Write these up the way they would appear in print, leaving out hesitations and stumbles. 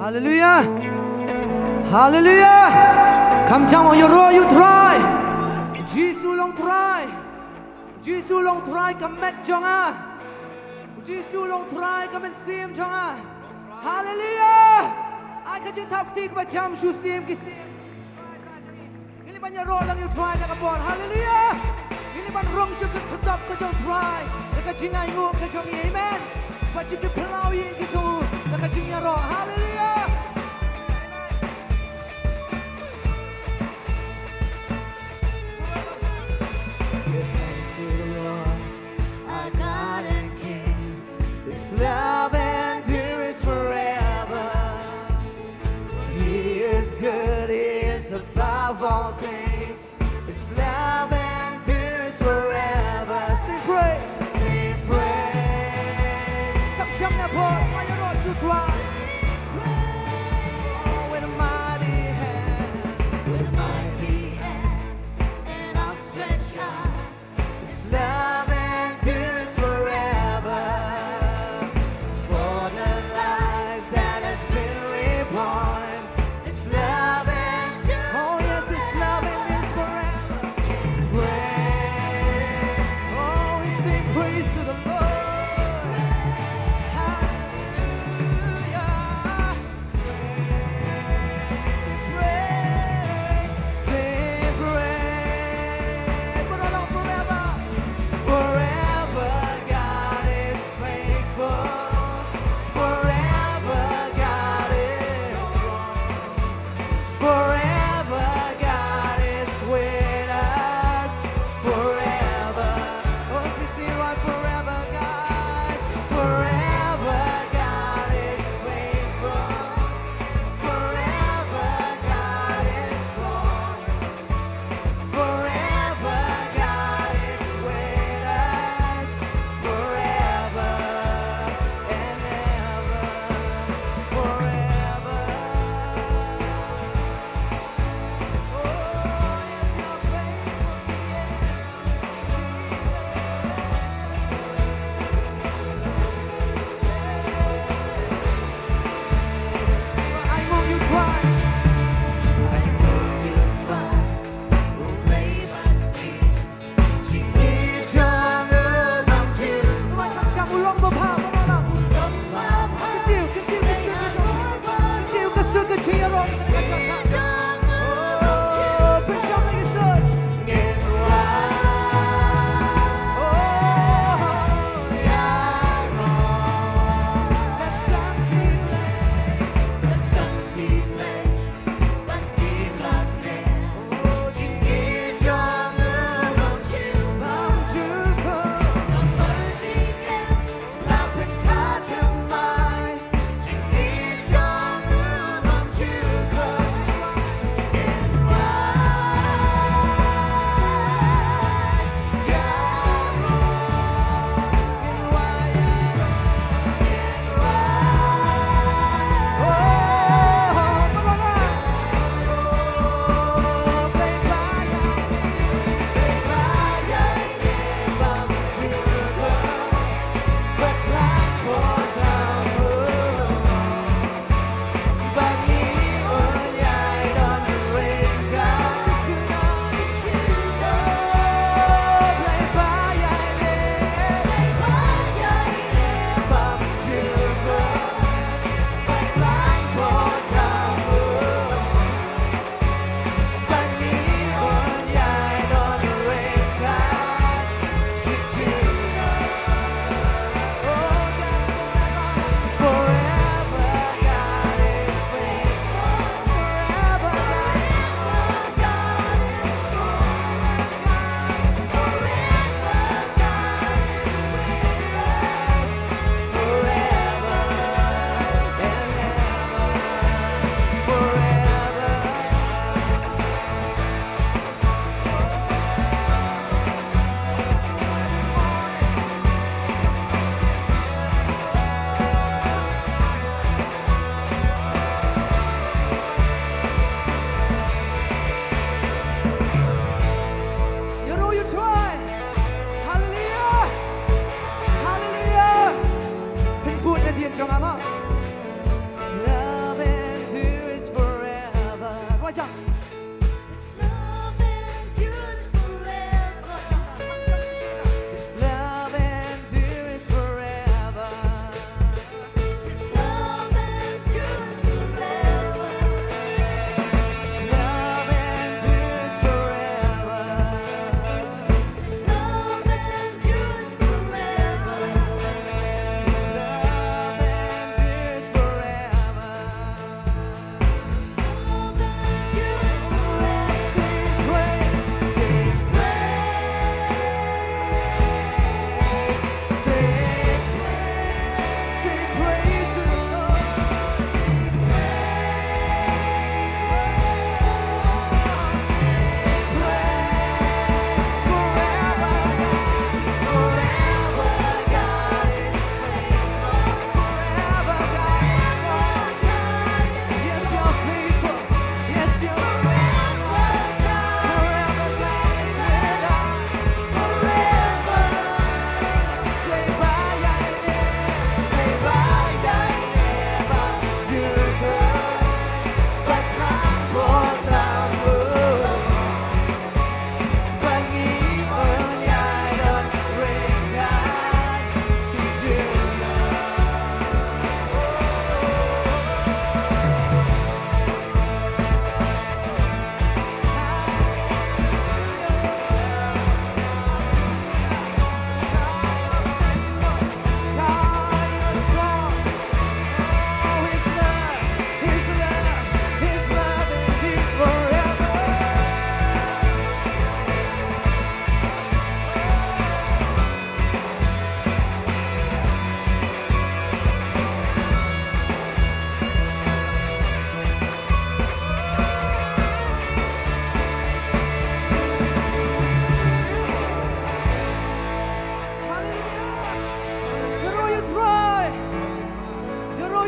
Hallelujah. Hallelujah. Come down on your road, you try. Jesus long try. Jesus long try come met jonga. Jesus long try come and see him jonga. Hallelujah. I can just talk to you about jam shoe see him kiss him. Ini ban your road lang you try na kabon. Hallelujah. Ini ban wrong shoe can put up ka jong try. Ka jingay ngo ka jong amen. But you can plow in ki jong ka jingay ro. Hallelujah. Love endures forever. He is good, He is above all things. His love endures forever. Sing praise, sing praise. Come jump that boy, why you not you try? Oh, with a mighty hand, and outstretched arms. His love endures forever. Praise to the Lord. Hallelujah.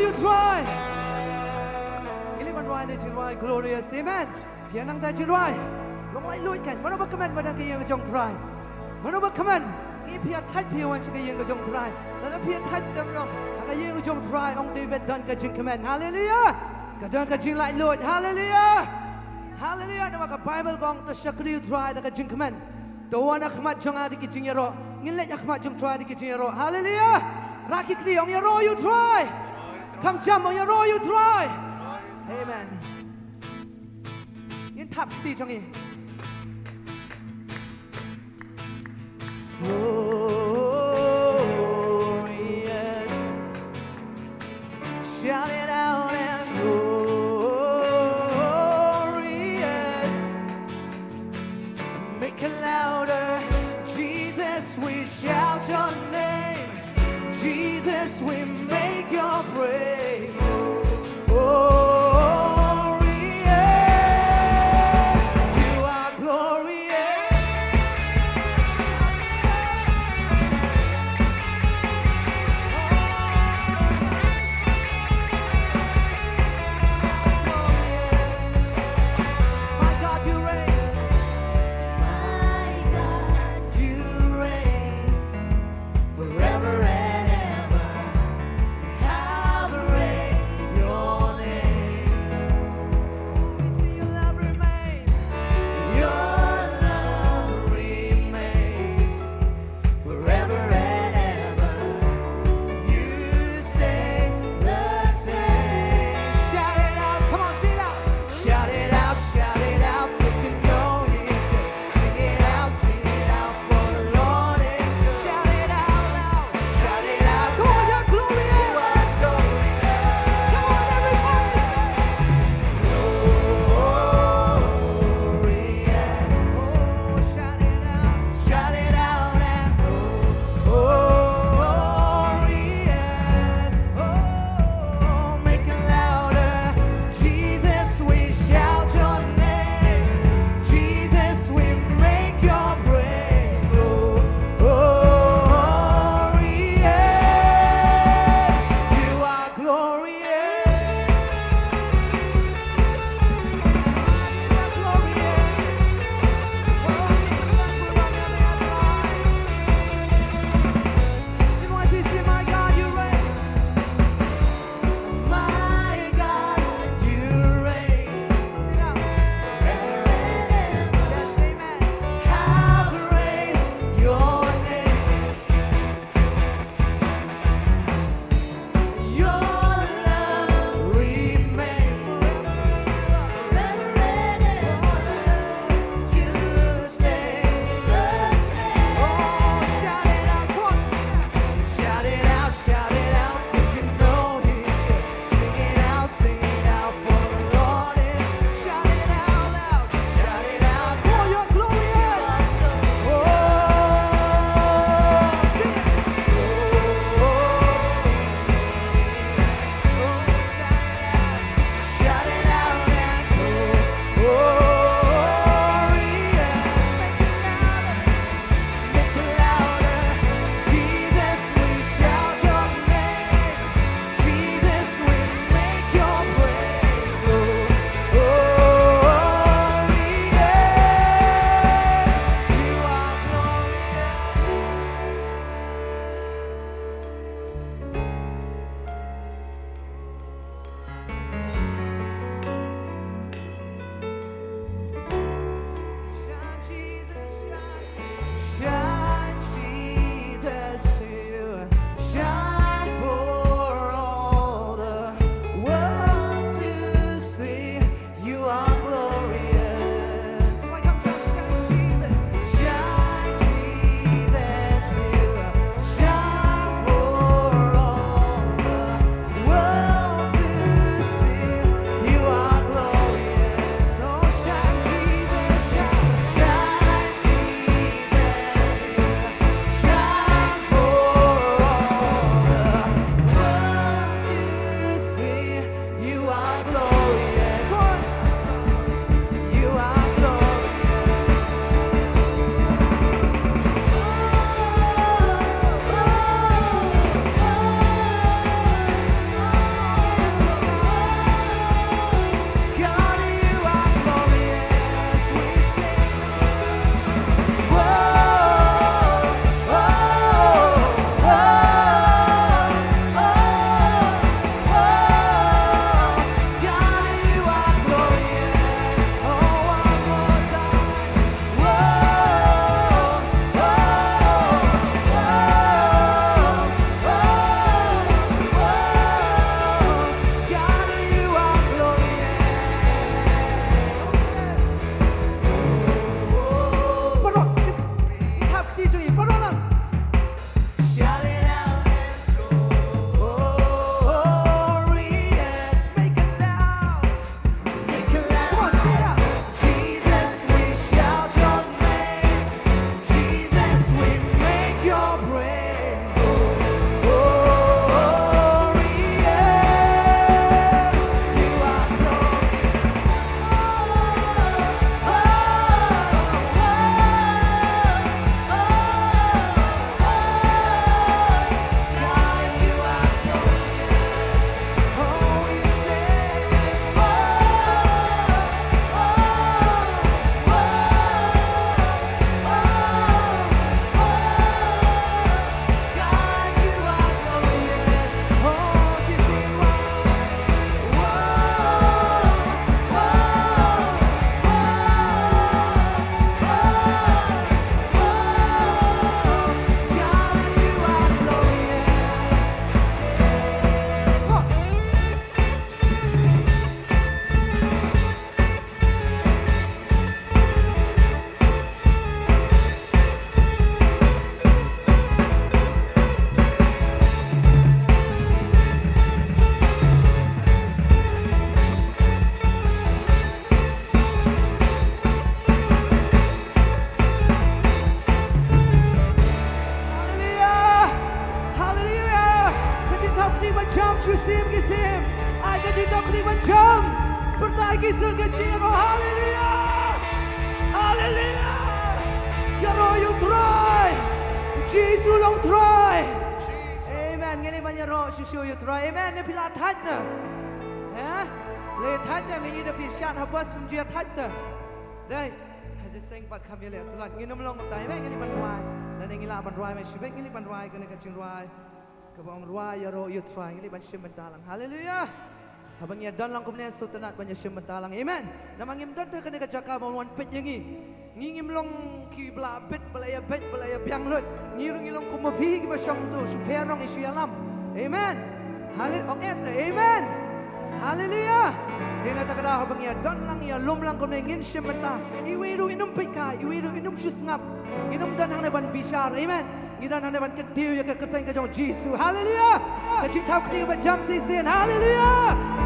you try อิลิมันวายในจินวาย glorious amen เพียงนั่งแต่จินวายลงไล่ลุยกันมันเอาคอมเมนต์มาดังกี่ยังก็จง try มันเอาคอมเมนต์นี่เพียงทัดเพียงวันชิกยังก็จง try แล้วเพียงทัดดำรงหากยังก็จง try องเดวิดดันก็จงคอมเมนต์ hallelujah ก็ดันก็จงไล่ลุย hallelujah hallelujah นั่นว่ากับ Bible กองตัวชักริว try แล้วก็จงคอมเมนต์ตัวนักมาจงอาดิกิจงยารองินเล็กนักมาจง try ดิกิจงยารอ hallelujah รักที่องยารอ you try คำจำองยารอ you try amen ยินทับตีจงอีglorious shout it out and glorious make it louder Jesus we shout your name Jesus we make your praise forever and ever. Have a kisim. Ai ka dito kriban jam. Pertai kisur ke jingo. Hallelujah. Hallelujah. Yaro you try. Jesus long try. Amen. Ngeli ban yaro shishu you try. Amen. Ne pila thaj na. Ha? Le thaj na ngi de fi shat habas mjia thaj na. Đây. Haji sing pat kham yele tulat ngi nom long tai mai ngeli ban wai. Dan ngi la ban wai mai shibek ngeli ban wai kan ka ching wai. Kabang wai yaro you try ngeli ban shim talang. Hallelujah. Habang ya dan lang kumne sutanat ban shim talang. Amen. Namangim dan kan ka jaka ban pet yangi. Ngingim long ki bla bet balaya biang lut ngirung ilong kumabi ki basam tu superong isu alam. Amen. Amen. Hallelujah. Dina takada habang ya dan lang ya lom lang kumne ngin shimata iwiru inum pika iwiru inum shisngap inum dan hang ban bishar. Amen. Ngidan hang ban ketiu ya ke kerteng ka jong Jesus. Hallelujah. Ka chitau ketiu ba jam sisin. Hallelujah.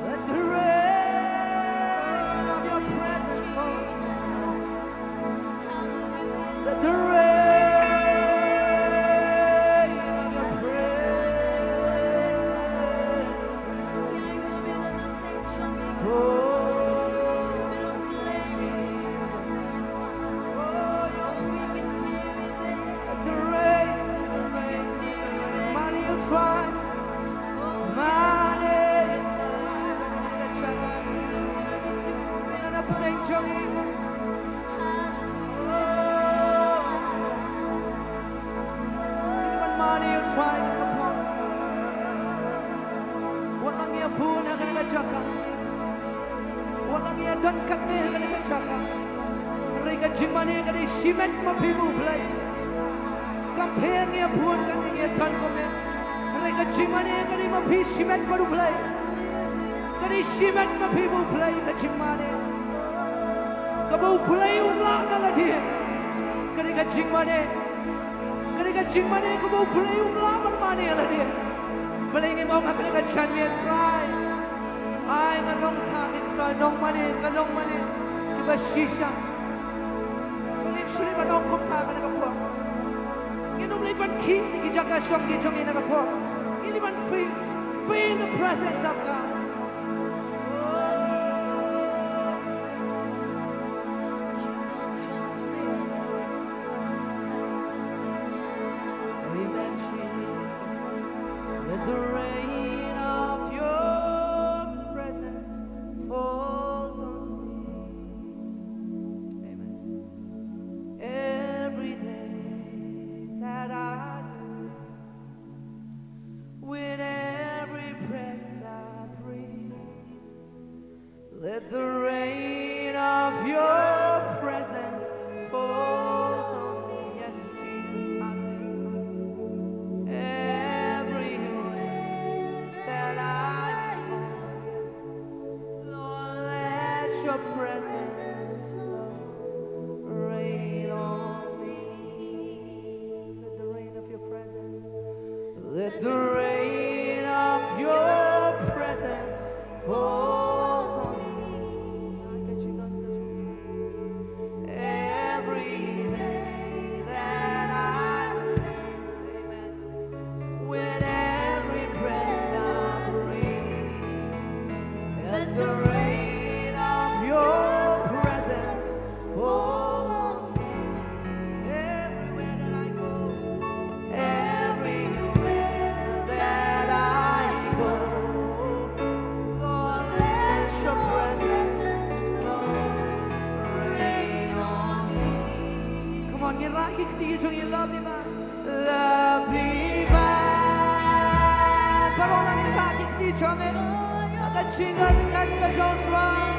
Let the rain of your presence fall on us. Let the rain of your presence fall on Jesus. Oh, let the rain, money you try, money. Money you try upon walang iya puna ka nagachaka walang iya don kate ka nagachaka rega jimane ka di simet mo pimuplay campaign iya pun ka ni don ko me rega jimane ka di mapi simet mo play ka di simet mo pimuplay ka jimane ka mo play umla na la di ka rega jimane Jimane ko mo play laman mani ala dia. Balay ni mo ngakana ka chan mi try. Ay nganong tami try nong mani Diba shisha. Balay sili manong kumpa ka nakapo. Inom liban ki ni gijaga shong gijong nakapo. Iliban feel the presence of God. Let the rain of your presence falls on me. Amen. Every day that I live, with every breath I breathe, let the rain of your presence falls on me. Yes, Jesus. Your presence rain on me. Let the rain of your presence, let the rain of your presence falls on me. Every day that I live, amen, with every breath I breathe, let the rain your presence falls on me. Everywhere that I go, everywhere that I go, Lord, let your presence flow, rain on me. Come on, you like it, you love him, love him. Parona mi like it, you aga chingan kan ka jontran.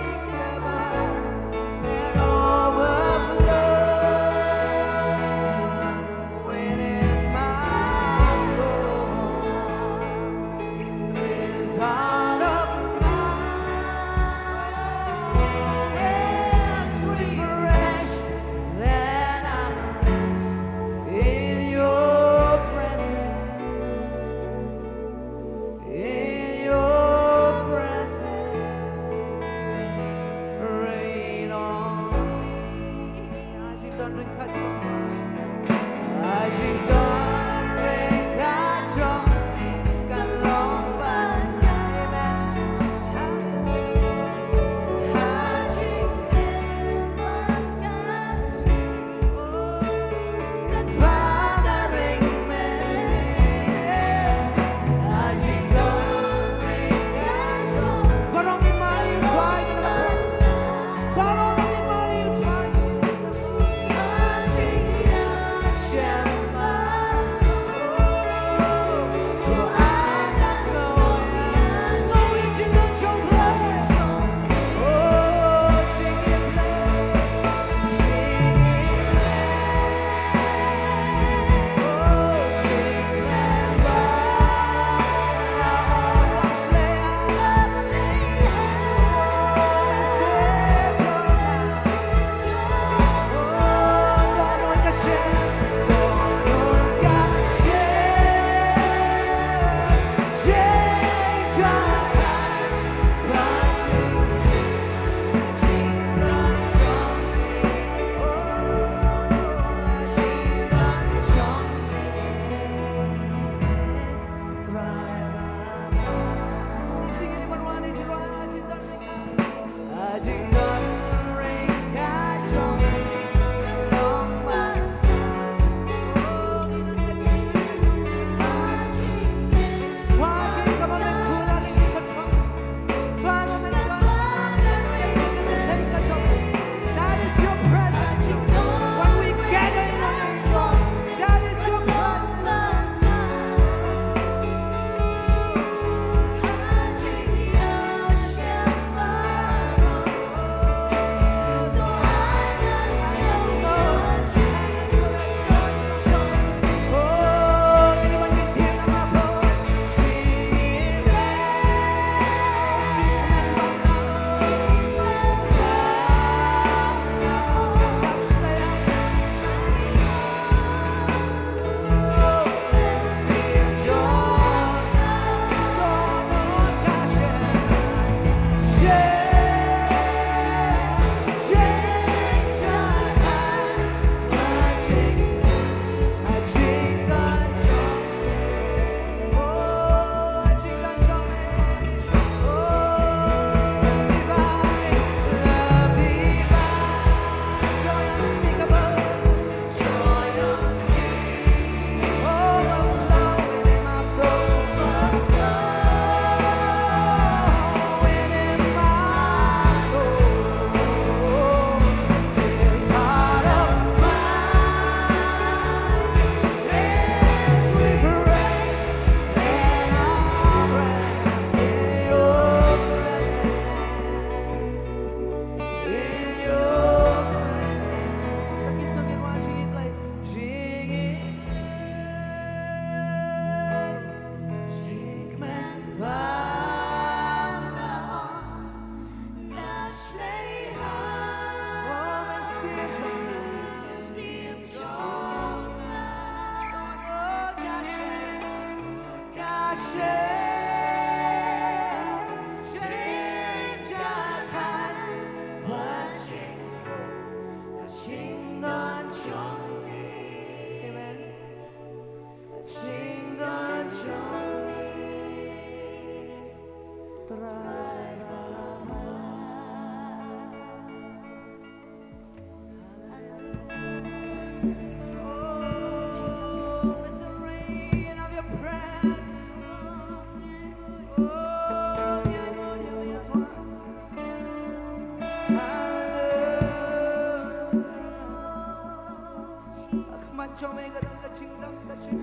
Akmat Jamaica dan kaching dam kaching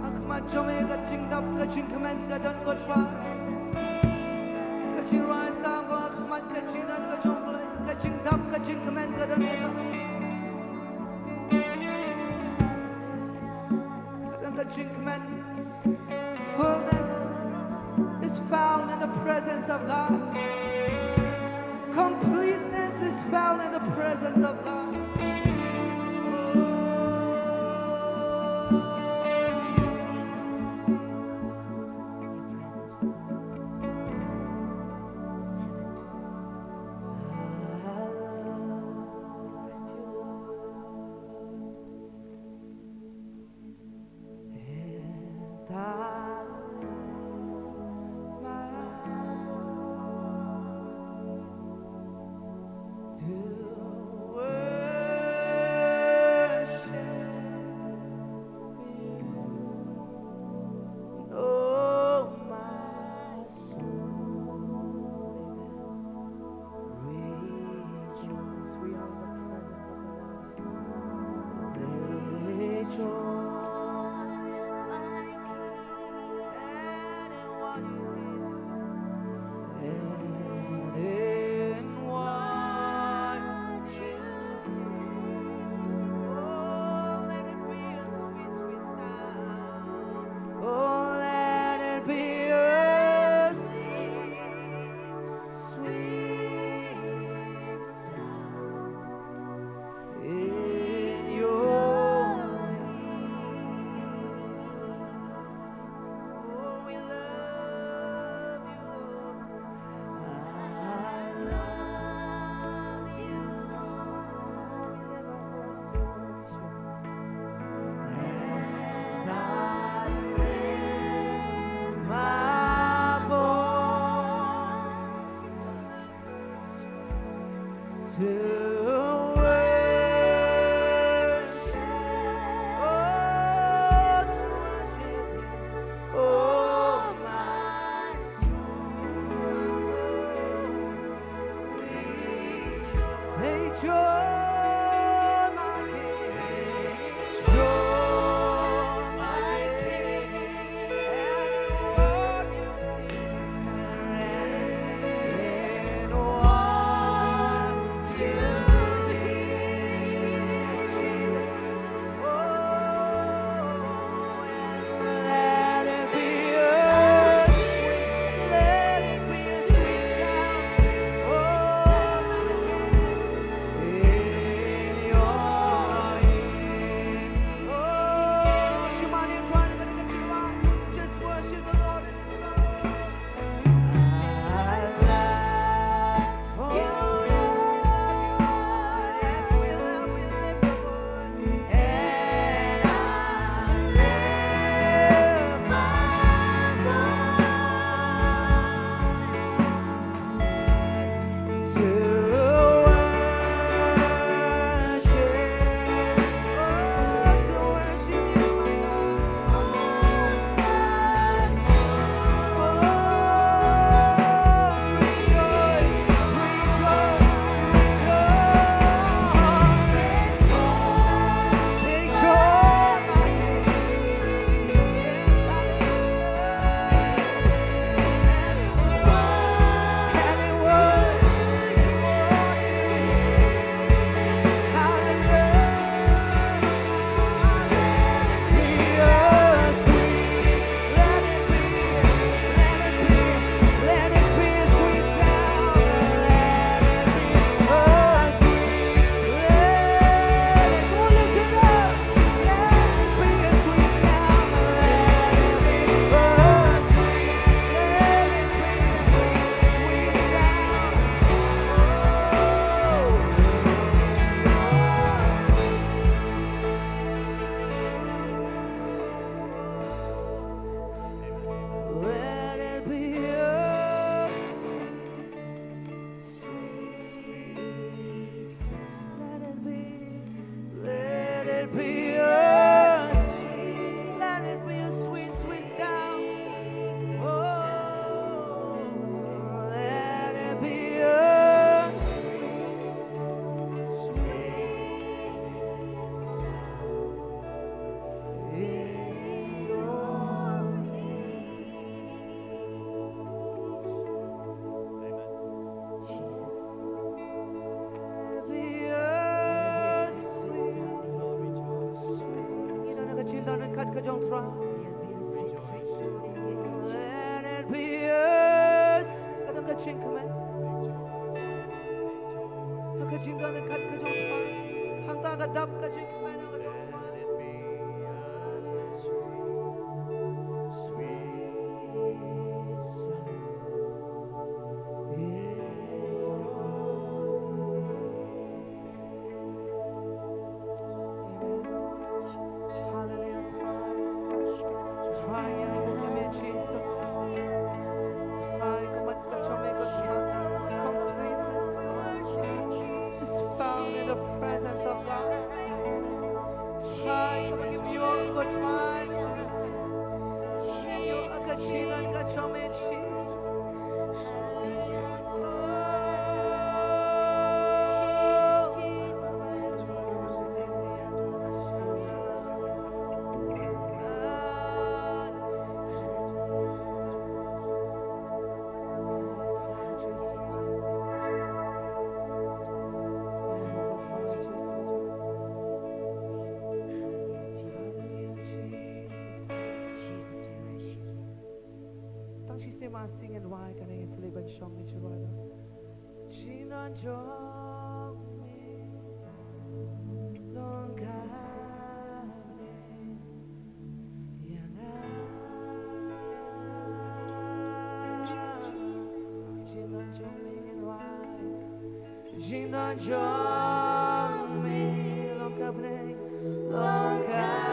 Akmat Jamaica kaching dam kaching kamen gadan go try kaching rai sam go akmat kaching dan kachong play kaching dam kaching kamen gadan gadan gadan kaching kamen. Fullness is found in the presence of God. Completeness is found in the presence of God. try. Sweet, sweet sound in your ear. Let it be us. Kadang kacing kamen. Kacing kan kat kacang try. Hang ta kadap kacing kamen ang kacang try. Sweet sound. Hallelujah. Try yang punya Jesus. Try kamat kacome kacome. This completeness is found in the presence of God. Try kamat give you all good try. You akachilan kacome Jesus. Sing and why can I sleep and show me to brother? China jong me long kane yana China jong me and why China jong me long kane long kane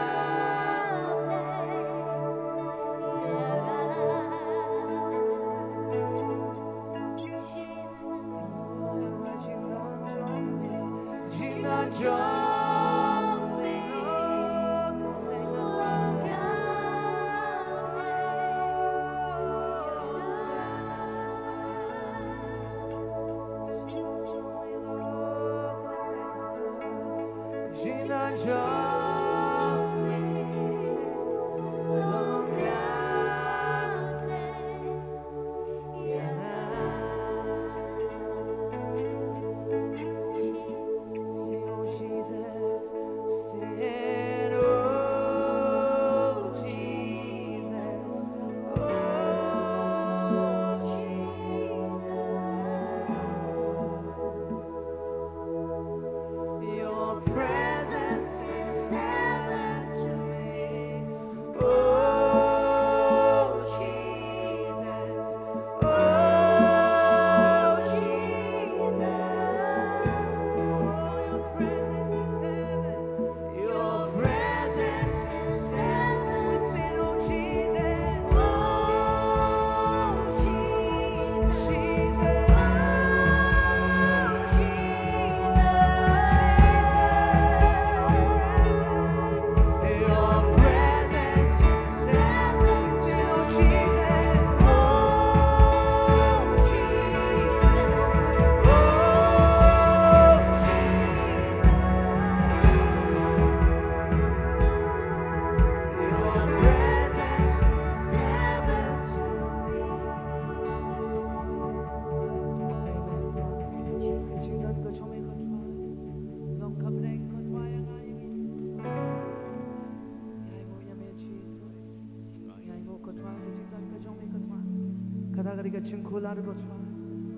Kata-kata cengkular ko try.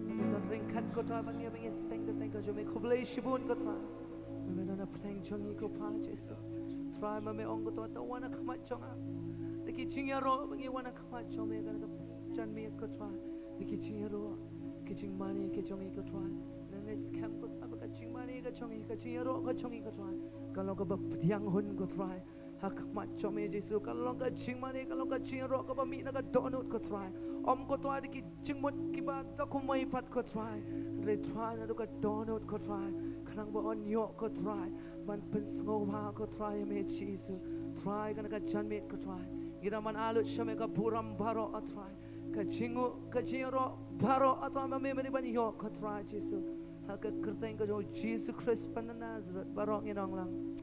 Meron ringkat ko try. Bangya bangya seng to thank you. May kublay shibun ko try. Meron na pleng chongi ko pa Jesu. Try mame ong ko to wana kamat chonga. Diki chingyaro bangya wana kamat chong me kana chan me ko try. Diki chingyaro kiching mani ke chongi ko try. Nang scam ko try baka ching mani ka chongi ka chingyaro ka chongi ko try. Kalau ka ba diang hun ko try. Hak macam Yesus kalau ka ching mani kalau ka ching ro ka ba mi na ka donut ko try om ko try ki ching mut ki ba ta ko mai pat ko try re try na ka donut ko try kanang ba on yo ko try man pen sngo ha ko try me Jesus try kana ka chan me ko try gira man alut shame ka puram baro a try ka chingu ka ching ro baro a try me me ban yo ko try Jesus ha ka kerteng ko Jesus Christ pan Nazareth baro nginong lang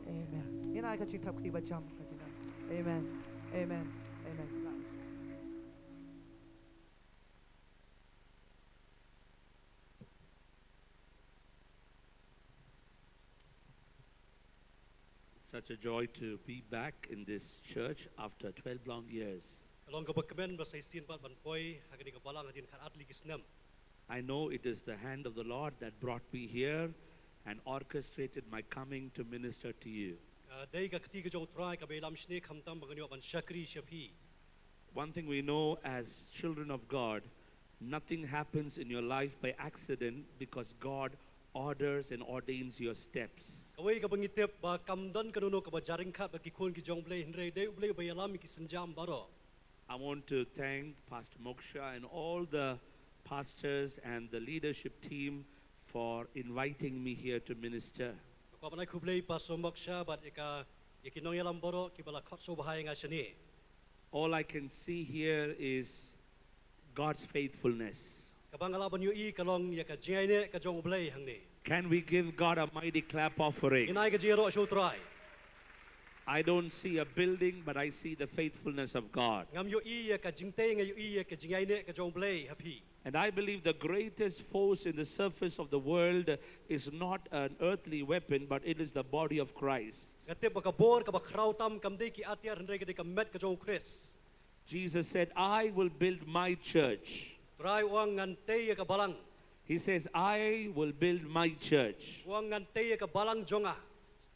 amen. Yan ay kaching tap katiba jam kaching. Amen. Amen. Amen. Such a joy to be back in this church after 12 long years. Along ka bagkamen ba sa isin pat banpoy hagani ka balang hadin kan atli gisnam. I know it is the hand of the Lord that brought me here and orchestrated my coming to minister to you. Day ka kati ka jong try ka belam shne khamtam bagani ban shakri shafi. One thing we know as children of God, nothing happens in your life by accident because God orders and ordains your steps. Kawai ka bangitep ba kamdan kanuno ka ba jaring khat ba ki khon ki jong blay hinre day blay ba yalam ki sanjam baro. I want to thank Pastor Moksha and all the pastors and the leadership team for inviting me here to minister. Ko banai khublay pa somoksha bat eka yakinong yalam baro ki bala khat so bahay nga shani. All I can see here is God's faithfulness. Kabangala ban yu I kalong ya ka jai ne ka jong blay hangni. Can we give God a mighty clap offering? Inai ka jero so try. I don't see a building, but I see the faithfulness of God. Ngam yu I ya ka jingte nga yu I ya ka jingai ne ka jong blay happy. And I believe the greatest force in the surface of the world is not an earthly weapon, but it is the body of Christ. Ngatep ba ka bor ka ba krautam kamde ki atyar hinre ka de ka met ka jong Chris. Jesus said, I will build my church. Try uang ngante ya ka balang. He says, I will build my church. Uang ngante ya ka balang jonga.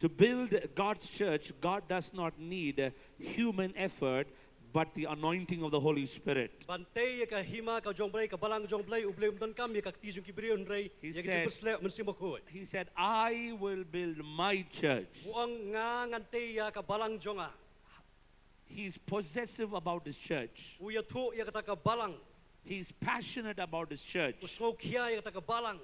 To build God's church, God does not need human effort, but the anointing of the Holy Spirit. Bante ya ka hima ka jong blay ka balang jong blay ublay umdan kam ya ka tijung ki brio hinre He ya ka said- jipusle mensimokhoy. He said, I will build my church. Uang nga ngante ya ka balang jonga. He's possessive about his church. Uya thu ya ka balang. He's passionate about his church. Usngo kia ya ka balang.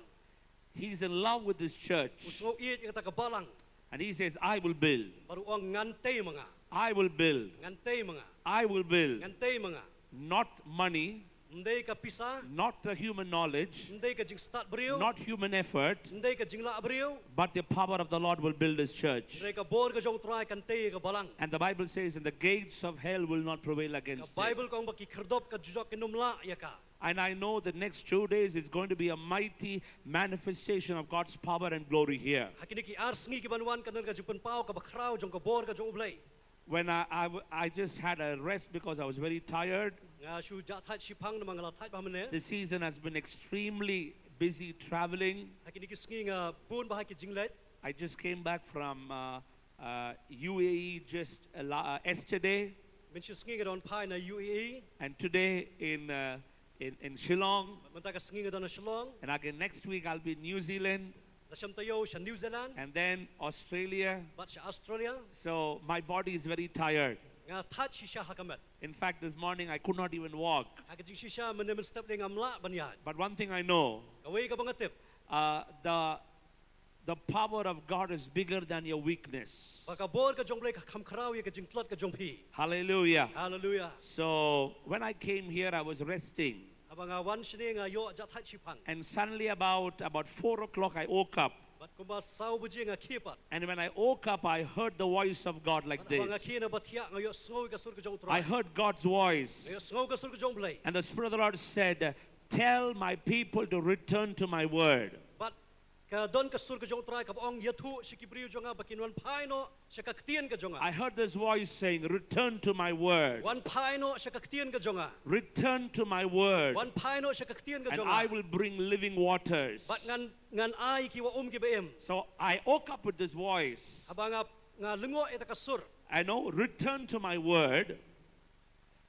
He's in love with his church. Usngo it ya ka balang. And he says, I will build. Baru uang ngante mga. I will build. Ngante mga. I will build. Ngante mga. Not money, Ndai ka pisa. not the human knowledge, Ndai ka jing start brio. not human effort, Ndai ka jing la brio. but the power of the Lord will build his church. Ndai ka bor ka jong try kante ka balang. And the Bible says, and the gates of hell will not prevail Ka against Bible it. kong baki kerdop ka jujok kinumla ya ka. And I know the next 2 days is going to be a mighty manifestation of God's power and glory here. Hakini ki ars ngi ki banwan ka ka jung pao ka bakrao jong ka bor ka jong ublay. When I just had a rest because I was very tired. Nga shu ja thai shipang na mga la thai ba mane. The season has been extremely busy traveling. Hakini ki sngi nga pun bahay ki jinglet. I just came back from UAE just yesterday, Min shu sngi nga don pai na UAE. and today in Shillong. Manta ka sngi nga don na Shillong. And again next week I'll be in New Zealand Dasham tayo sa New Zealand. and then Australia. Bat sa Australia. So my body is very tired. Nga thai shisha hakamet. In fact, this morning I could not even walk. Hakini shisha menemen step ding amla banyad. But one thing I know, Kawai ka bangatip. the power of God is bigger than your weakness. Baka bor ka jong blay ka kamkrao ya ka jing tlot ka jong pi. Hallelujah. Hallelujah. So when I came here, I was resting. Abang wan shini nga yo ja thai shipang. And suddenly about 4 o'clock, I woke up. Bat kumba sau buji nga kipat. And when I woke up, I heard the voice of God like Abang nga this. kina batia nga yo sngo ka sur ka jong I try. heard God's voice. Nga yo sngo ka sur ka jong blay. And the Spirit of the Lord said, tell my people to return to my word. Bat ka don ka sur ka jong try ka ong yathu sikibrio jonga bakinwan paino siya ka ktien ka jonga. I heard this voice saying, return to my word. Wan paino siya ka ktien ka jonga. Return to my word. Wan paino siya ka ktien ka And jonga. I will bring living waters. Bat ngan ay ki wa ki baem. So I woke up with this voice. Abang nga lungo ita ka sur. I know, return to my word.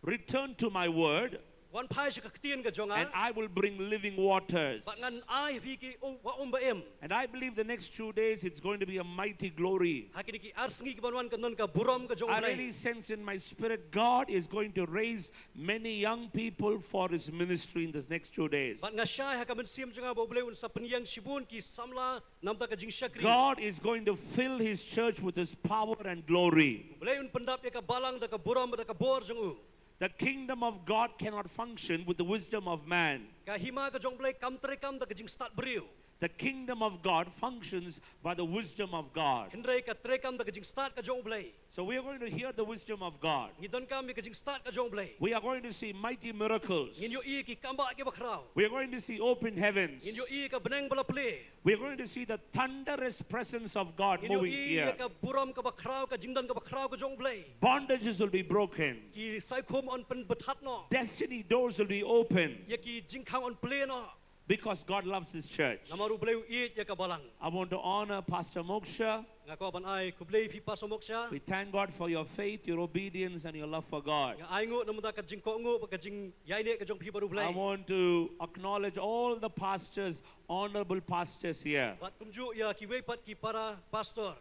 Return to my word. Wan pai siya ka ktien ka jonga. And I will bring living waters. Bat ngan ay ki wa baem. And I believe the next 2 days it's going to be a mighty glory. Hakini ki ars ngi ki banwan ka non ka burom ka jong I blay. really sense in my spirit God is going to raise many young people for his ministry in this next 2 days. Bat nga siya ha ka mensiam jonga ba blay un sa penyang shibun ki samla namta ka jing shakri. God is going to fill his church with his power and glory. Blay un pendap ya ka balang da ka burom da ka bor jong u. The kingdom of God cannot function with the wisdom of man. Ka hima ka jong blay kam tre kam da ka jing start brio. The kingdom of God functions by the wisdom of God. Hindray ka trekam da kajing start ka jong blay. So we are going to hear the wisdom of God. Ngidon kami kajing start ka jong blay. We are going to see mighty miracles. Nginyo i ki kamba ke bakraw. We are going to see open heavens. Nginyo i ka beneng bala ple. We are going to see the thunderous presence of God Nginyo moving i here. ka buram ka bakraw ka jingdan ka bakraw ka jong blay. Bondages will be broken. Ki sai khom on pen bethat no. Destiny doors will be open Ya ki jingkhang on ple no. because God loves His church. Namaru blay i ya ka balang. I want to honor Pastor Moksha. Ngako ban ai ku blay fi pasomok siya. We thank God for your faith, your obedience, and your love for God. Nga ai ngo namuda ka jing ko ngo ka jing yai ne ka jong pi baru blay. I want to acknowledge all the pastors, honorable pastors here. Bat kumju ya ki wei pat ki para pastor.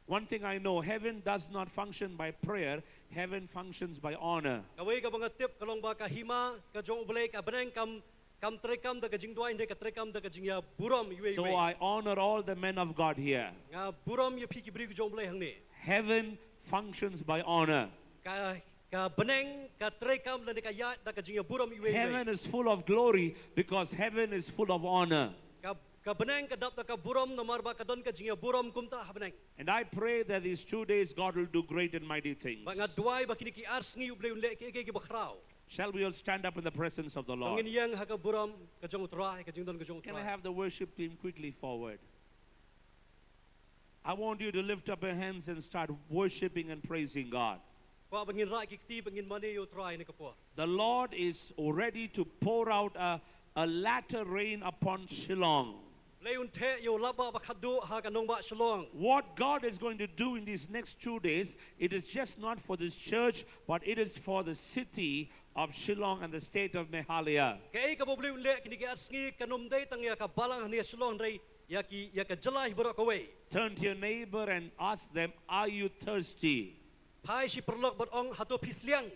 One thing I know, heaven does not function by prayer, heaven functions by honor. Kawai ka mga tip kalong ba ka hima ka jong blay ka beneng kam trekam da ka jing duai ne ka trekam da ka jing ya buram i wei So wei. I honor all the men of God here. Nga buram ya pi ki bri ka jong blay hang ne. Heaven functions by honor. Ka beneng ka trekam da ne ka ya da ka jing ya buram i wei wei. Heaven is full of glory because heaven is full of honor. Ka beneng ka dap da ka buram na marba ka don ka jing ya buram kumta ha beneng. And I pray that these 2 days God will do great and mighty things. Ba nga duai ba kini ki ars ngi ublay unle ki bakraw. Shall we all stand up in the presence of the Lord? Tangin yang ha ka buram ka jong trai ka jing don ka jong Can I trai. have the worship team quickly forward? I want you to lift up your hands and start worshiping and praising God. Kwa bangin rai ki ti bangin mani yo trai ne ka por. The Lord is ready to pour out a latter rain upon Shillong. Leun the yo laba ba khadu ha ka nong ba shalong. What God is going to do in these next 2 days, it is just not for this church, but it is for the city of Shillong and the state of Meghalaya. Kay ka boblay unle kini ki ars ngi ka nom dai tang ya ka balang ne shalong dai ya ka jalai bro ka wei. Turn to your neighbor and ask them, are you thirsty? Pai si perlok bat ong hato pisliang.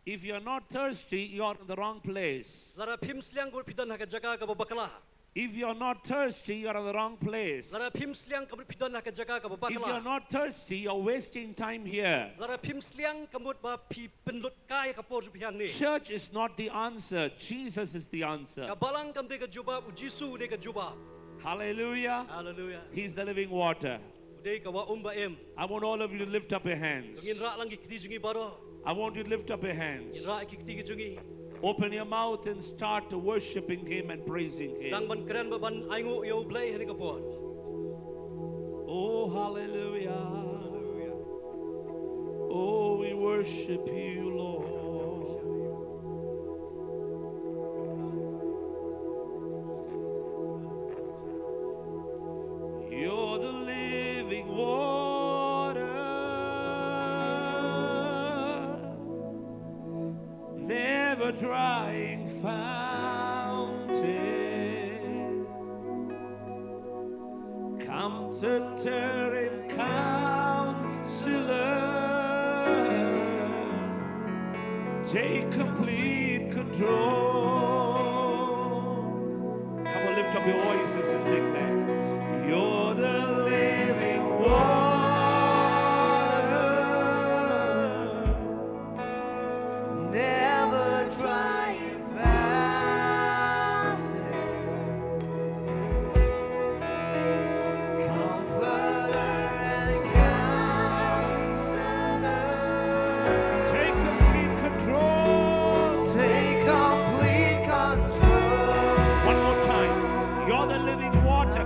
If you're not thirsty, you're in the wrong place. Lara phim sliang ko pidan ha ka jaga ka babakala. If you're not thirsty, you're in the wrong place. Lara phim sliang ka pidan ha ka jaga ka If you're babakala. not thirsty, you're wasting time here. Lara phim sliang kamut ba pi penlut kai ka por piang ni. Church is not the answer. Jesus is the answer. Ka balang kam de ka jubab u Jisu de ka jubab. Hallelujah. Hallelujah. He's the living water. De ka wa umba em. I want all of you to lift up your hands. Ngin ra lang ki kiti jungi baro. I want you to lift up your hands. Ngin ra ki kiti jungi. Open your mouth and start worshiping Him and praising Dang Him. ban keren ba ban aingo yo blay hani ka por. Oh, hallelujah. Oh, we worship you, Lord. You're the living water, never drying fountain, comforter and counselor, take complete control. Come on, lift up your voices and declare, you're the living water, Never drying fountain, comforter and counselor, take complete control. take complete control. One more time, you're the living water,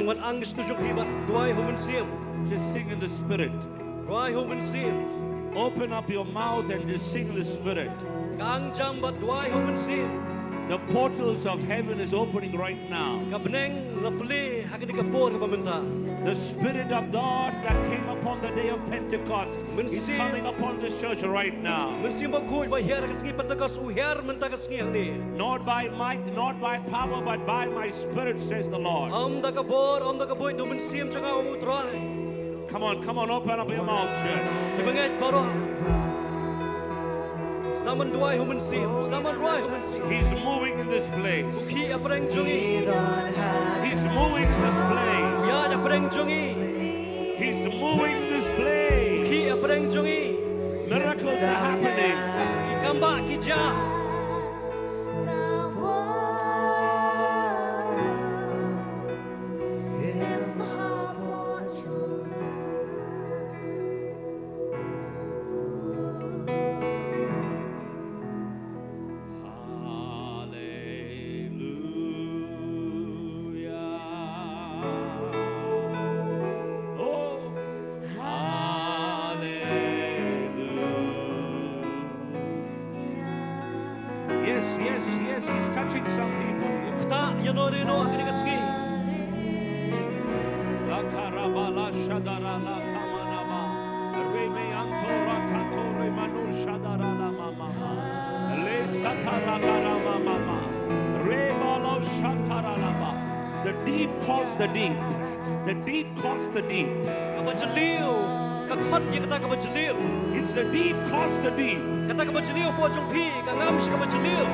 Jang wat angst tu jong hibat duai human sim. Just sing in the Spirit. Duai human sim. Open up your mouth and just sing in the Spirit. Kang jam bat duai human sim. The portals of heaven is opening right now. Kabneng lapli hakini kapor ka paminta. The Spirit of God that came upon the day of Pentecost is coming upon this church right now. Mun sim ba khuj ba her ka sngi Pentecost u her menta ka sngi ni. Not by might, not by power, but by my Spirit, says the Lord. Am da ka bor, am da ka boy du mun sim changa u trai. Come on, open up your mouth, church. Ibanget baro. Staman duai human sim. Staman duai human sim. He's moving in this place. Ki apreng jongi. He's moving in this place. Ya apreng jongi. He's moving in this place. Ki apreng jongi. Miracles are happening. Ikamba ki ja. Yes, he's touching some people. Ukta yanori no hakini ka sngi. La karabala shadara la kamanaba. Reme antora katore manu shadara la mama. Le satara la mama. Rebalo shatara la ma. The deep calls the deep. The deep calls the deep. Kabajaliu. Kakhot ye kata kabajaliu. It's the deep calls the deep. Kata kabajaliu po jong pi ka ngam si kabajaliu.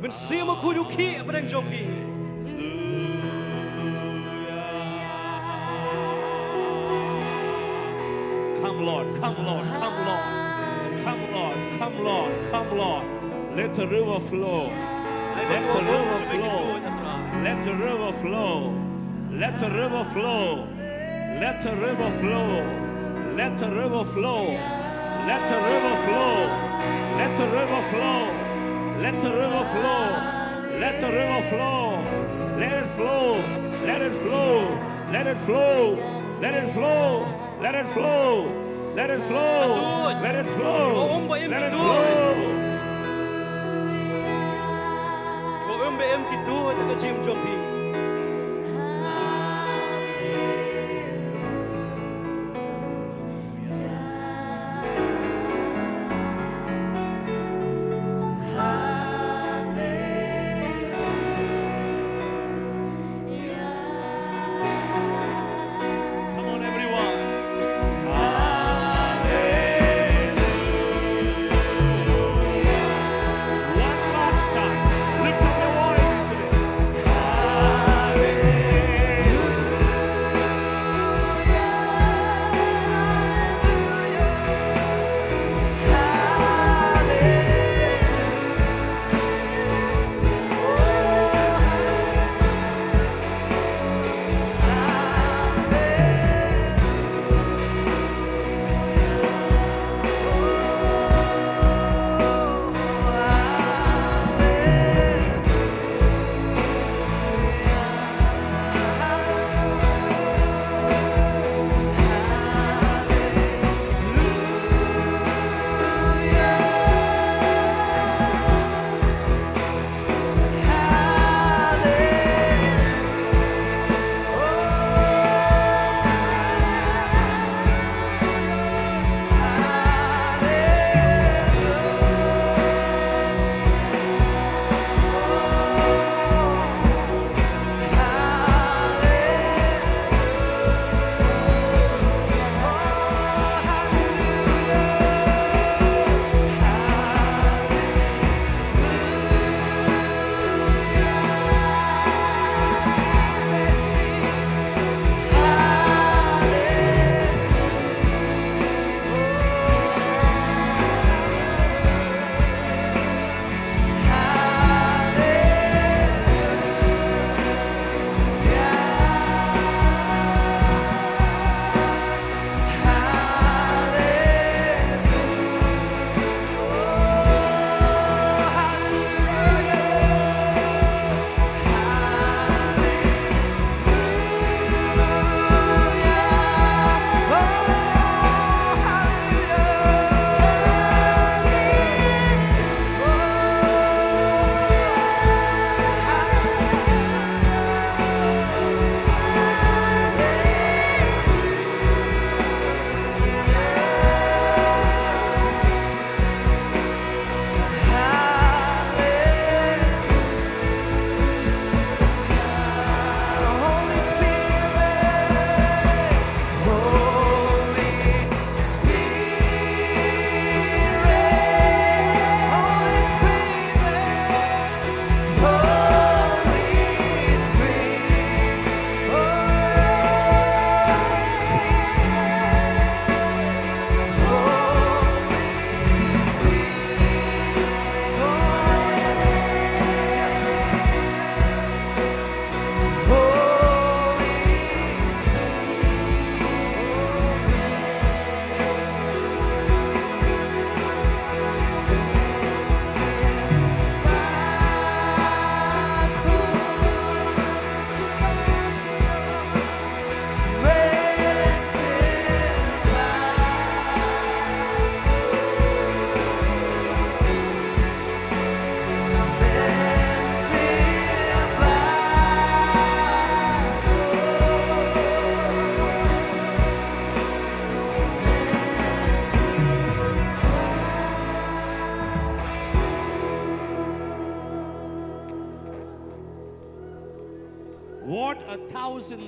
Mun sim ma khuju ki apreng jong pi. Come Lord, come Lord, come Lord, come Lord, come Lord, come Lord. Let the river flow. Let the river flow. Let the river flow. Let the river flow. Let the river flow. Let the river flow. Let the river flow. Let the river flow. Let the river flow. Let the river flow. Let it flow. Let it flow. Let it flow. Let it flow. Let it flow. Let it flow. Let it flow. Let it flow. Go umbe em ki tu ta jim jong pi. One last time, lift up your voice.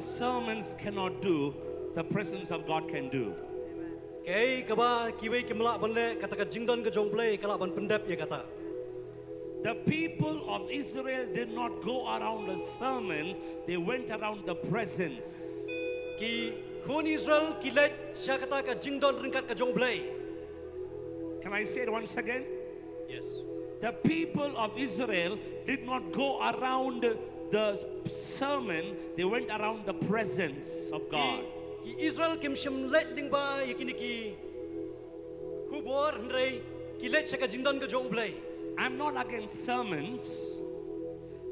sermons cannot do, the presence of God can do. Kay kaba kiwi kimla banle kata ka jingdon ka jonglei kala ban pendep ya kata. The people of Israel did not go around a sermon, they went around the presence. Ki kun Israel kilet siya kata ka jingdon ringkat ka jonglei. Can I say it once again? Yes. The people of Israel did not go around the sermon, they went around the presence of God. Ki Israel kim shim let lingba yakini ki kubor hendrei kilet siya ka jingdon ka jonglei. I'm not against sermons.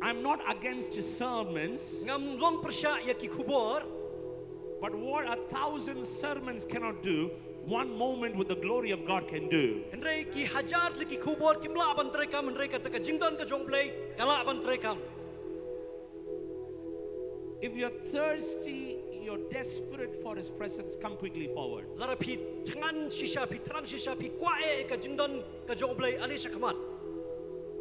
I'm not against sermons. Ngam long persya ya ki kubor. But what 1,000 sermons cannot do, one moment with the glory of God can do. Hendrei ki hajar li ki kubor kimla ban trekam hendrei kata ka jingdon ka jonglei kala ban trekam. If you're thirsty, you're desperate for His presence, come quickly forward. Lara pi tangan shisha pi terang shisha pi kwae ka jingdon ka jonglei ali syakamat.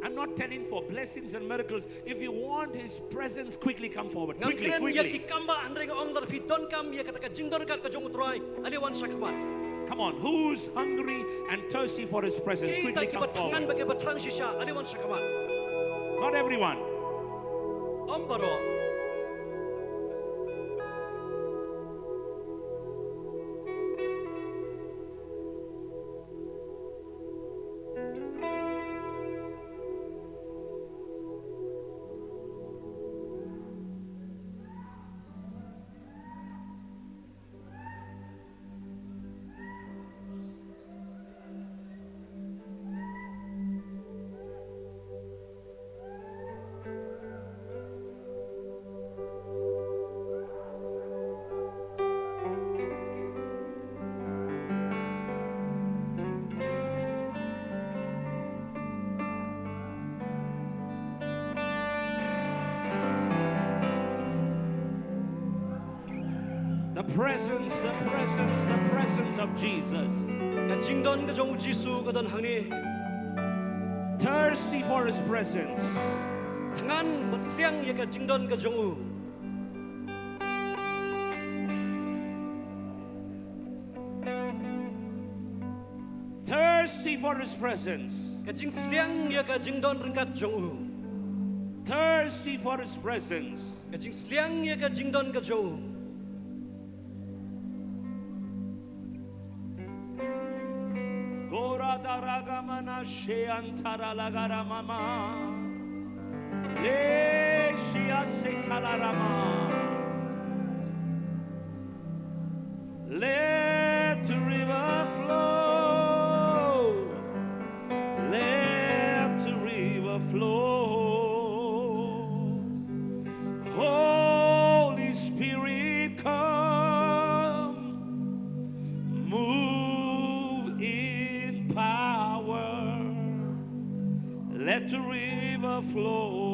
I'm not telling for blessings and miracles. If you want His presence, quickly come forward. Quickly, Ngam ya ki quickly. kamba hendrei ong lara pi don kam ya kata ka jingdon ka jonglei ali wan syakamat. Come on, who's hungry and thirsty for His presence? Kita Quickly ki come ba tangan forward. bagai ba terang shisha ali wan syakamat. Not everyone. Om baro. The presence of Jesus. Ka jingdon ka jong Jisu ka don hangni. Thirsty for His presence. Tangan masliang ya ka jingdon ka jongu. Thirsty for His presence. Ka jing sliang ya ka jingdon ringkat jongu. Thirsty for His presence. Ka jing sliang ya ka jingdon ka jongu. Goradaragamana sheantara lagaramama. Le shia sekalarama. Let the river flow. Let the river flow. Holy Spirit, come. Move in power. Let the river flow.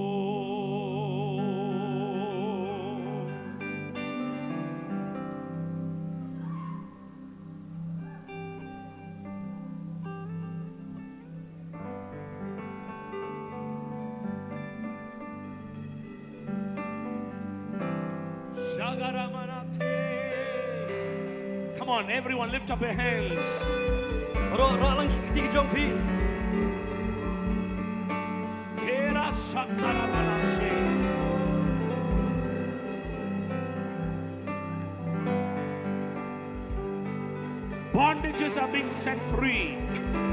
Come on, everyone, lift up your hands. Ro ra lang ki jong pi. Kera shakaramanashe. Bondages are being set free.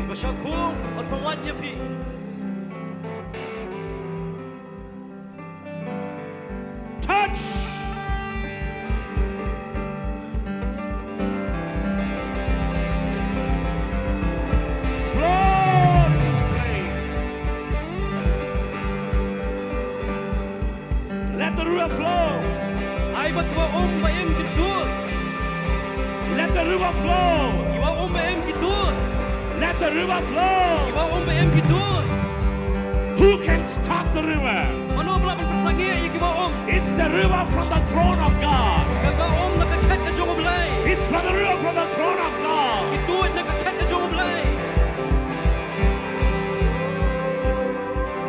Ba sya khum on pelan ya pi. Touch. Flow in this place. Let the river flow. Ai ba ki ba ba em ki dur. Let the river flow. Ki ba ba em ki dur. Let the river flow. Ki ba ba em ki dur. Who can stop the river? Mano bla bersangi ya ki ba It's the river from the throne of God. Ka ba na ka khat ka jong blai. It's from the river from the throne of God. Ki tu na ka khat ka jong blai.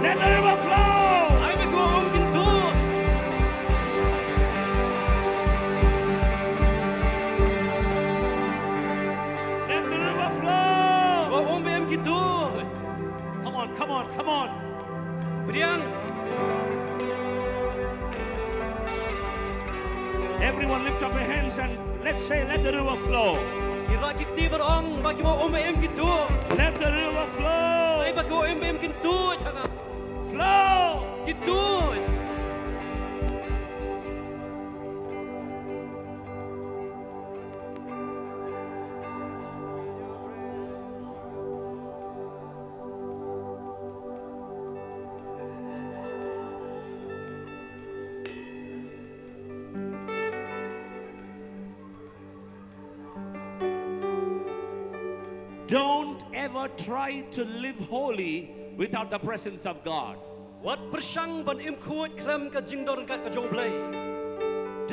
Let the river flow. Ai ba ki ba ki dur. Beriang. Everyone lift up your hands and let's say, let the river flow. Kira kiti berong, bagi mo em gitu. Let the river flow. Ay bagi mo em gitu. Flow. Gitu. Don't ever try to live holy without the presence of God. Wat persang ban im kuat klem ka jingdor kat ka jong play.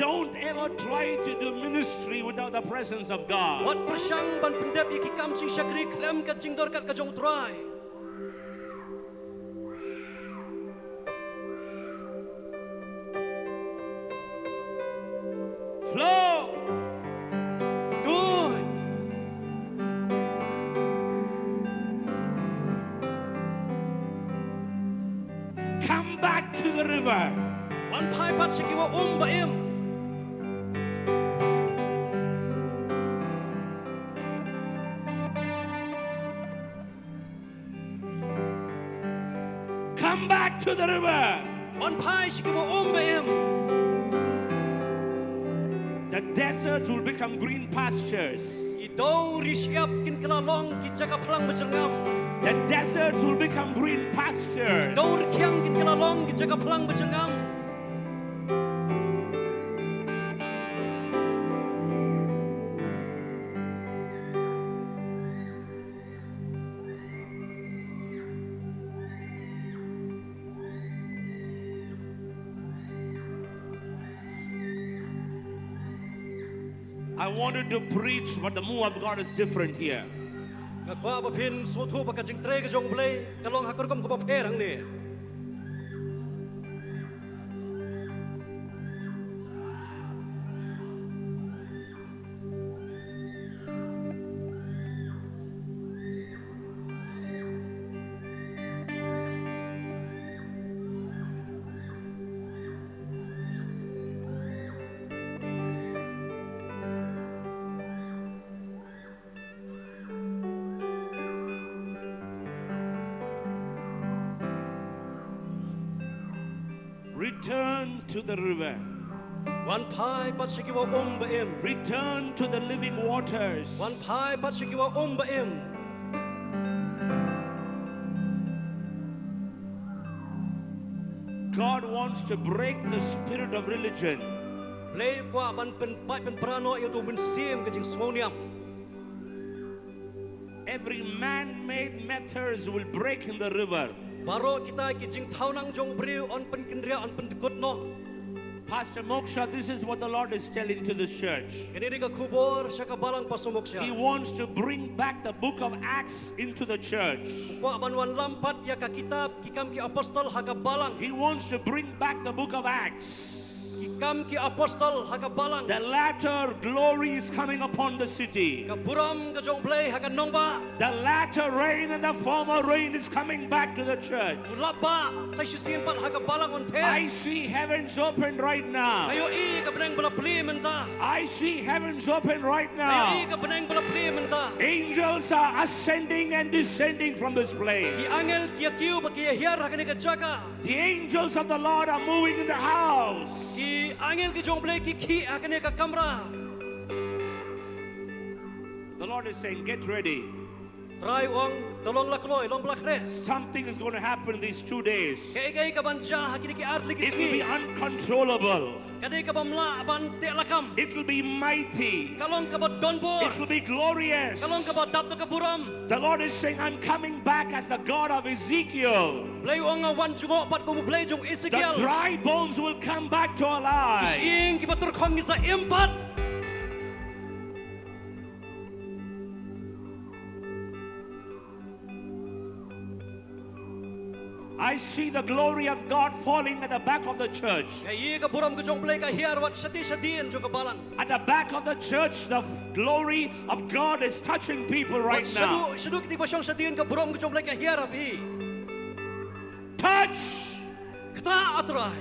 Don't ever try to do ministry without the presence of God. Wat persang ban pendep iki kam jing syakri klem ka jingdor kat ka jong try. Flow. Good. Come back to the river. Wan pai pat siki wa ba im. Come back to the river. Wan pai siki wa ba im. The deserts will become green pastures. Idau risiap kin kelalong ki jaga plang bejengam. The deserts will become green pastures. Daur kiang kin kelalong ki jaga plang bejengam. I wanted to preach, but the move of God is different here. Ngakwa ba pin so thu ba ka jing tre ka jong play kalong hakor kom ko ba pherang ni. Return to the river. Wan pai pat siki wa ba im. Return to the living waters. Wan pai pat siki wa ba im. God wants to break the spirit of religion. Play kwa ban pen pai pen prano yo tu ben sim ka jing smoniam. Every man-made methods will break in the river. Baro kita ki jing thau nang jong briu on pen kinria on pen dekut no. Pastor Moksha, this is what the Lord is telling to this church. Kini ka kubor sa kabalang pasumok siya. He wants to bring back the book of Acts into the church. Kwa banwan lampat ya ka kitab kikam ki apostol ha kabalang. He wants to bring back the book of Acts. Kikam ki apostol ha kabalang. The latter glory is coming upon the city. Kaburam ka jong play ha ka nongba. The latter rain and the former rain is coming back to the church. Ulaba sa sisin pat ha kabalang on I the. see heavens open right now. Ayo i ka benang bala pli menta. I see heavens open right Ayo i now. ka benang bala pli menta. Angels are ascending and descending from this place. Ki angel ki kiu ba ki hiar ha ka jaga. The angels of the Lord are moving in the house. Ki angel ki jong play ki ha ka kamera. The Lord is saying, get ready. Try wang tolong lakloy long blak res. Something is going to happen these 2 days. Kay ka banja ha kini ki arli ki It will be ski. uncontrollable. Kadai ka bamla ban te lakam. It will be mighty. Kalong ka ba donbor. It will be glorious. Kalong ka ba dapto ka buram. The Lord is saying, I'm coming back as the God of Ezekiel. Play wang wan jungo pat ko mo play jong The Ezekiel. dry bones will come back to alive. Ising ki batur khong sa impat. I see the glory of God falling at the back of the church. Kay ka buram ka jong play ka hiar wat sati sadian jong ka balang. At the back of the church, the glory of God is touching people right now. Shadu kiti ba siyang sadian ka buram ka jong play ka hiar api. Touch. Kta atrai.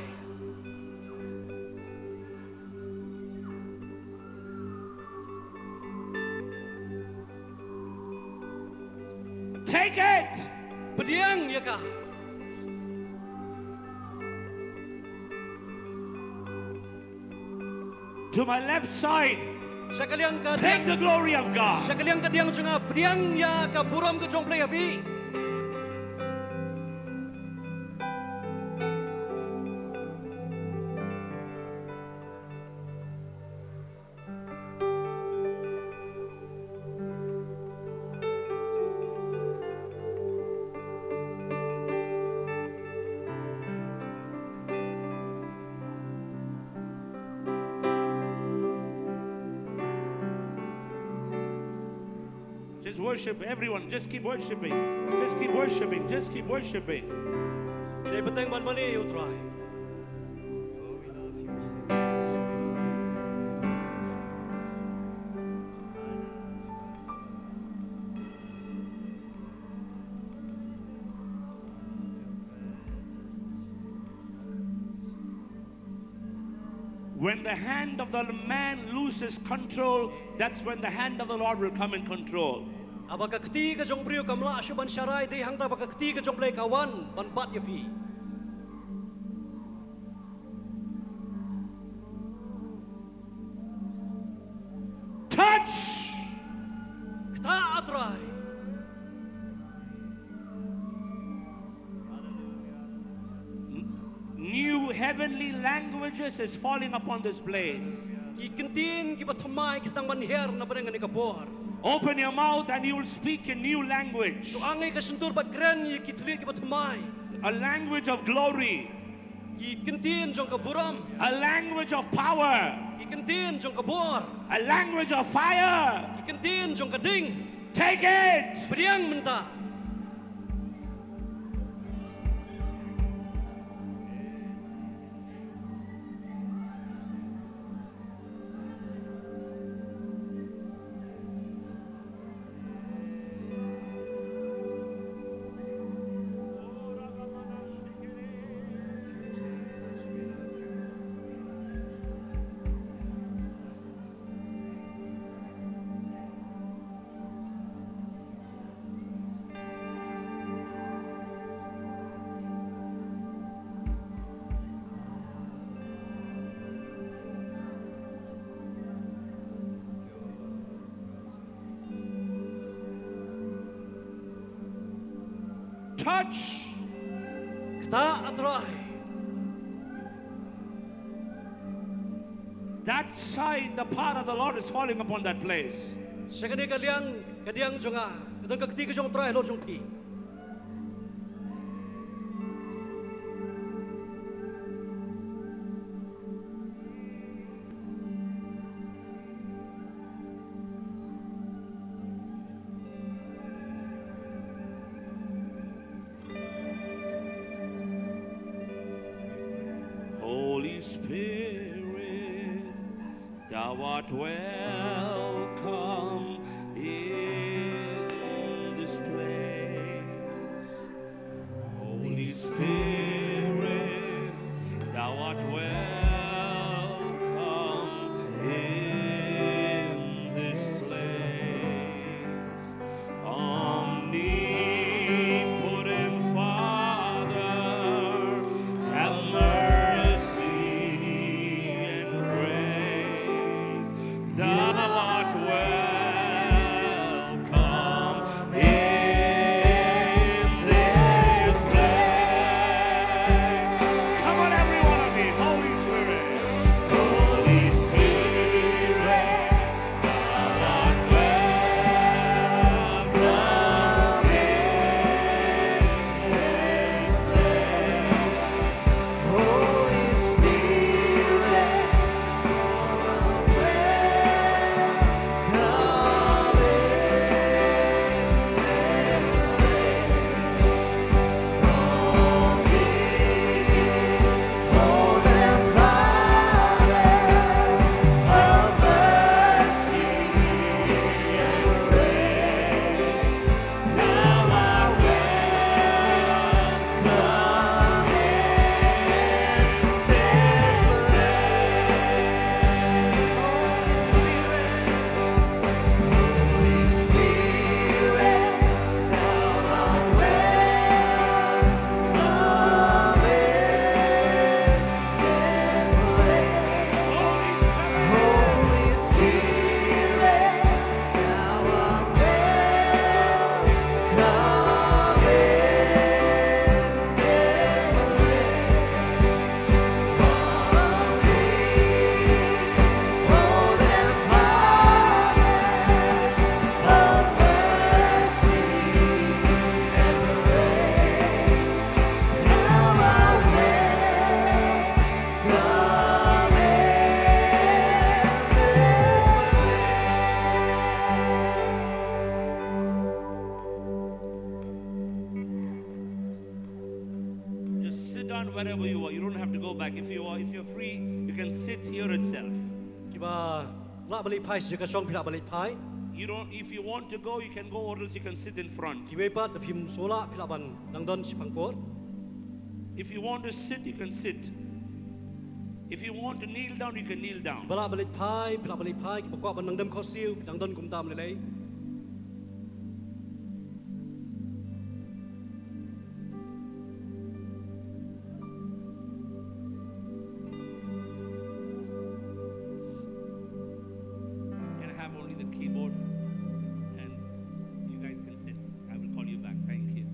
Take it. Pediang ya ka. To my left side. Sekalian ka Take the diang. glory of God. Sekalian ka diang junga pediang ya ka buram ka jong play api. Just worship, everyone. Just keep worshiping. Just keep worshiping. Just keep worshiping. Ini penting man mani utrai. When the hand of the man loses control, that's when the hand of the Lord will come in control. Abaka kti ka jong priyo kamla asyo ban syarai di hang ta baka kti ka jong play kawan ban bat ya pi. Touch! Kta atrai. New heavenly languages is falling upon this place. Ki kentin ki batamai ki sang ban her na bareng ni kapor. Open your mouth and you will speak a new language. So angay ka sentur bat kren ye ki tli ki batamai. A language of glory. Ki kentin jong ka buram. A language of power. Ki kentin jong ka bor. A language of fire. Ki kentin jong ka ding. Take it! Pediang menta. Touch! Kta atrai. That side, the power of the Lord is falling upon that place. Sekani kadiang jonga. Kadang ka kti ka jong trai lo jong pi. Holy Spirit, thou art welcome in this place. Holy Spirit, thou art welcome in this place. Omnipotent Father, have mercy and grace. Thou wherever you are. You don't have to go back. If you're free, you can sit here itself. Kiba la balik pai sejak song pila balik pai. If you want to go, you can go, or else you can sit in front. Kiba pat the pim sola pila ban nangdon si pangkor. If you want to sit, you can sit. If you want to kneel down, you can kneel down. Bala balik pai kiba kuat ban nangdam khosiu nangdon kumtam lelai. Can I have only the keyboard? And you guys can sit. I will call you back. Thank you.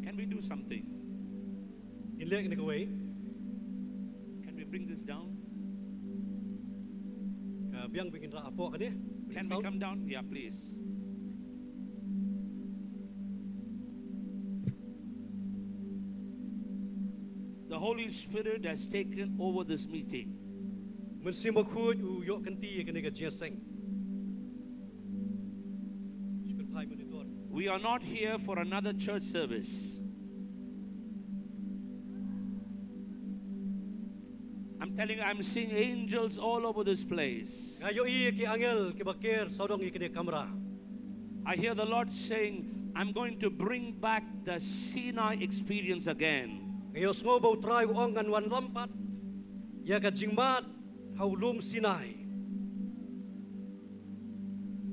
Can we do something? In lek ni kawai. Can we bring this down? Ka biang bikin ra apok ka dia. Can we come down? Yeah, please. The Holy Spirit has taken over this meeting. Mun sima khut u yok kanti ka ni ka jiaseng. Shukr pai monitor. We are not here for another church service. I'm telling you, I'm seeing angels all over this place. Ngayo i ki angel ki bakir saudong i kini kamera. I hear the Lord saying, I'm going to bring back the Sinai experience again. Ngayo sngo bau try uang ngan wan lampat. Ya ka jingmat haulum Sinai.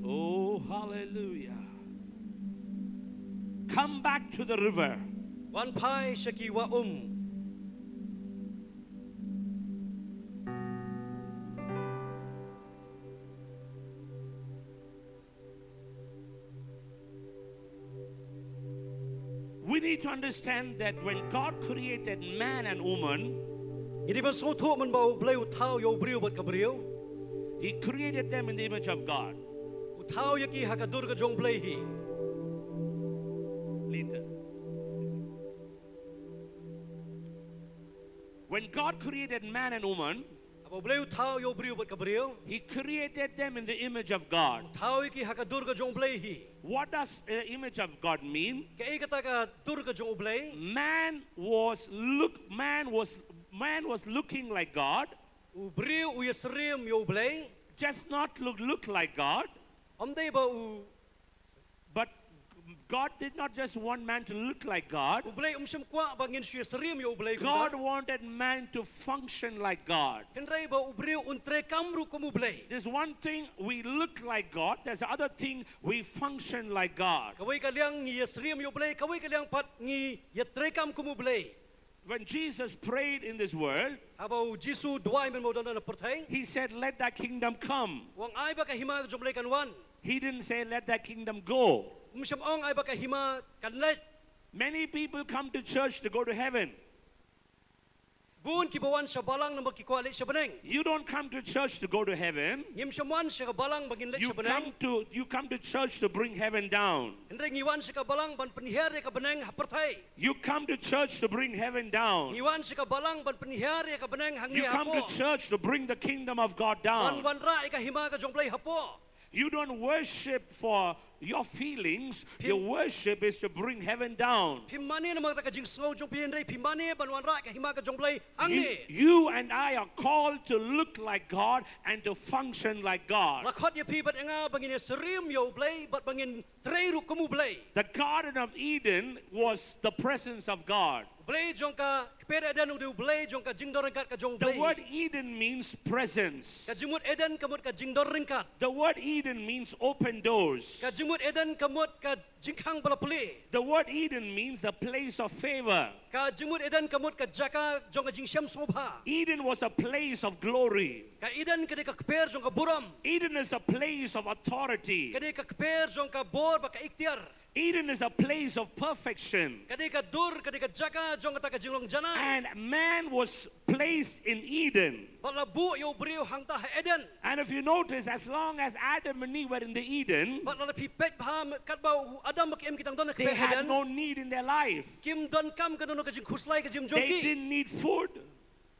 Oh, hallelujah. Come back to the river. Wan pai shaki wa We need to understand that when God created man and woman, Ini ban so thu man bau bleu thau yo briu bat ka briu. He created them in the image of God. U thau ya ki hakadur ka jong blei hi. Later. When God created man and woman, Abo bleu thau yo briu bat ka briu. He created them in the image of God. Thau ya ki hakadur ka jong blei hi. What does the image of God mean? Ka i kata ka dur ka jong blei. Man was looking like God, U briu u yesrim yo blei. just not look like God, Om dei ba u but God did not just want man to look like God. blei shim kwa bangin shi yesrim yo blei. God wanted man to function like God. Henrei ba u briu untre kamru ko mu blei. There's one thing we look like God, there's the other thing we function like God. Kawai ka liang ngi yesrim yo blei. Kawai ka liang pat ngi yetre kam ko mu blei. When Jesus prayed in this world, Abo Jisu duai men mo dan na perthai. He said, let thy kingdom come. Wang ai ba ka hima ka jong blei kan wan. He didn't say, let thy kingdom go. Shim ong ai ba ka hima kan let. Many people come to church to go to heaven. Bun ki bawan sa balang na magkikwali sa baneng. You don't come to church to go to heaven. Ngim shaman sa balang bagin let sa baneng. You come to church to bring heaven down. Henrei ngiwan sa balang ban penihari ka baneng haperthai. You come to church to bring heaven down. Ngiwan sa balang ban penihari ka baneng hangi You come to hapo. church to bring the kingdom of God Wan down. wan ra ka hima ka jong blei hapo. You don't worship for your feelings. Your worship is to bring heaven down. Pimani na magta ka jing snow jong pihenrei pimani ban wan ra ka hima ka jong blei You, hangi. you and I are called to look like God and to function like God. Lakot ya pi bat nga bangin serim yo blei bat bangin treiru ko mu blei. The Garden of Eden was the presence of God. Blei jong ka kpere eden u blei jong ka jingdor ringkat ka jong The blei. word Eden means presence. Ka jimut eden kamut ka jingdor ringkat. The word Eden means open doors. Ka jimut eden kamut ka jingkang balapuli. The word Eden means a place of favor. Ka jimut eden kamut ka jaka jong ka jingsyam sobha. Eden was a place of glory. Ka eden kadi ka kper jong ka buram. Eden is a place of authority. Kadi ka kper jong ka bor ba ka ikhtiar. Eden is a place of perfection. Kadi ka dur kadi ka jaka jong ka jinglong jana. And man was placed in Eden. Balabu yo brio hangta ha eden. And if you notice, as long as Adam and Eve were in the Eden, Bat la pipet baham katbau adam makiem kitang don they ka had eden. no need in their life. Kim don kam ka don ka jing khuslai ka jim They jonki. didn't need food.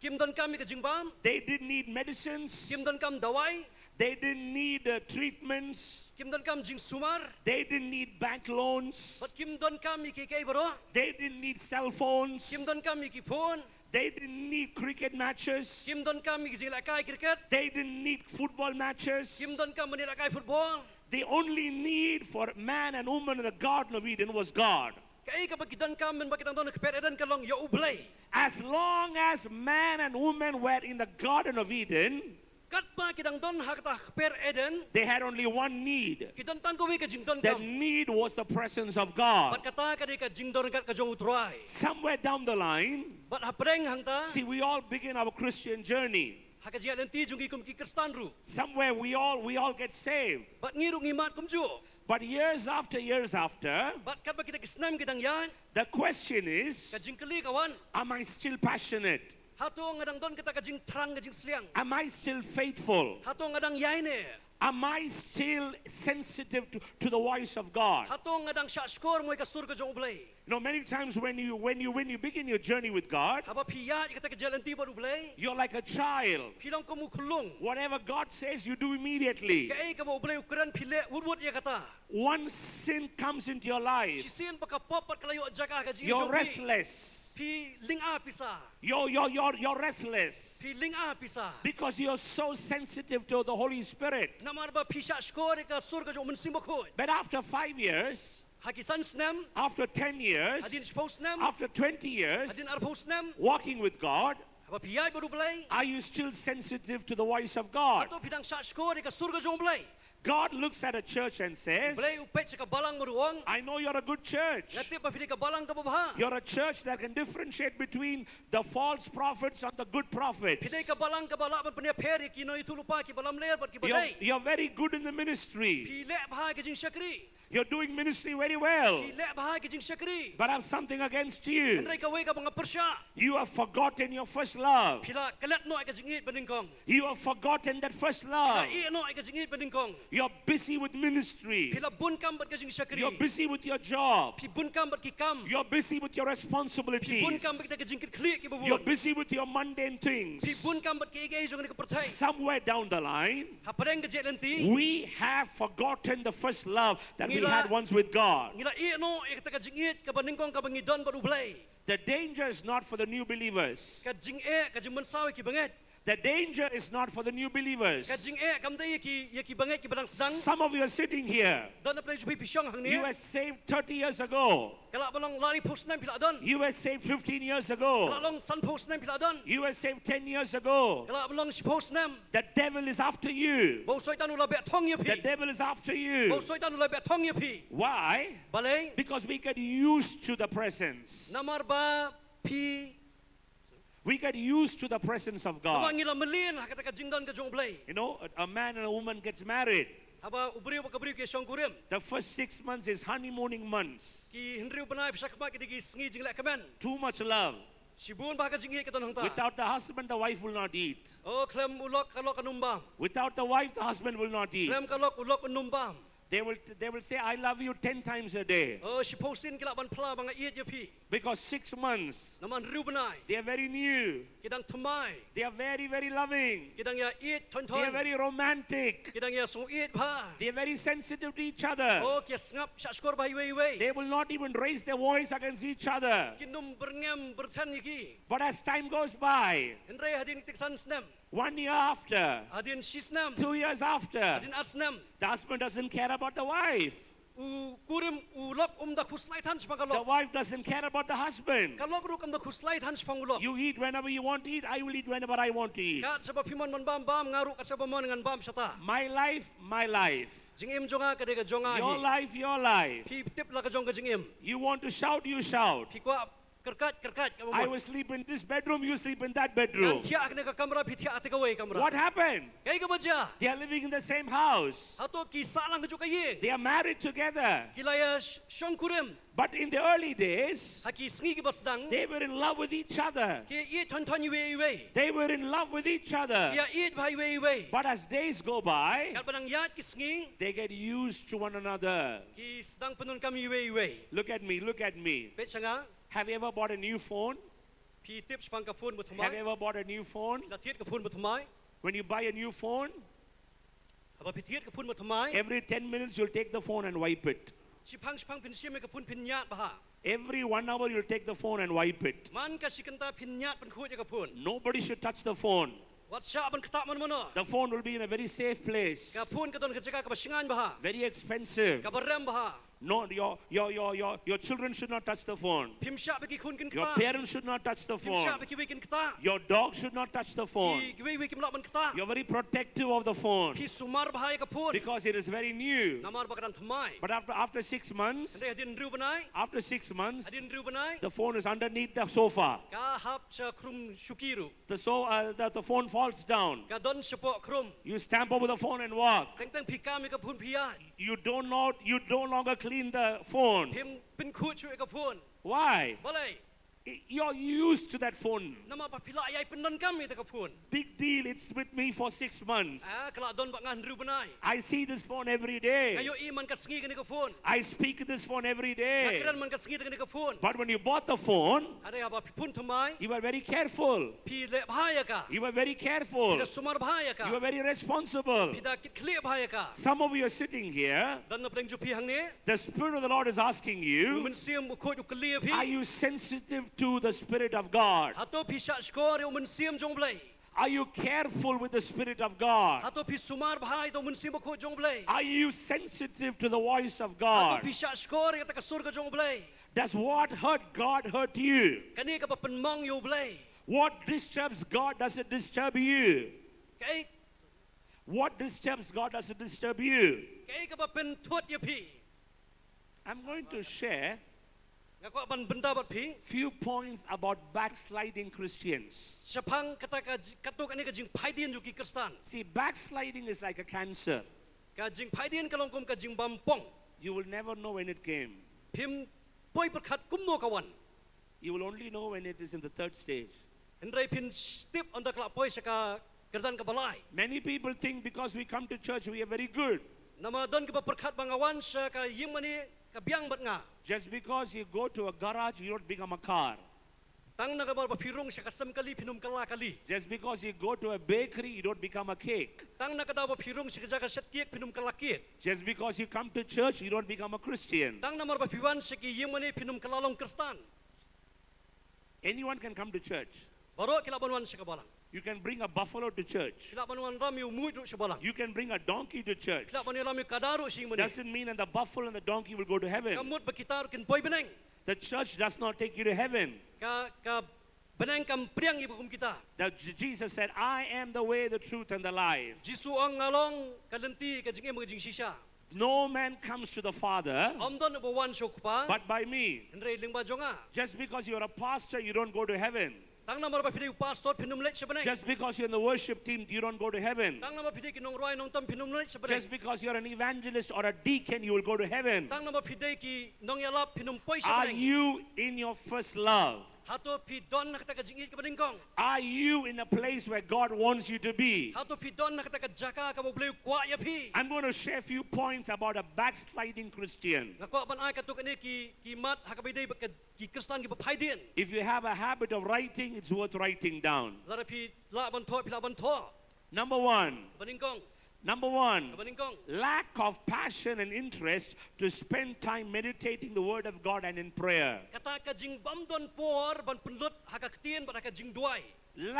Kim don kam ka jingbam. They didn't need medicines. Kim don kam dawai. They didn't need treatments. Kim don kam jing sumar. They didn't need bank loans. But Kim don kam ki kay baro. They didn't need cell phones. Kim don kam ki phone. They didn't need cricket matches. Kim don kam ki jing lakay cricket. They didn't need football matches. Kim don kam ni lakay football. The only need for man and woman in the Garden of Eden was God. Kay kapag kidan kam men bakit don kperedan ka long ya ublay. As long as man and woman were in the Garden of Eden, Kat pa kidang don hakata kpereden. they had only one need. Kidan tan ko wi ka jing don The kam. need was the presence of God. Bat kata ka di ka jing don ka jong utray. Somewhere down the line, Bat hapreng hangta. see, we all begin our Christian journey. Hakajiya lenti jungi kum ki kristan ru. Somewhere we all get saved. Bat ngiru ngimat kum ju. But years after, Bat kat ba kita kisnam kidang yan. the question is, Ka jing kali kawan. am I still passionate? Hato ngadang don kita ka jing terang ka jing sliang. Am I still faithful? Hato ngadang yaine. Am I still sensitive to the voice of God? Hato ngadang sya skor mo ka sur ka jong ublay. You know, many times when you begin your journey with God, Haba piya kita ka jalan tiba ublay. you're like a child. Pilang ko mo kulong. Whatever God says, you do immediately. Kay ka mo ublay ukuran pile wudwud ya kata. Once sin comes into your life, Sisian pa ka popat kalayo at jaka ka jing you're jong restless. Pi ling a pisa. You're restless Pi ling a pisa. because you're so sensitive to the Holy Spirit. Namar ba pisya skor ka sur ka jong mensimbakot. But after 5 years, Hakisan snem. after 10 years, Adin spos nem. after 20 years, Adin arpos nem. walking with God, Haba piyay baru ublay. are you still sensitive to the voice of God? Ato pidang sya skor ka sur ka jong ublay. God looks at a church and says, Ublay upet sa kabalang maruang. I know you're a good church. Ngati pa pili kabalang ka babaha. You're a church that can differentiate between the false prophets and the good prophets. Pidai kabalang kabala man pania peri kino itulupa ki balam ler bat ki You're, badai. you're very good in the ministry. Pile bahai ka jing syakri. You're doing ministry very well. Pile bahai ka jing syakri. But I have something against you. Andrai ka way ka mga persya. You have forgotten your first love. Pila kalat no ay ka jingit baningkong. You have forgotten that first Pila love. iya no ay ka jingit baningkong. You're busy with ministry. Pila bun kam bat ka jing syakri. You're busy with your job. Pi bun kam bat ki kam. You're busy with your Pi bun responsibilities. kam bat ka jingkit klik ki You're bubun. busy with your mundane Pi things. bun kam bat ki igay jong ni ka pertai. Somewhere down the line, Hapareng ka jet lenti. we have forgotten the first love that we Ngila- had once with God. Ngila iya no ay ka jingit ka baningkong ka bangidon bat ublay. The danger is not for the new believers. Ka jing ka jing mansawi ki banget. The danger is not for the new believers. Kajing kam day ki banget ki barang sedang Some of you are sitting here. don na play jupi pisyong hang You ni were saved 30 years ago. kala balong lari post na pila don You were saved 15 years kala ago. long sun post na pila don You were saved 10 years ago. kala balong si post na The devil is after you. bo soy tanu la be thong ye The pi devil is after bo you. soy tanu la be thong ye pi Why? balay Because we get used to the presence. namar ba pi We get used to the presence of God. namangila melin hakata kajing don ka jong blay You know, a man and a woman gets married. haba ubriu ka briu ki syong kurim The first 6 months is honeymooning months. ki hendriu panai psak ma ki digi sngi jing la kamen Too much love. sibun ba ka jing ka don hang ta Without the husband, the wife will not eat. oh klem ulok kalok kanumbam Without the wife, the husband will not eat. klem kalok ulok kanumbam They will say, I love you 10 times a day. oh si postin kila ban pla banga iet ye pi Because 6 months, naman riu banai they are very new. kidang tumai They are very, very loving. kidang ya iet ton They are ton very romantic. kidang ya song iet ba They are very sensitive to each other. oh kia sngap syak skor ba iwe iwe They will not even raise their voice against each other. kinum berngem bertan yiki But as time goes by, hendrai hadin tiksan snem 1 year after, hadin shisnem 2 years after, hadin asnem the husband doesn't care about the wife. u kurim ulok da khuslai than The spangalok wife doesn't care about the husband. kalok ru da khuslai than spangulok You eat whenever you want to eat. I will eat whenever I want to eat. kat sa pimon man bam bam ngaru kat sa pamon ngan bam sata My life, my life. jingim jonga ka de ka jonga Your hi life, your life. pi tip la ka jong ka jingim You want to shout, you shout. pi kwa kerkat kerkat ka I mo will sleep in this bedroom, you sleep in that ngan bedroom. thia ka ka kamera pi thia ate ka way kamera What happened? kay ka baja They are living in the same house. ato kisa lang ka jo kayi They are married together. kilaya syong kurim But in the early days, haki sngi ki basdang they were in love with each other. ki iet ton ton iwe iwe They were in love with each other. kia iet ba iwe iwe But as days go by, kat banang yat ki sngi they get used to one another. ki sedang penun kami iwe iwe Look at me, look at me. pet sanga Have you ever bought a new phone? พี่ทิปสปังกับฟูนบุตรไม้ Have you ever bought a new phone? ละเทียดกับฟูนบุตรไม้ When you buy a new phone, เอาพี่เทียดกับฟูนบุตรไม้ every 10 minutes you'll take the phone and wipe it. ชิพังพินเสียมกับฟูนพินญาติบ้า Every 1 hour you'll take the phone and wipe it. มันกับชิกันตาพินญาติเป็นคู่กับฟูน Nobody should touch the phone. วัดชาบันขตามันมัน The phone will be in a very safe place. กับฟูนกับตนกับจักรกับชิงานบ้า Very expensive. กับบารมบ้า No, your children should not touch the phone. พิมชาไปกี่คุณกินข Your ตา parents should not touch the พิมชา phone. ไปกี่วิกินขตา Your dog should not touch the กี่ phone. วิกินหลับมันขตา You're very protective of the phone พี่สุมารบ้ากับฟูน because it is very new. นามารบักดันทำไม But after 6 months, เดี๋ยวดินรูปนาย after 6 months, ดินรูปนาย the phone is underneath the sofa. กาฮับชาครุมชุกิรุ The phone falls down. กาดอนเฉพาะครุม You stamp over the phone and walk. ตั้งพี่กามีกับฟูนพี่ยา You don't longer clean the phone. พิมเป็นคู่ช่วยกับฟูน Why? บ่เลย You're used to that phone. นามารบักพิลายายเป็นนนกามีแต่กับฟูน Big deal. It's with me for 6 months. กลาดอนบักงานรูปนาย I see this phone every กา day. โยอีมันกับสงีกันกับฟูน I speak to this phone every กา day. กรันมันกับสงีกันกับฟูน But when you bought the phone, อะไรครับพี่พูนทำไม you were very careful. พี่เละพายกะ You were very careful. พี่สุมารพายกะ You were very responsible. พี่ดาคิดเคลียร์พายกะ Some of you are sitting here. ดันนับเร่งจุพี่หังนี้ The Spirit of the Lord is asking มั you, นเสียมโคตรอยู่เคลียร์พี่ are you sensitive to the Spirit of God? ฮัตโตพี่ชักสกอร์มันเสียมจงเบลย Are you careful with the Spirit of God? ฮัตโตพี่สุมารพายตัวมันเสียมโคตรจงเบลย Are you sensitive to the voice of ฮัตโต God? พี่ชักสกอร์ตะกสุรก็จงเบลย Does what hurt God hurt you? กันนี่ก็เป็นมองอยู่เบลย What disturbs God does it disturb you? ไอ้ What disturbs God does it disturb you? ไอ้ก็เป็นทวดยพี่ I'm going to share แล้วก็บรรดาบัดพี่ few points about backsliding Christians. ชพังกตากกตุกอันนี้ก็จิงไพ่เดียนอยู่กี่คริสตัน See, backsliding is like a cancer. ก็จิงไพ่เดียนก็ลงกลมก็จิงบำป้อง You will never know when it came. พิมป่วยประคัดกุมโนกวัน You will only know when it is in the 3rd stage. เห็นไรพินสติปอันตะกละป่วยสกากระดันกับบลาย Many people think because we come to church we are very good. นามาดอนกับประคัดบางวันสกายิมมันนี่กับยังบัดงา Just because you go to a garage, you don't become a car. ตั้งนักบอลบพิรงสกาสมกะลีพินุมกะลากะลี Just because you go to a bakery, you don't become a cake. ตั้งนักดาวบพิรงสกาจักรเช็ดเกียกพินุมกะลาเกียก Just because you come to church, you don't become a Christian. ตั้งนามารบพิวันสกียิมมันนี่พินุมกะลาลงคริสตัน Anyone can come to church. บารอกิลาบันวันสกาบาลัง You can bring a buffalo to church. กิลาบันวันรามิวมุยรุสบาลัง You can bring a donkey to church. กิลาบันรามิวกาดารุชิงมันนี่ Doesn't mean that the buffalo and the donkey will go to heaven. กำมุดบกิตารุกินป่วยเบนัง The church does not take you to heaven. กะเบนังกำเปรียงอีบุกุมกิตา Jesus said, I am the way, the truth, and the life. จิสุอังงาลองกะลันตีกะจิงเอมกะจิงชิชา No man comes to the Father อมดอนบวันโชคุปา but by me. เห็นไรลิงบาจงอา Just because you're a pastor, you don't go to heaven. ตั้งนามารบพิริวปาสตอร์พินุมเล็กชบเนง Just because you're in the worship team, you don't go to heaven. ตั้งนามารพิริกินองรอยนองตัมพินุมเล็กชบเนง Just because you're an evangelist or a deacon, you will go to heaven. ตั้งนามารพิริกินองยาลับพินุมป่วยชบ Are เนง you in your first love? ฮัตโตพิดอนนักตะกะจิงอีกะเบนิงกอง Are you in a place where God wants you to be? ฮัตโตพิดอนนักตะกะจักากะบ่เบลวกว่ายะพี่ I'm going to share a few points about a backsliding Christian. งะกว่าบันอายกะตุกอันนี้กีมัดฮักะไปได้บกะกีคริสตันกีบ่ไผเดียน If you have a habit of writing, it's worth writing down. ลาระพี่ละบันทอพิละบันทอ Number one, บันิงกอง number one, บันิงกอง lack of passion and interest to spend time meditating the word of God and in prayer. กะตากะจิงบัมดอนปอร์บันปนลุดฮักะเตียนบันฮักะจิงด้วย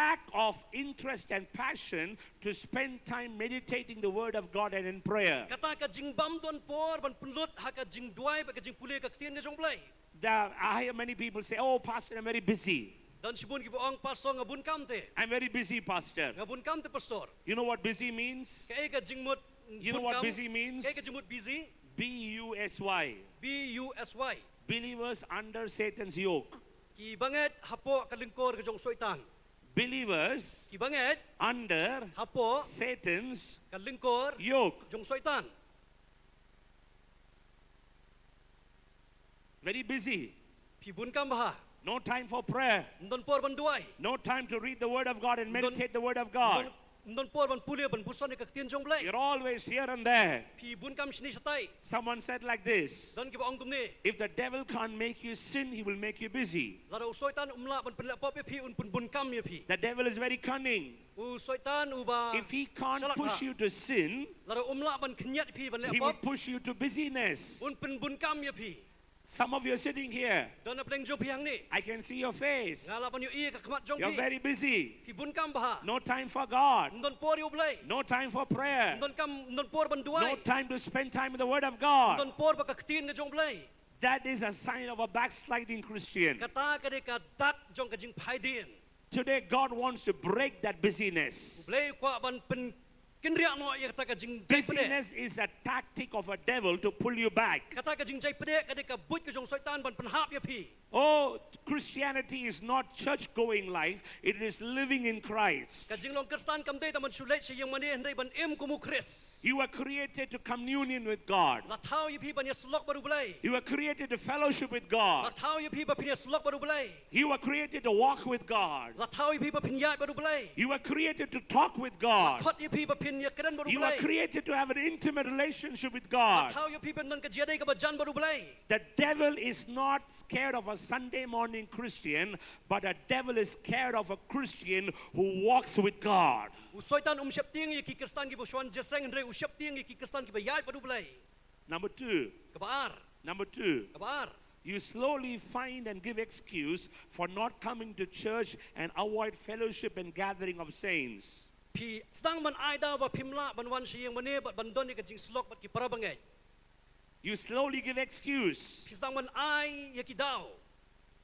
Lack of interest and passion to spend time meditating the word of God and in prayer. กะตากะจิงบัมดอนปอร์บันปนลุดฮักะจิงด้วยบักะจิงปุเลกะเตียนกะจงเบลย I hear many people say, oh, Pastor, I'm very busy. ดันชิบุนกิบ่อองปาสตอร์งะบุญกัมเต I'm very busy, Pastor. งะบุญกัมเตปาสตอร์ You know what busy means? กะเอกะจิงมุด You know what busy means? กะเอกะจิงมุด busy B-U-S-Y. B U S Y Believers under Satan's yoke. กีบังเอ็ดฮัปโปกะลิงโกร์กะจงซอยตัน Believers กีบังเอ็ด under ฮัปโป Satan's กะลิงโกร์ yoke. จงซอยตัน Very busy. พี่บุญกัมบะ No time for prayer. ดอนปอร์บันด้วย No time to read the word of God and meditate the word of God. non por ban pulia ban buson ni ka tien jong blai You're always here and there. pi bun kam shni satai Someone said like this: don ki ba ong tum ni if the devil can't make you sin, he will make you busy. la ro soitan umla ban penla pop pi un pun bun kam ya pi The devil is very cunning. u soitan u ba If he can't Salak push ha. you to sin, la ro umla ban knyat pi ban le he will pop push you to busyness. un pun bun kam ya pi Some of you are sitting here. don na pleng jong pi hang ni I can see your face. ngala ban yu i ka khmat jong You're pi very busy. pi bun kam ba No time for God. don por yu blai No time for prayer. don por ban duai No time to spend time with the Word of God. don por ba ka tien ka jong blai That is a sign of a backsliding Christian. kata ka de ka dak jong ka jing phai dien Today, God wants to break that busyness. blai kwa ban pen kinria no ya kata ka jing jai pede Busyness is a tactic of a devil to pull you back. kata ka jing jai pede ka de ka but ka jong soitan ban pen hap ya pi Oh, Christianity is not church-going life. It is living in Christ. ka jing long kristan kam de ta man sulai se yang mani hendai ban em ku mu kris You were created to communion with God. la thau ya pi ban ya slok baru blai You were created to fellowship with la God. thau ya pi ba pin ya slok baru blai You were created to walk with God. la thau ya pi ba pin ya baru blai You were created to talk with God. khot ya pi ba pin ya kedan baru You were blai created to have an intimate relationship with la God. thau ya pi ban nan ka jadai ka ba jan baru blai The devil is not scared of a Sunday morning Christian, but the devil is scared of a Christian who walks with God. u soitan siap ting ya ki kristan ki bo swan jeseng hendai u siap ting ya ki kristan ki ba yai baru blai Number two, ka ba ar number two, ka ba ar you slowly find and give excuse for not coming to church and avoid fellowship and gathering of saints. pi stang ban ai da ba pimla ban wan si yang mani ba ban don ni ka jing slok bat ki para bangai You slowly give excuse. pi stang ban ai ya ki dau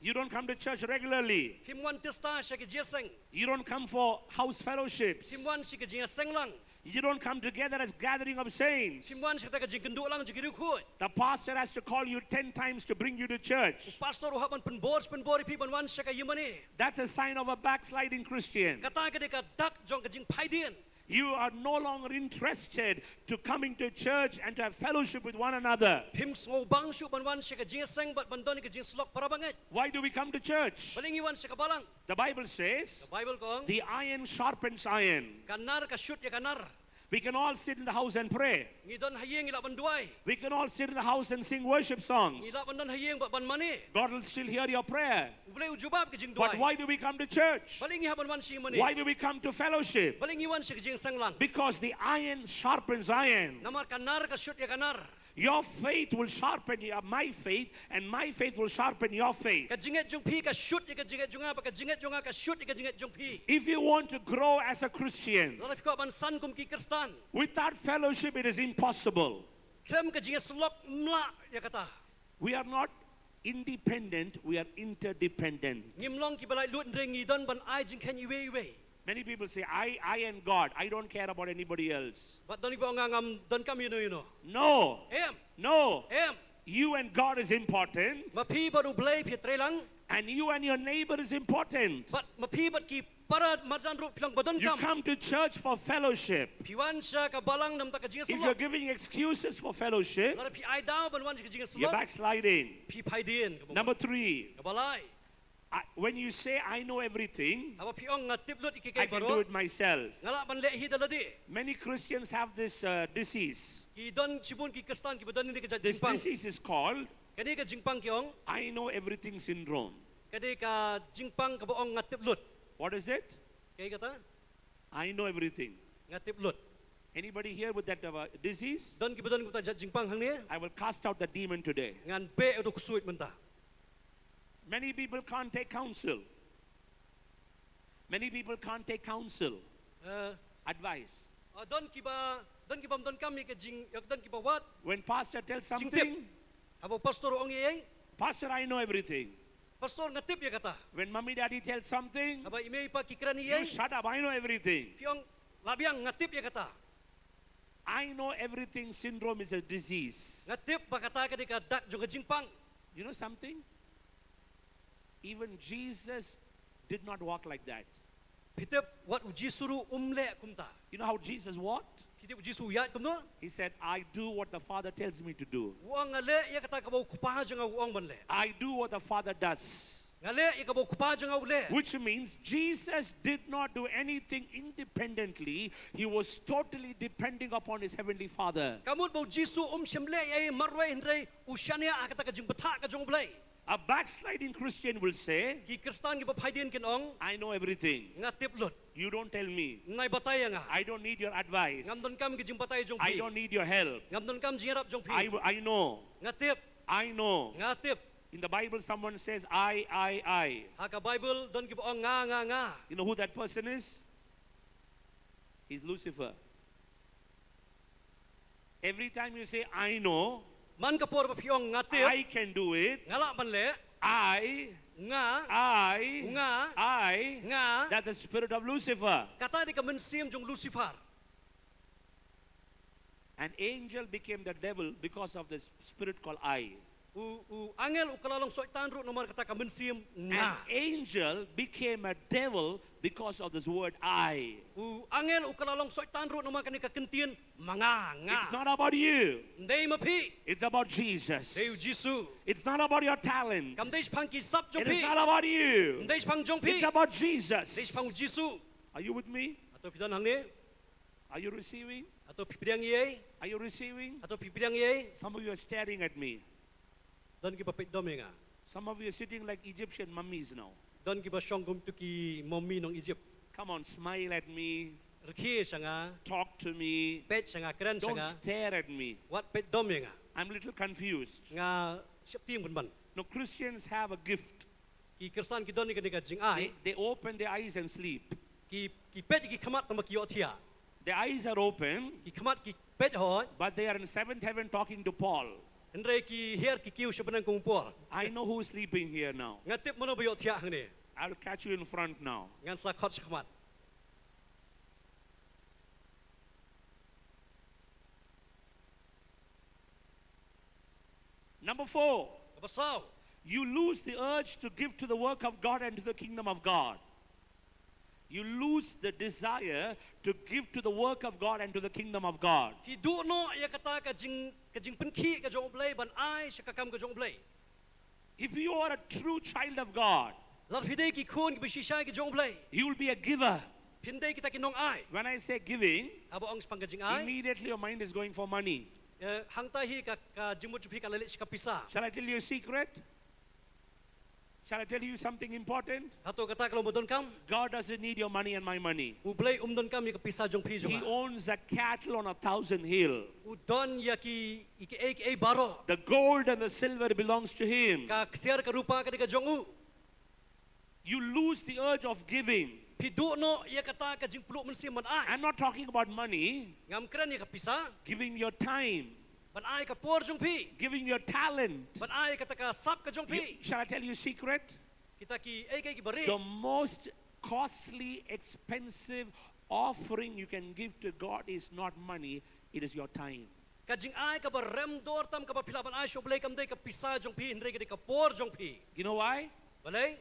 You don't come to church regularly. Phim wan testa sha ke jeseng. You don't come for house fellowships. Phim wan si ke jinga seng lang. You don't come together as gathering of saints. Phim wan si ta ke jing kendu lang jigiru khut. The pastor has to call you 10 times to bring you to church. Pastor u haban pen bor pi ban wan sha ka yimani. That's a sign of a backsliding Christian. Kata ke de ka dak jong ke jing phai dien. You are no longer interested to coming to church and to have fellowship with one another. Phim ngo bang su ban wan sha ke jinga seng bat ban don ni ke jing slok para bangai. Why do we come to church? Balingi wan sha ka balang. The Bible says, The Bible kong the iron sharpens iron. kanar ka shoot ya kanar. We can all sit in the house and pray. Ngi don hayeng ila ban duai. We can all sit in the house and sing worship songs. Ngi la ban don hayeng bat ban mani. God will still hear your prayer. Ulai ujubab ke jing But duai. why do we come to church? Balingi haban wan si mani. Why do we come to fellowship? Balingi wan sha ke jing seng lang. Because the iron sharpens iron. Namar kanar ka shoot ya kanar. Your faith will sharpen my faith, and my faith will sharpen your faith. Ka jinget jung pi ka shoot ya ka jinget junga pa ka jinget junga ka shoot ya ka jinget jung pi. If you want to grow as a Christian, Lalaf ko ban san kum ki kristan. without fellowship it is impossible. Klem ka jinget slok mla ya kata. We are not independent, we are interdependent. Ngimlong ki balai lut ndre ngi don ban ai jing khen iwe iwe. Many people say, I and God, I don't care about anybody else. Bat don ibo ngam don kam you know. No, Em, no. em. You and God is important, Ma pi baru blai pi trelang. and you and your neighbor is important. Bat ma pi bat ki para marjan ru pilang badon You kam. come to church for fellowship. Pi wan sha ka balang nam ta ka jinget If you're slok. giving excuses for fellowship, Lalaf pi ai daw ban wan ka jinget you're slok. backsliding. Pi phai dien. Number three, Ka balai. when you say I know everything, Aba pi ong ngatip lut iki I kai can do baru. it myself. Ngalak ban le hi daladi. Many Christians have this disease. Ki don cibun ki kristan ki badon ni ka This jingpang. disease is called Kadi ka jingpang ki ong. I know everything syndrome. Kadi ka jingpang ka boong ngatip lut. What is it? Kaya kata I know everything. ngatip lut. Anybody here with that disease? Don ki badon ko ta jingpang hang ni. I will cast out the demon today. Ngan be utuk suit menta. Many people can't take counsel. Many people can't take counsel, advice. Don ki ba don kami ka jing don ki ba wat. When pastor tells Sing something, Abo pastor ong iyay. pastor, I know everything. Pastor ngatip ya kata. When mommy daddy tells something, Aba imay pa kikiran you iyay. shut up, I know everything. Piong labiang ngatip ya kata. I know everything syndrome is a disease. Ngatip ba kata kadi ka dak jong ka jingpang. You know something? Even Jesus did not walk like that. Pitip wat uji suru umle kumta. You know how Jesus walked? Pitip uji su yat kumno. He said, I do what the Father tells me to do. Uang ale ya kata ka bau kupaha jong uang ban le. I do what the Father does. ngale ikabo kupa jang ule Which means Jesus did not do anything independently. He was totally depending upon his heavenly Father. kamut bo jisu shimle ai marwe hindre ushania akata ka jing batha ka jong ble A backsliding Christian will say, ki kristan ki baphaidin kin ong I know everything. nga tip lut You don't tell me. nai batay nga I don't need your advice. ngam don kam ki jing batay jong I pi don't need your help. ngam don kam jing rap jong pi I know. nga tip I know. nga tip In the Bible, someone says, I. haka bible don ki bo ong nga You know who that person is? He's Lucifer. Every time you say, I know, man ka por ba phiong nga tip I can do it, ngala man le I, nga that's the spirit of Lucifer. kata di ka mensim jong lucifer An angel became the devil because of this spirit called I. u angel ukalalong soitan ru nomor kata ka mensim An nga angel became a devil because of this word I. u angel ukalalong soitan ru nomor kani ka kentien manga It's nga not about you. ndei mapi It's about Jesus. dei jisu It's not about your talent. kam dei phang ki sap jong It is pi not about you. ndei phang jong pi It's about dei Jesus. phang jisu Are you with me? atau pidan hang ni Are you receiving? atau pipidang ye Are you receiving? atau pipidang ye Some of you are staring at me. don ki papit dom nga Some of you are sitting like Egyptian mummies now. don ki ba syong gum tu ki mommy nong Egypt Come on, smile at me. rkhi sanga Talk to me. pet sanga keren Don't sanga stare at me. wat pet dom nga I'm a little confused. nga siap tim kun ban No, Christians have a gift. ki kristan ki don ni ka jing ai They open their eyes and sleep. ki pet ki khamat nama ki othia Their eyes are open, ki khamat ki pet ho but they are in seventh heaven talking to Paul. Andre ki her ki kiu sebenang kung por I know who's sleeping here now. ngatip mono bayo thia hang ni I'll catch you in front now. ngan sa khot khamat Number 4, kabasaw you lose the urge to give to the work of God and to the kingdom of God. You lose the desire to give to the work of God and to the kingdom of God. ki du no ya kata ka jing penki ka jong blai ban ai sa kakam ka jong blai If you are a true child of God, lar hidai ki khon ki bisisha ki jong blai you will be a giver. pindai kita ki nong ai When I say giving, abo ang spang ka jing ai immediately your mind is going for money. hang ta hi ka jimut phi ka lalit ka pisa Shall I tell you a secret? Shall I tell you something important? hato kata kalau modon kam God doesn't need your money and my money. u blai don kam ka pisa jong phi He jong owns a cattle on 1,000 hill. u don ya ki e baro The gold and the silver belongs to him. ka ksiar ka rupa ka jong u You lose the urge of giving. phi du no ya kata ka jing pluk mensim man ai I'm not talking about money. ngam kren ya ka pisa Giving your time, ban ai ka por jong phi giving your talent. ban ai kata ka sap ka jong phi Shall I tell you a secret? kita ki ki bari The most costly, expensive offering you can give to God is not money, it is your time. ka jing ai ka rem dor tam ka phila ban ai sho blai kam dei ka pisa jong phi hindre ka por jong phi You know why? balai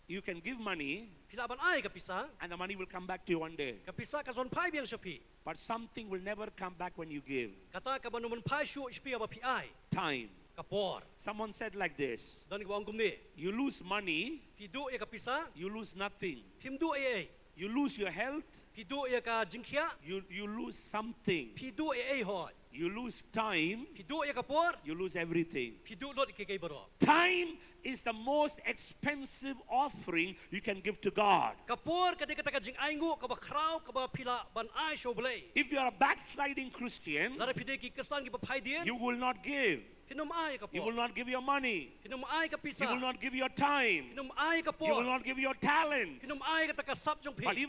You can give money phila ban ai ka pisa and the money will come back to you one day. ka pisa ka zon phai biang shapi But something will never come back when you give. kata ka ban phai shu shpi aba phi ai Time. ka por Someone said like this, don ki bang kum ni you lose money, phi du ya ka pisa you lose nothing. phim du ai You lose your health, phi du ya ka jing khia you lose something. phi du ai ho You lose time, phi du ya ka por you lose everything. phi du lot ke baro Time is the most expensive offering you can give to God. ka por ka de kata ka jing ai ngu ka ba khrau ka ba phila ban ai sho blai If you are a backsliding Christian, lar phi de ki kristan ki ba phai dien you will not give. phinum ai ka You por will not give your money. phinum ai ka pisa You will not give your time. phinum ai ka You will por not give your talent. phinum ai ka ta ka sap jong But phi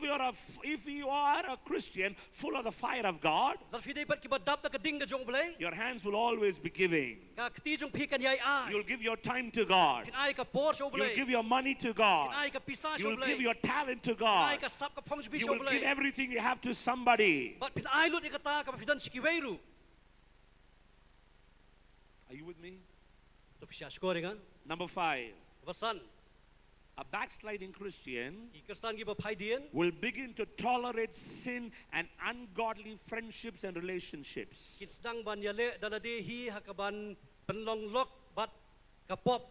if you are a Christian full of the fire of God, lar phi de pat ki ba dap ta ka ding ka jong blai your hands will always be giving. ka kti jong phi kan yai ai You'll give your time to God. phin ai ka por sho blai You'll give your money to phin God. ai ka pisa You sho will give blai your talent to ai God. ka sap ka phong jbi You sho will give blai everything you have to somebody. but phin ai lut ka ta ka phi dan siki weiru Are you with me? to phi score kan Number 5. basan A backsliding Christian ki kristan ki ba phai dien will begin to tolerate sin and ungodly friendships and relationships. kit sedang ban ya le dalade hi hakaban penlong lok bat ka pop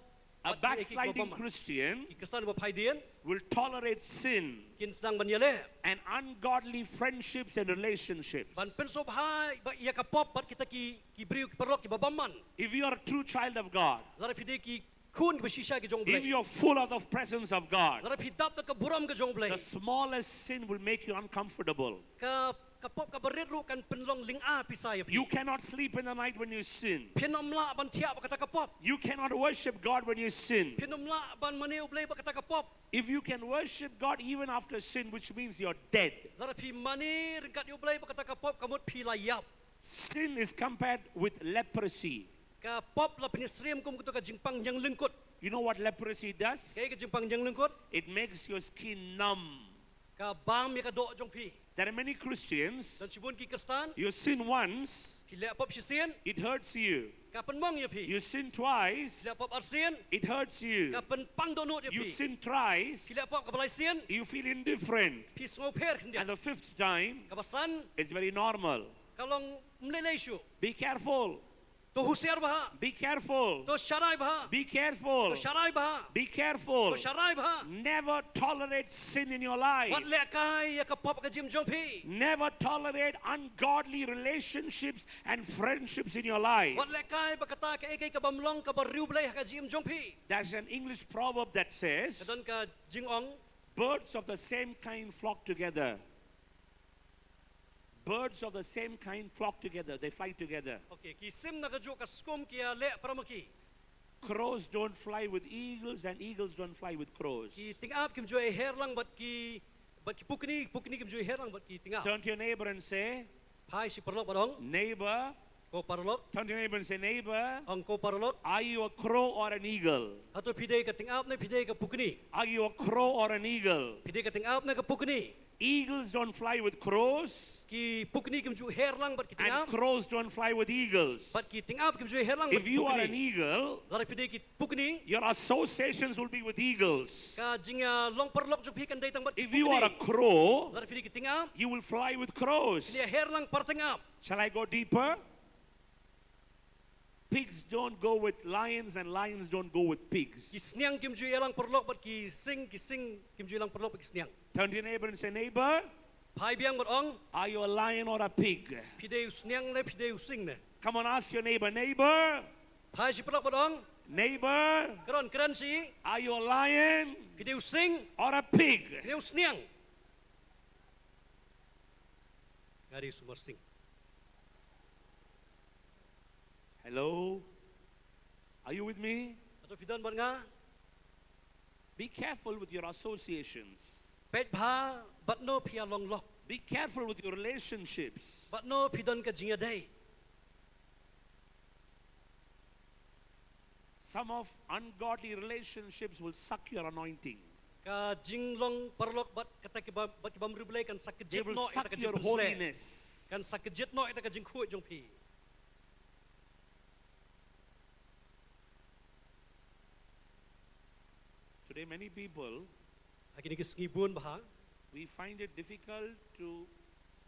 A backsliding Christian ki Kristen ba phai dien will tolerate sin kin snang ban yale and ungodly friendships and relationships. ban pen so bhai ba ya ka pop bat kita ki briu ki perlok ki babaman If you are a true child of God, zara pide ki khun ki shisha ki jong if blai you are full of the presence of God, zara pidap ta ka buram ka jong blai the smallest sin will make you uncomfortable. ka pop ka berit ru kan penlong ling a pisai You cannot sleep in the night when you sin. Pinom la ban tiap ba kata ka pop You cannot worship God when you sin. Pinom la ban maneu blai ba kata ka pop If you can worship God even after sin, which means you're dead. zara pi mani ringkat yu blai ba kata ka pop kamut pi layap Sin is compared with leprosy. ka pop la penisriam kum kutu ka jingpang yang lengkut You know what leprosy does? kay ka jingpang yang lengkut It makes your skin numb. ka bam ya ka do jong pi There are many Christians, dan sibun ki Kristen you sin once, ki le pop sisien it hurts you. ka penmong ya pi You sin twice, ki le pop arsien it hurts you. ka pen pang do nut ya You pi sin thrice, ki le pop ka balai sien you feel indifferent. pi sngo pher And hendia the fifth time, ka basan it's very normal. kalong mlelei shu Be careful. to husiar bah Be careful. to syarai bah Be careful. to syarai bah Be careful. to syarai bah Never tolerate sin in your life. wat le kai ya ka pop ka jim jong pi Never tolerate ungodly relationships and friendships in your life. wat le kai ba kata ka ekai ka bamlong ka bariu blai ka jim jong pi There's an English proverb that says, kadon ka jingong birds of the same kind flock together. Birds of the same kind flock together. They fly together. okay ki sim na ka jo ka skum ki le pramaki Crows don't fly with eagles and eagles don't fly with crows. ki tingap kim jo e herlang bat ki pukni kim jo e herlang bat ki tingap Turn to your neighbor and say, phai si parlok barong neighbor, ko parlok turn to your neighbor and say, neighbor, ang ko parlok are you a crow or an eagle? ato pide ka tingap na pide ka pukni Are you a crow or an eagle? pide ka tingap na ka pukni Eagles don't fly with crows ki pukni kim jo herlang bat ki and tingap crows don't fly with eagles. bat ki tingap kim jo herlang bat If ki you are an pukni eagle, lara pide ki pukni your associations will be with eagles. ka jinga long parlok jo pi kan dai tang bat ki If you are a pukni crow, lara pide ki tingap you will fly with crows. ni herlang par tingap Shall I go deeper? Pigs don't go with lions and lions don't go with ki pigs. sniang kim jo elang parlok bat ki sing kim jo elang parlok bat ki sniang Turn to your neighbor and say, neighbor, phai biang bat ong are you a lion or a pig? pide sniang le pide sing ne Come on, ask your neighbor, neighbor, phai si parlok bat ong neighbor, kron kran si are you a lion pide sing or a pig? Neu sniang. Gari sumar sing. Hello? Are you with me? Ato fidan ban nga Be careful with your associations. pet bha bat no pia long lok. Be careful with your relationships. Bat no fidan ka jinga day. Some of ungodly relationships will suck your anointing. Ka jing long parlok bat kata ki bat ki bam riblay kan sakit They jet will no suck ita ka your jing holiness. kan sakit jet no ita ka jing khu jong pi. Today, many people, Aki ni kisngibun bah. we find it difficult to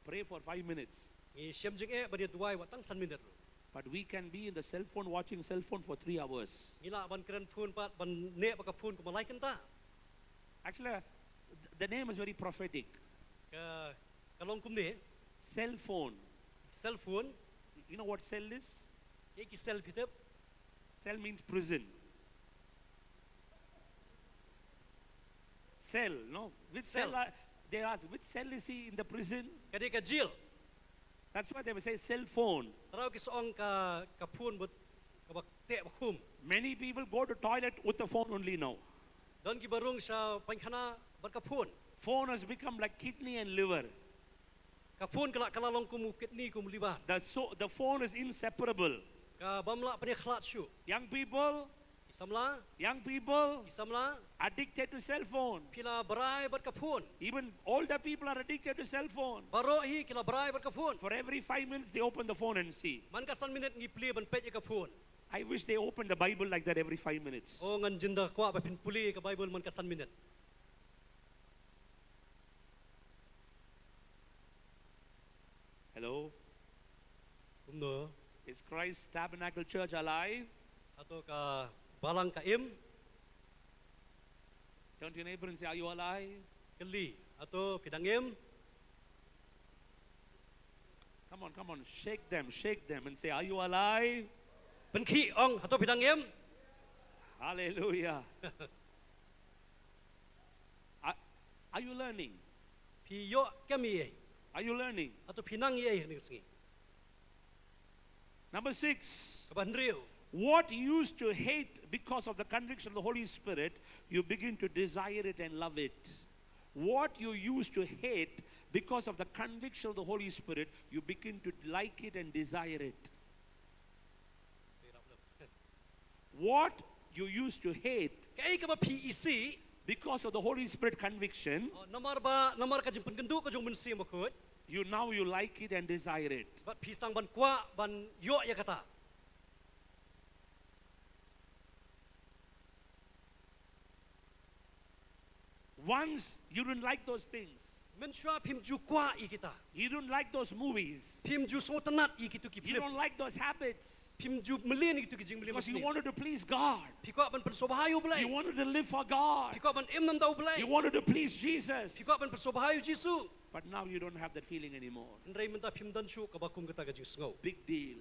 pray for 5 minutes. Ni siam jing e ba dia duai watang san minute. But we can be in the cell phone watching cell phone for 3 hours. Ngila ban keren phun pat ban ne ba ka phun ko malai kan ta. Actually, the name is very prophetic. Ka kalong kum ni Cell phone. cell phone You know what cell is? e ki cell pitep Cell means prison. Cell, no? Which cell? Cell. They ask, which cell is he in the prison? ka di ka jail. That's why they will say cell phone. Taraw ki soong ka phun but ka bak te ba khum. Many people go to toilet with the phone only now. Don ki barung sa pankhana bar ka phun. Phone has become like kidney and liver. Ka phun kala kalalong kum kidney kum libar. The phone is inseparable. Ka bamla pani khlat shu. Young people, Isamla addicted to cell phone. pila barai bar ka phun. Even older people are addicted to cell phone. Baro hi kila barai bar ka phun. For every 5 minutes they open the phone and see. Man ka san minute ngi pli ban pet ka phun. I wish they opened the Bible like that every 5 minutes. O ngan jinda kwa ba pin puli ka Bible man ka san minute. Hello? Umno Is Christ Tabernacle Church alive? ato ka balang ka im Turn to your neighbor and say, are you alive? Kali atau pidangim. Come on, shake them and say, are you alive? Penki ong atau pidangim. Hallelujah. Are you learning? Piyo kami ay. Are you learning? Atau pinang ay ni sengi. Number 6. Kabandrio. What you used to hate because of the conviction of the Holy Spirit, you begin to desire it and love it. What you used to hate because of the conviction of the Holy Spirit, you begin to like it and desire it. What you used to hate Kaya ka ba PEC? because of the Holy Spirit conviction, Namar ka jing pengkendu ka jong mensi makut. you like it and desire it. Bat pisang ban kwa ban yo ya kata. Once you didn't like those things. Mensyua pim ju kwa I kita. You don't like those movies. Pim ju so tenat I kitu ki You flip. don't like those habits. Pim ju melin kitu ki jing melin. Because you wanted to please God. Piko ban persobahayu belai. You wanted to live for God. Piko ban em nam dau belai. You wanted to please Jesus. Piko ban persobahayu Jisu. But now you don't have that feeling anymore. Ndrai menta pim dan syu ka bakum kita ka jing sngau. Big deal.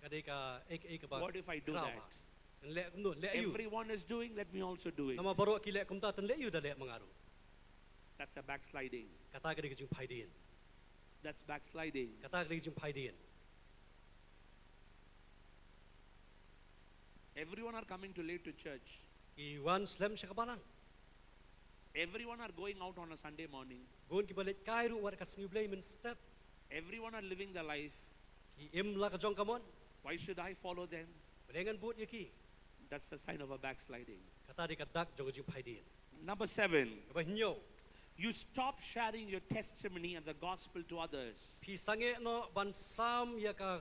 Kadai ka ek ba. What if I do that? Le no le ayu. Everyone is doing, let me also do it. Nama baru ki le kumta tan le ayu da le mangaru. That's a backsliding. Kata ka jing phaidin. That's backsliding. Kata ka jing phaidin. Everyone are coming too late to church. Ki wan slam sa kabalang. Everyone are going out on a Sunday morning. Gon ki balit kairu war ka sngi blay men step. Everyone are living their life. Ki em la ka jong kamon. Why should I follow them? Belengan but yaki. That's a sign of a backsliding. Kata di kadak jong jing phaidin. Number 7. Ka hinyo. You stop sharing your testimony and the gospel to others. Pi sange no ban sam ya ka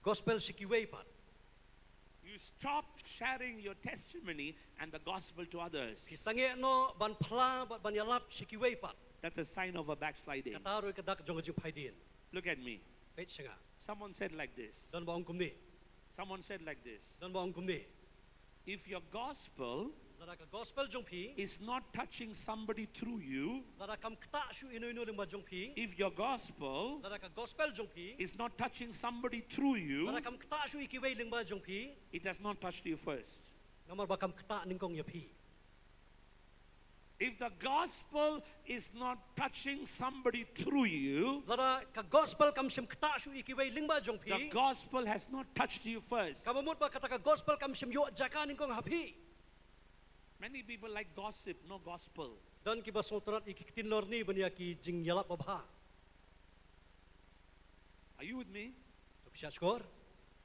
gospel sikiway pat. You stop sharing your testimony and the gospel to others. Pi sange no ban pla ban yalap sikiway pat. That's a sign of a backsliding. Kata ro kadak jong jing phaidin. Look at me. Pet sanga. Someone said like this. Dan ba ongkum ni. Someone said like this. Dan ba ongkum ni. If your gospel Lara ka gospel jong pi. is not touching somebody through you, Lara kam kta shu ino leng ba jong pi. if your gospel Lara ka gospel jong pi. is not touching somebody through you, Lara kam kta shu ikiway leng ba jong pi. it has not touched you first. Namar ba kam kta ning kong ya pi. If the gospel is not touching somebody through you, Lara ka gospel kam sim kta shu ikiway leng ba jong the pi. gospel has not touched you first. Kamamut ba kata ka gospel kam sim yo jaka ning kong hapi. Many people like gossip, no gospel. Dan ki ba sotrat ikikitin lor ni banya ki jing yalap ba bha. Are you with me? So pisya skor.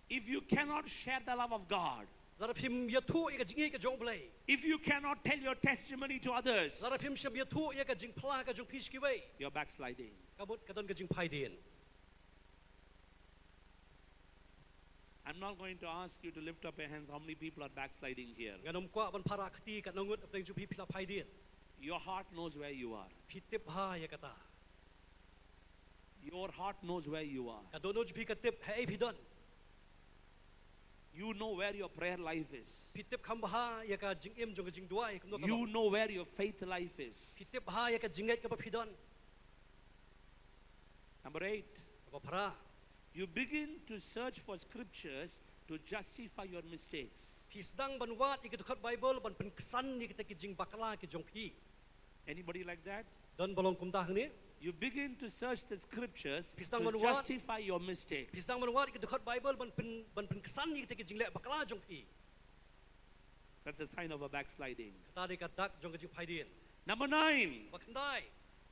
If you cannot share the love of God, Lara pim ya thu ya ka jing ka jong blai. if you cannot tell your testimony to others, Lara pim sim ya thu ya ka jing pla ka jong pis kiway. you're backsliding. Kamut ka don ka jing phaidin. I'm not going to ask you to lift up your hands how many people are backsliding here. Nganom kwa ban para khti ka nangut apeng ju pi phila phaidin. Your heart knows where you are. Phitip ha ya kata. Your heart knows where you are. Ka dono ju pi ka tip hai phidon. You know where your prayer life is. Phitip kham ha ya ka jing em jong ka jing duai kum no ka. You know where your faith life is. Phitip ha ya ka jingat ka ba phidon. Number 8. Ba para. You begin to search for scriptures to justify your mistakes. Pisdang ban wat ikit Bible ban pen kesan ni kita ki jing bakala ki jong pi. Anybody like that? Dan balong kum tah ni. You begin to search the scriptures Pisang to manuat. justify your mistakes. Pisdang ban wat ikit Bible ban pen kesan ni kita ki jing le bakala jong pi. That's a sign of a backsliding. Tadi ka dak jong ka jing phaidin. Number 9. Bakandai.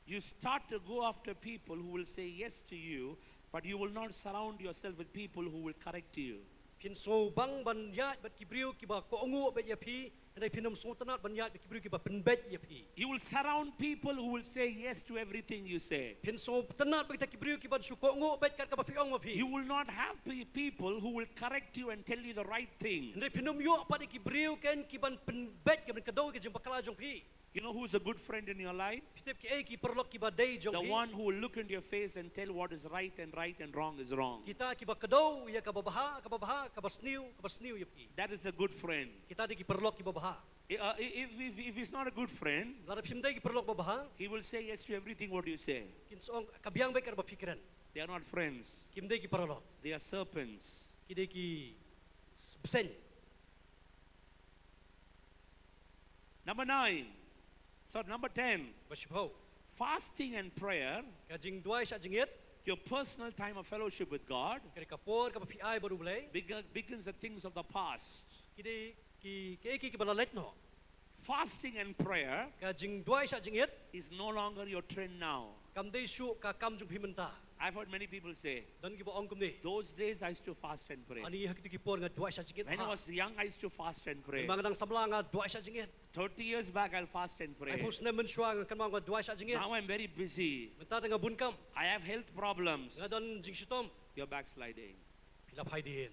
You start to go after people who will say yes to you, but you will not surround yourself with people who will correct you. Pin so bang ban yat bat kibriu ki ba ko ongu bet ya pi. Andai pinam so tanat ban yat kibriu ki ba pen bet ya pi. You will surround people who will say yes to everything you say. Pin so tanat ba kita kibriu ki ban su ko ongu bet kat ka ba pi ong ma pi. You will not have people who will correct you and tell you the right thing. Andai pinam yo pa di kibriu ken ki ban pen bet ki ban kadau ki jing bakala jong pi. You know who's a good friend in your life? Pitip ki ay ki perlok ki ba day jong The hi. one who will look into your face and tell what is right and wrong is wrong. Kita ki ba kadaw ya ka babaha ka basniw yap ki. That is a good friend. Kita di ki perlok ki babaha. If he's not a good friend, Larap himday ki perlok babaha. he will say yes to everything what you say. Kinsong kabiyang bay ka ba pikiran. They are not friends. Kimday ki perlok. They are serpents. Kidai ki besen. Number 9. So number 10. Bashibaw. Fasting and prayer, Kajing duay sa jingit. your personal time of fellowship with God, Kari kapor ka ba piay baru bulay. begins the things of the past. Kidai ki balalet no. Fasting and prayer Kajing duay sa jingit. is no longer your trend now. Kamday syu ka kam jung himenta. I've heard many people say, Dan ki ba ong kumni. those days I used to fast and pray. Ani hakiti ki por nga duay sa jingit. When I was young, I used to fast and pray. Mga nang samla nga duay sa jingit. 30 years back, I'll fast and Ay pray. pus naman sya nga kanma nga duay sa jingit. Now I'm very busy. Mentata nga bunkam. I have health problems. Nga don jing syutom. You're backsliding. Pilapay dihin.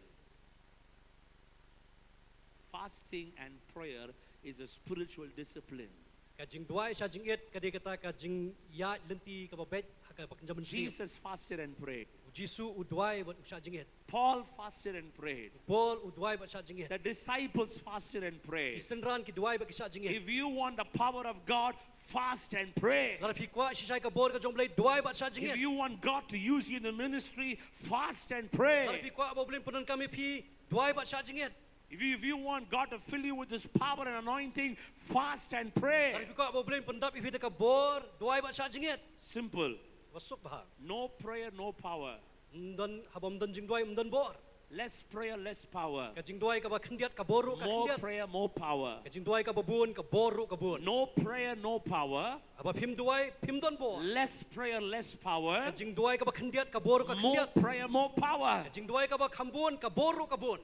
Fasting and prayer is a spiritual discipline. Kajing duay sa jingit kadi kata kajing ya lenti ka babet haka bakjaman si. Jesus fasted and prayed. Jisu udway bat sa jingit. Paul fasted and prayed. Paul udway bat sa jingit. The disciples fasted and prayed. Kisenran ki duay bat sa jingit. If you want the power of God, fast and pray. Lara fikwa si ka bor ka jong blay duay bat sa If jingit. you want God to use you in the ministry, fast and Lara pray. fikwa abo blin punan kami pi duay bat sa jingit. If you want God to fill you with His power and anointing, fast and Lara pray. fikwa abo blin pendap ipi ka bor duay bat sa jingit. Simple. Masuk bah. No prayer, no power. Mdan habam dan jing duay mdan bor. Less prayer, less power. Kajing duay ka ba kendiat ka boru ka More kendiat. prayer, more power. Kajing duay ka babun ka boru ka bun. No prayer, no power. Aba pim duay pim don bor. Less prayer, less power. Kajing duay ka ba kendiat ka boru ka More kendiat. prayer, more power. Kajing duay ka ba kambun ka boru ka bun.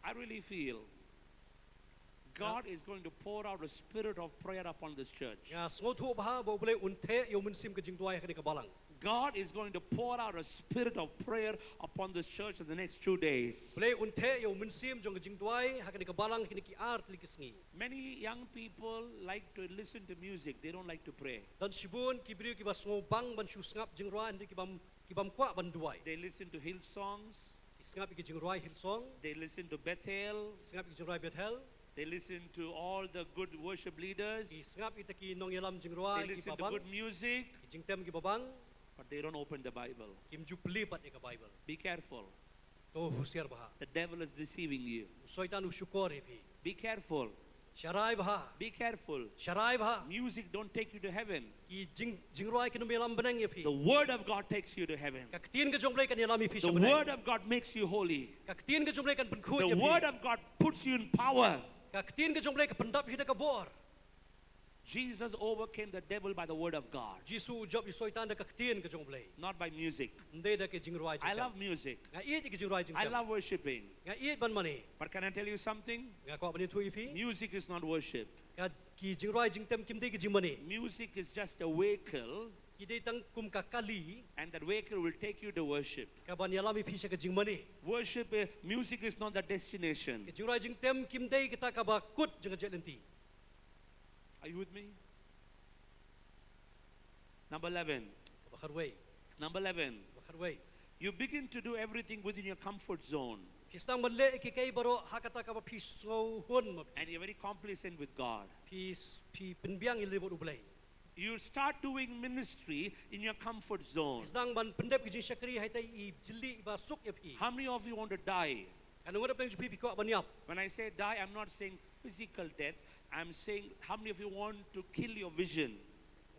I really feel God is going to pour out a spirit of prayer upon this church. Ya sngotu bah bo boleh unte yo mensim kajing duay ka ni ka balang. God is going to pour out a spirit of prayer upon this church in the next 2 days. Boleh unte yo mensim jong kajing duay ha ka ni ka balang kini ki art likisngi. Many young people like to listen to music, they don't like to pray. Dan sibun kibriu ki ba sngo ban syu ngap jing roa ndi ki bam kwa ban duay. They listen to hill songs, Isngap ki jing roa Hillsong, they listen to Bethel, isngap ki jing roa Bethel, they listen to all the good worship leaders, isngap ita ki nong yalam jing roa they ki listen to babang, good music, ki jing tem ki babang, but they don't open the Bible. kim ju pelipat ka Bible. Be careful. To husiar bah. The devil is deceiving you. Soitan usyukor ipi. Be careful. Syarai bah. Be careful. Syarai bah. Music don't take you to heaven. Ki jing roa ki nong yalam benang ipi. The word of God takes you to heaven. Ka ketin ka jong blay kan yalam ipi The sa word benang. of God makes you holy. Ka ketin ka jong blay kan penkhut The ipi. word of God puts you in power. Ka ketin ka jong blay ka pendap hida ka bor. Jesus overcame the devil by the word of God, Jisu ujab i soitan da ka ketin ka jong blay. not by music. Ndai da ke jing roa jing I tem. love music. Nga iit ki jing roa jing I tem. love worshiping. Nga iit ban mani. But can I tell you something? Nga kwa bani tu ipi. Music is not worship. Ka ki jing roa jing tem kim dei ki jing mani. Music is just a vehicle, Ki dei tang kum ka kali and that vehicle will take you to worship. ka ban yalam ipi sa ka jing mani. Worship, music is not the destination. Ki jing roa jing tem kim dei kita ka ba kut jing jet lenti. Are you with me? Number 11. Ka bakar way. Number 11. Bakar way. You begin to do everything within your comfort zone, Kistang manle ki kay baro hakata ka ba pi so hun ma and you're very complacent with God. pi penbiang ilibot ublay. You start doing ministry in your comfort zone. Kistang ban pendep ki jing syakri hai tai i jili ba suk ya pi. How many of you want to die? Kanong ngap nang jupi pi ko baniap. When I say die, I'm not saying physical death. I'm saying how many of you want to kill your vision?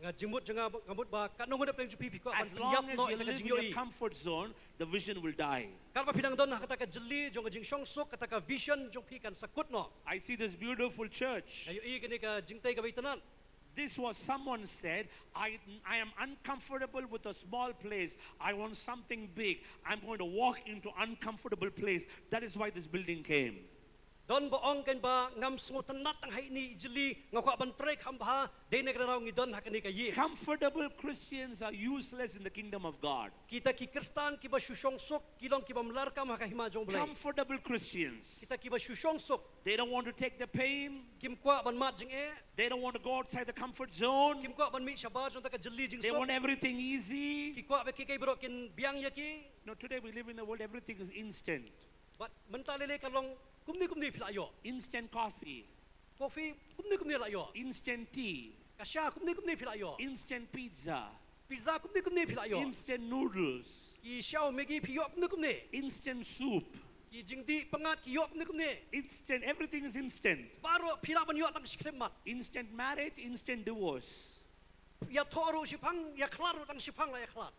Nga jimut janga ngamut ba kanong ngap nang jupi pi ko ban As long penyap as no you ita ka live jing in your yoi. comfort zone, the vision will die. Kar ba pinang don hakata ka jili jong ka jing syong suk kata ka vision jong pi kan sakut no. I see this beautiful church. Ayo i kini ka jingtay ka baitanan. This was someone said, I am uncomfortable with a small place. I want something big. I'm going to walk into uncomfortable place. That is why this building came. Don boong kan ba ngam smutanat ang hai ni jeli ngakwa bantre kambha de negraraw ngi don hakani kayi. Comfortable Christians are useless in the kingdom of God. Kita ki Kristan ki ba shushong sok kilong ki ba mlarkam hakahima jong blay. Comfortable Christians. Kita ki ba shushong sok They don't want to take the pain. kim kwa ban mat jing e They don't want to go outside the comfort zone. kim kwa ban mi shabar jong ta ka jeli jing They sok want everything easy. ki kwa be ki kay bro kin biang ya ki. No, today we live in a world everything is instant. But mentalele kalong kumni philayo. Instant coffee, Coffee kumni layo. instant tea, Kasya kumni philayo. instant pizza, Pizza kumni philayo. instant noodles, Ki xiao megi phiyo kumni. instant soup, Ki jingdi pangat ki yok kumni. instant, everything is instant. Baro phila ban yo tang skremat. Instant marriage, instant divorce. Ya toru sipang ya klaro tang sipang la ya klat.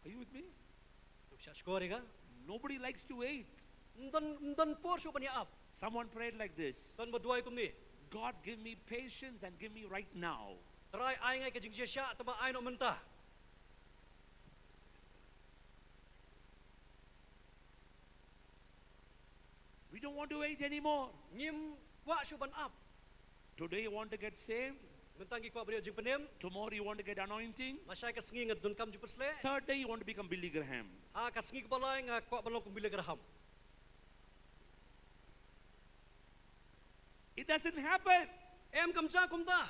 Are you with me? Siya skore ka? Nobody likes to wait. Ndon porso ban ya up. Someone prayed like this: Don maduay kumni. God, give me patience and give me right now. Try ay ngay ka jingsia siya taba ay no menta. We don't want to wait anymore. Ngim kwa shu ban up. Today you want to get saved. Mentangi kwa brio jing penem. Tomorrow you want to get anointing. Masay ka singi nga don kam jupusle. Third day you want to become Billy Graham. Ah ka singi ka balay nga kwa balong kumbili graham. It doesn't happen. Em kamja kumta.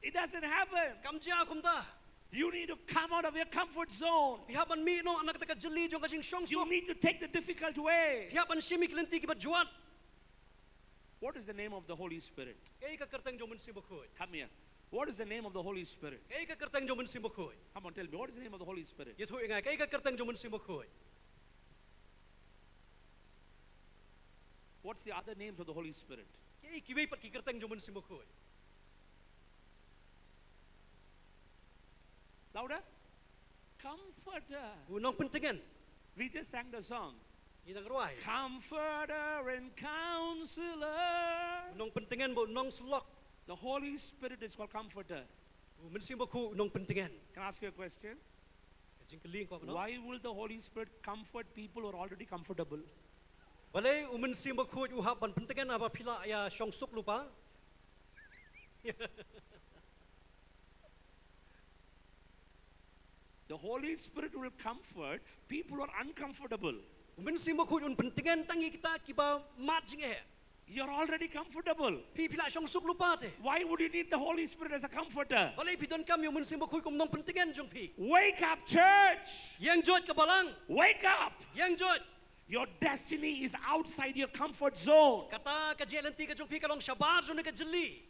It doesn't happen. Kamja kumta. You need to come out of your comfort zone. Pihapan mi no anak taka jeli jong ka jing shong You sok. need to take the difficult way. Pihapan simi klenti ki ba juat. What is the name of the Holy Spirit? Kay ka kerteng jong mun simbukhoy. Come here. What is the name of the Holy Spirit? Kay ka kerteng jong mun simbukhoy. Come on, tell me. What is the name of the Holy Spirit? Yathu ingay kay ka kerteng jong mun simbukhoy. What's the other names of the Holy Spirit? Kay kiwi pat ki kerteng jong mun simbukhoy. Louder. Comforter. Unong pentingan. We just sang the song. Inang ruay. Comforter and counselor. Unong pentingan bo unong selok. The Holy Spirit is called Comforter. Mun simbukho unong pentingan. Can I ask you a question? Kajing keling ko no. Why will the Holy Spirit comfort people who are already comfortable? Balay umun simbukho uhap ban pentingan apa pila ya shong sok lupa. The Holy Spirit will comfort people who are uncomfortable. Umun simbukho un pentingan tangi kita kiba mat jing eh. You're already comfortable. Pi pila shong sok lupa te. Why would you need the Holy Spirit as a comforter? Balay pidon kam umun simbukho kum nong pentingan jong pi. Wake up, church! Yang jot ka balang. Wake up! Yang jot. Your destiny is outside your comfort zone. Kata ka jelenti ka jong pi kalong shabar jong ka jeli.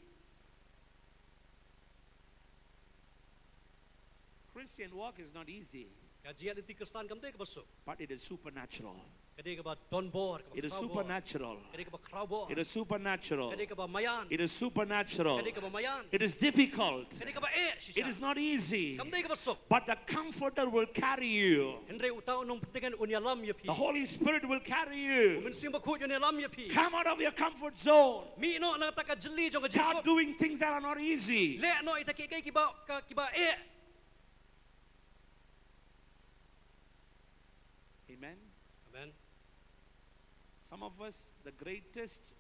Christian walk is not easy, Ka jelenti Kristan kam te ka basuk. but it is supernatural. Kadi ka ba don bor ka ba. It is supernatural. Kadi ka ba kraubo. It is supernatural. Kadi ka ba mayan. It is supernatural. Kadi ka ba mayan. It is difficult. Kadi ka ba It is not easy. Kam te ka basuk. But the comforter will carry you. Henry utaw nung pentingan unyalam ya pi. The Holy Spirit will carry you. Umun simbukho unyalam ya pi. Come out of your comfort zone. Mi no na ta ka jeli jong ka Start jingsok. doing things that are not easy. Le no ita kay kiba Amen. Amen. Some of us, the greatest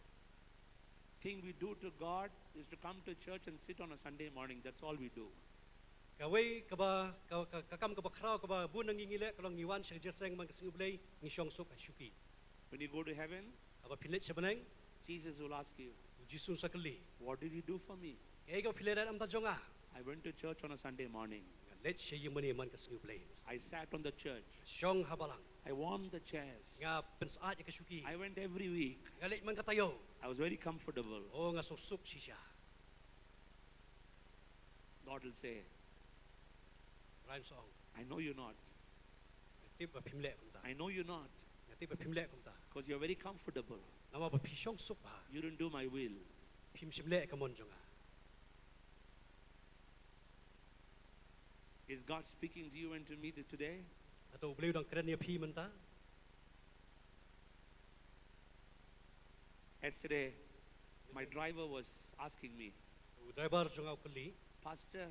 thing we do to God is to come to church and sit on a Sunday morning. That's all we do. Kaway kaba kakam kaba kraw kaba bunang ngingile kalong ngiwan siya jeseng man kasingublay ngi shong sok syuki. When you go to heaven, Aba pilit siya baneng Jesus will ask you, Jisun sakali. what did you do for me? Kay ka pilit am tajonga. I went to church on a Sunday morning. Let siya yumani man kasingublay. I sat on the church. Shong habalang. I warmed the chairs. Nga pensaat ya kasyuki. I went every week. Galit man katayo. I was very comfortable. O nga susuk siya. God will say, Rhyme song. I know you're not. Tip ba pimle kumta. I know you're not. Tip ba pimle kumta. Because you're very comfortable. Nama ba pishong suk ba. You didn't do my will. Pim simle ka mon jonga. Is God speaking to you and to me today? Ato beliw dang kren niya pi man ta. Yesterday, my driver was asking me, Driver jonga ukali. Pastor,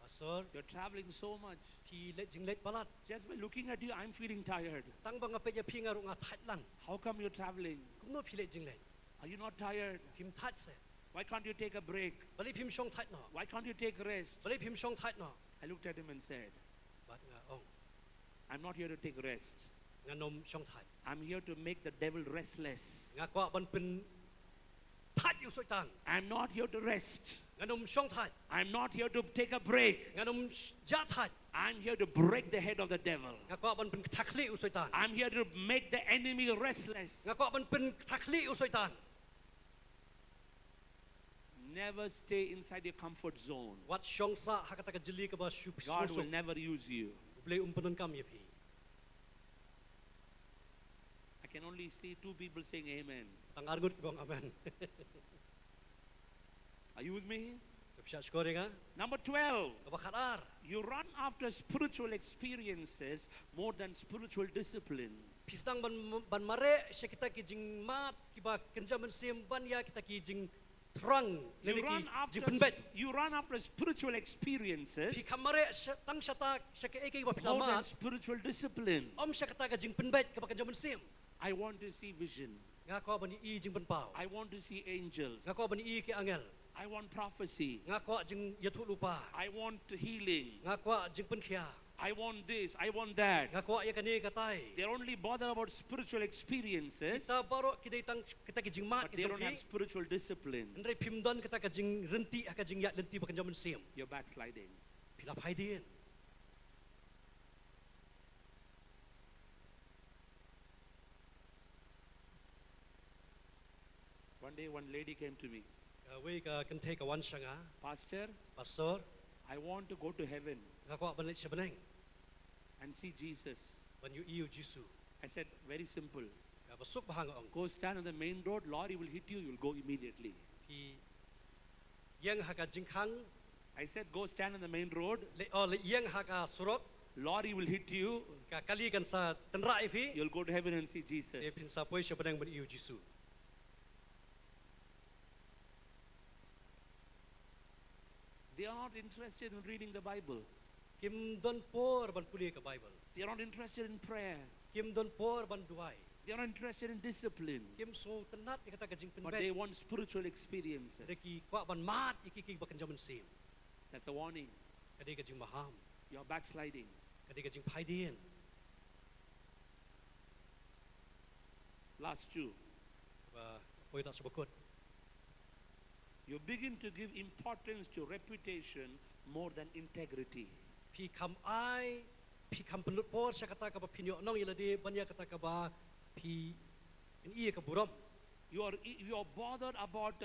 pastor You're traveling so much. pi le jing let balat Just by looking at you, I'm feeling tired. tang bang pe ya pi nga ru nga that lang How come you're traveling? kum no pi le jing let Are you not tired? phim that se Why can't you take a break? bali phim shong that no Why can't you take rest? bali phim shong that no I looked at him and said, bat nga ong I'm not here to take rest. nga nom shong that I'm here to make the devil restless. nga kwa ban pin that yu soi tang I'm not here to rest. nga nom shong that I'm not here to take a break. nga nom ja that I'm here to break the head of the devil. nga kwa ban pin thakli u soi tang I'm here to make the enemy restless. nga kwa ban pin thakli u soi tang Never stay inside your comfort zone. wat shong sa hakata ka jili ka ba shu God will never use you. ble penun kam ye pi I can only see two people saying amen. tang argut ki bang amen Are you with me? Kepsya skore nga Number 12. ka ba khadar You run after spiritual experiences more than spiritual discipline. pistang ban mare se kita ki jing mat ki ba kenja men sim ban ya kita ki jing trang You lele run ki after jing penbet you run after spiritual experiences pi kamare tang shata se ke ba more than pilamat spiritual discipline. om se kata ka jing penbet ka ba kenja men sim I want to see vision. nga ko ban i jing pen pau I want to see angels. nga ko ban i ki angel I want prophecy. nga ko jing yathu lupa I want healing. nga ko jing pen khia I want this. I want that. nga ko ya kani katai They're only bothered about spiritual experiences, kita baro kidai tang kita ki jing mat but ki they jong don't have ki spiritual discipline. andre phimdon kita ka jing renti ka jing ya lenti ba kenja men sim You're backsliding. pila phai din One day, one lady came to me, we ka kan take a one shanga Pastor, pastor I want to go to heaven nga ko ban le sebeneng and see Jesus. ban yu iu jisu I said, very simple. ka basuk bahang ong Go stand on the main road, lorry will hit you, you'll go immediately. ki yang ha ka jing khang I said, go stand on the main road, le yang ha ka surok lorry will hit you, ka kali kan sa tenra ifi you'll go to heaven and see e Jesus. pin sa poi sebeneng ban iu jisu They are not interested in reading the Bible. kim don por ban puli ka bible They are not interested in prayer. kim don por ban duai They are not interested in discipline. kim so tenat ka kata ka jing But they penbet want spiritual experiences. de ki kwa ban mat iki ba kan jaman sim That's a warning. ka ka jing maham You're backsliding. ka ka jing phai din Last two. ba poi tak sebekut You begin to give importance to reputation more than integrity. pi kam ai pi kam penut por sa kata ka ba pinyo nong ila de ban ya kata ka ba pi in iya ka buram You are bothered about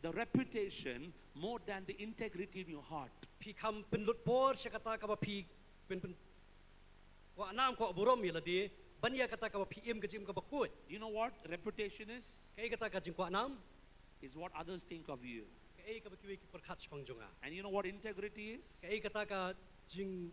the reputation more than the integrity in your heart. pi kam penut por sa kata ka ba pi pen wa nam ko buram ila de ban ya kata ka ba pi im ka jim ka ba khut You know what reputation is? kai kata ka jing kwa nam Is what others think of you. kai ka ba kiwi ki perkhat spang jonga And you know what integrity is? kai kata ka jing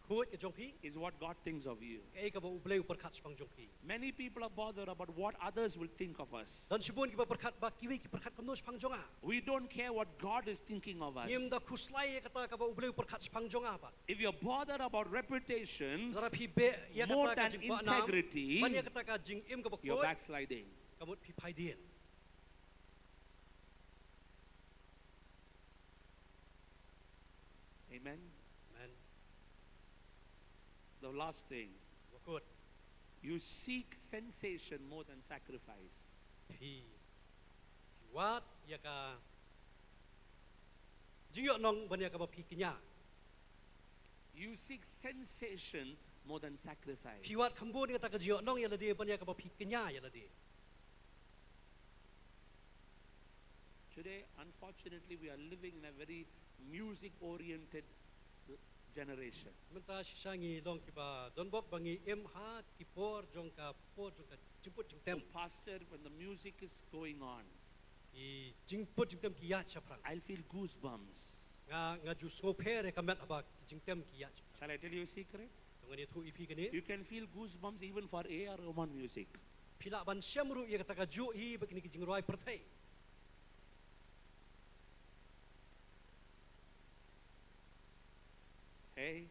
khut ka jong pi Is what God thinks of you. kai ka ba ublei perkhat spang jong pi Many people are bothered about what others will think of us. dan sibun ki ba perkhat ba kiwi ki perkhat kam no spang jonga We don't care what God is thinking of us. ngim da khuslai kata ka ba ublei perkhat spang jonga ba If you're bothered about reputation, zara pi be ya more kata ka than jing kwa nam integrity, ban ya kata ka jing im ka ba you're khut backsliding. kamut pi phai din Amen. man The last thing, wakut you seek sensation more than sacrifice. pi wat ya ka jing yo nong ban ya ka ba pi kinya You seek sensation more than sacrifice. pi wat khambun kata ka jing yo nong ya la de ban ya ka ba pi kinya ya la de Today, unfortunately, we are living in a very music-oriented generation. menta sangi long ki ba don bok bangi em ha ki por jong ka jimput jing tem Oh, Pastor, when the music is going on, i jimput jing tem ki ya chaprang I'll feel goosebumps. nga ju sko phere ka met aba jing tem ki ya Shall I tell you a secret? ngani thu ipi kani You can feel goosebumps even for AR Rahman music. pila ban syamru ya kata ka ju hi bakini ki jing roi perthai Okay?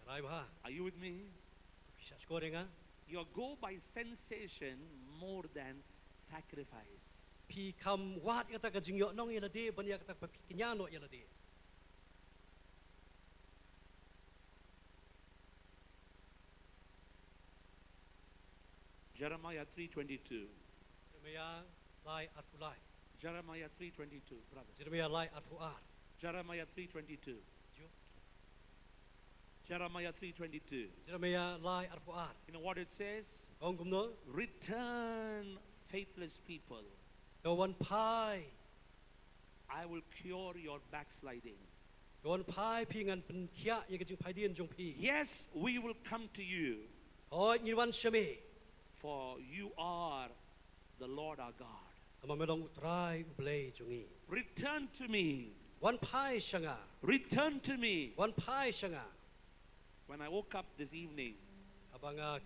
Sharai ba? Are you with me? Bisa scoring ha? You go by sensation more than sacrifice. Pi kam wat kata ka jingyo nong yala di banya kata pa pi kinyano yala di. Jeremiah 3:22. Jeremiah lai arpulai. Jeremiah 3:22, brother. Jeremiah lai arpuar. Jeremiah 3:22. Jeremiah 3:22. Jeremiah lai arpuar. You know what it says? Ong kumno Return, faithless people. kawan pai. I will cure your backsliding. Kawan pai pi ngan pen kia ye ka jing pai dien jong pi. Yes, we will come to you, Hoi ni wan shame. for you are the Lord our God. Ama melong utrai ublei jongi. Return to me. Wan pai shanga. Return to me. Wan pai shanga. When I woke up this evening, Abanga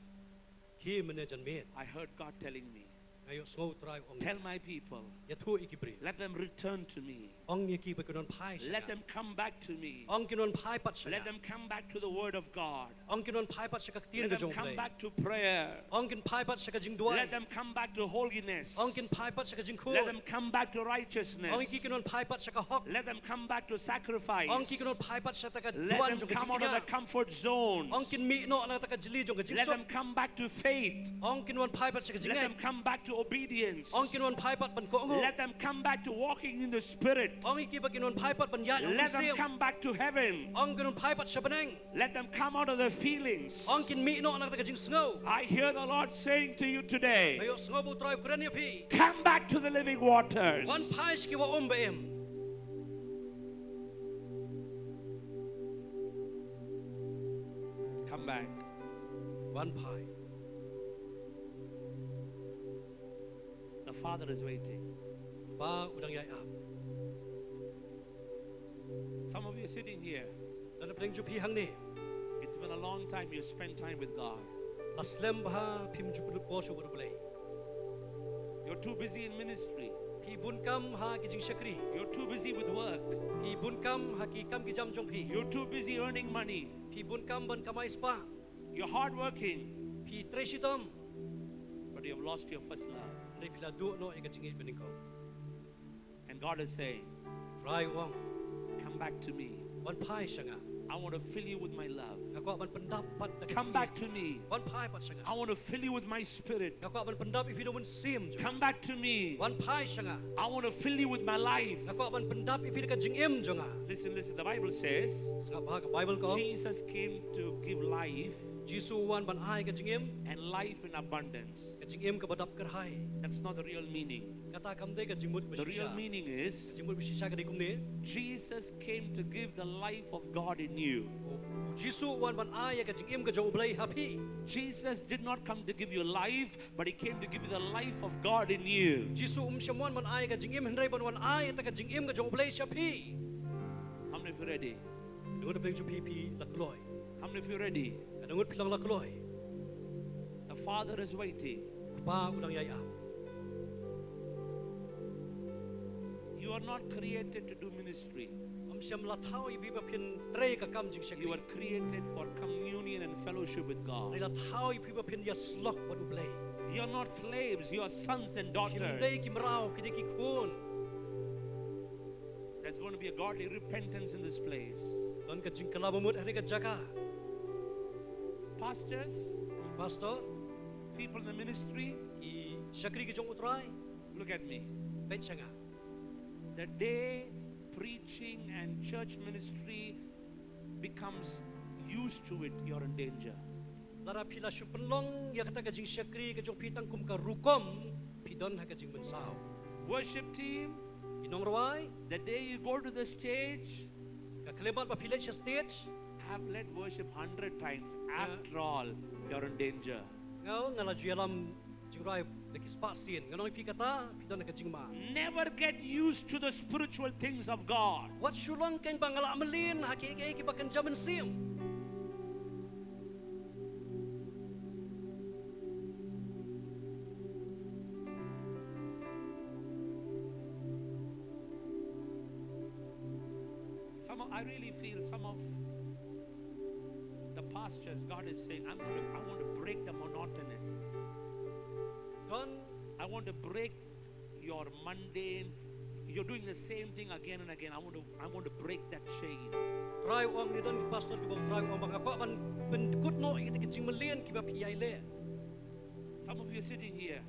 ki mene jan met. I heard God telling me, Ngayo sngo utrai ong. tell my people, Ya tu ikibri. let them return to me. Ong ye ki bakunon pai shanga. Let them come back to me. Ong kinon pai pat shanga. Let them come back to the word of God. Ong kinon pai pat shaka tien Let ka them jong come play. back to prayer. Ong kin pai pat shaka jing duai. Let them come back to holiness. Ong kin pai pat shaka jing khul. Let them come back to Ong righteousness. ki kinon pai pat shaka hok. Let them come back to sacrifice. Ong ki kinon pai pat shaka Let duan them jong ka come jing out of the kinya. comfort zones. Ong kin mi no na ta ka jili jong ka jing Let sok. them come back to faith. Ong kin wan pai pat shaka jing Let them ngai. come back to obedience. Ong kin wan pai pat ban ko ngo. Let them come back to walking in the Spirit. Ong ki ba kinon pai pat ban ya ong Let them sim. come back to heaven. Ong kinon pai pat shabaneng. Let them come out of their feelings. Ong kin mi no na ta ka jing sngo. I hear the Lord saying to you today, Ngayo sngo bu trai ukuran ya pi. come back to the living waters. Wan pai shki wa om ba em. Come back. Wan pai. The Father is waiting. Ba udang yai am. Some of you sitting here, Dan pring ju pi hang ni. it's been a long time you spent time with God. Aslem ba pim ju po shu ur blai. You're too busy in ministry. Pi bun kam ha ki jing shakri. You're too busy with work. Pi bun kam ha ki kam ki jam jong pi. You're too busy earning money. Pi bun kam ban kamai spa. You're hardworking, Pi treshitom. but you have lost your first love. Dari pila du no ega jingi bening ko. And God is saying, Try wong. come back to me. Wan pai shanga. I want to fill you with my love. Ako ban pendapat da Come back to me. Wan pai pat shanga. I want to fill you with my spirit. Ako ban pendap if you don't sim. Come back to me. Wan pai shanga. I want to fill you with my life. Ako ban pendap if you ka jing im jonga. Listen, listen. The Bible says Sanga ba ka Bible ko. Jesus came to give life Jisu wan ban ai ka jing im. and life in abundance. Ka jing im ka badap kerhai. That's not the real meaning. Kata kam de ka jingmut The real besisha. meaning is Jingmut besisha ka dikum ni. Jesus came to give the life of God in you. Jisu wan ban ai ka jing im ka jong blai happy. Jesus did not come to give you life, but He came to give you the life of God in you. Jisu syamwan ban ai ka jing im hendrai ban wan ai ta ka jing im ka jong blai shapi. How many of you ready? Dengut pring ju pi lakloi. How many of you ready? Dengut pilang lakloi. The Father is waiting. Ba udang yai am. You are not created to do ministry. Am syam la thau i biba pin tre ka kam jing shakri. You are created for communion and fellowship with God. Re la thau i biba pin ya slok ban ublai. You are not slaves, you are sons and Kim daughters. dei kim rau ki de ki khun. There's going to be a godly repentance in this place. Don ka jing kala mamut hari ka jaka. Pastors, Pastor people in the ministry, ki shakri ki jong utrai. look at me. Bet shanga. The day preaching and church ministry becomes used to it, you're in danger. Lara pila shupenlong ya kata ka jing shakri ka jong pitang kum ka rukom. Pidon ha ka jing mensao. Worship team, Inong rawai the day you go to the stage, ka kelebat pa pilet sa stage. have led worship 100 times. After all, you're in danger. Ngau ngala jualam jing rai de ki spasin. Nganong pi kata pidon ha ka jing ma. Never get used to the spiritual things of God. Wat syulong keng bangala amelin hakiki ki bakan jaman sim. I really feel some of pastors, God is saying, I want to break the monotonous. Tuan I want to break your mundane. You're doing the same thing again and again. I want to break that chain. try uang ni don pastor ki bang try uang bang ako man pen kut no ikit kicing melian ki ba piyai le. Some of you are sitting here.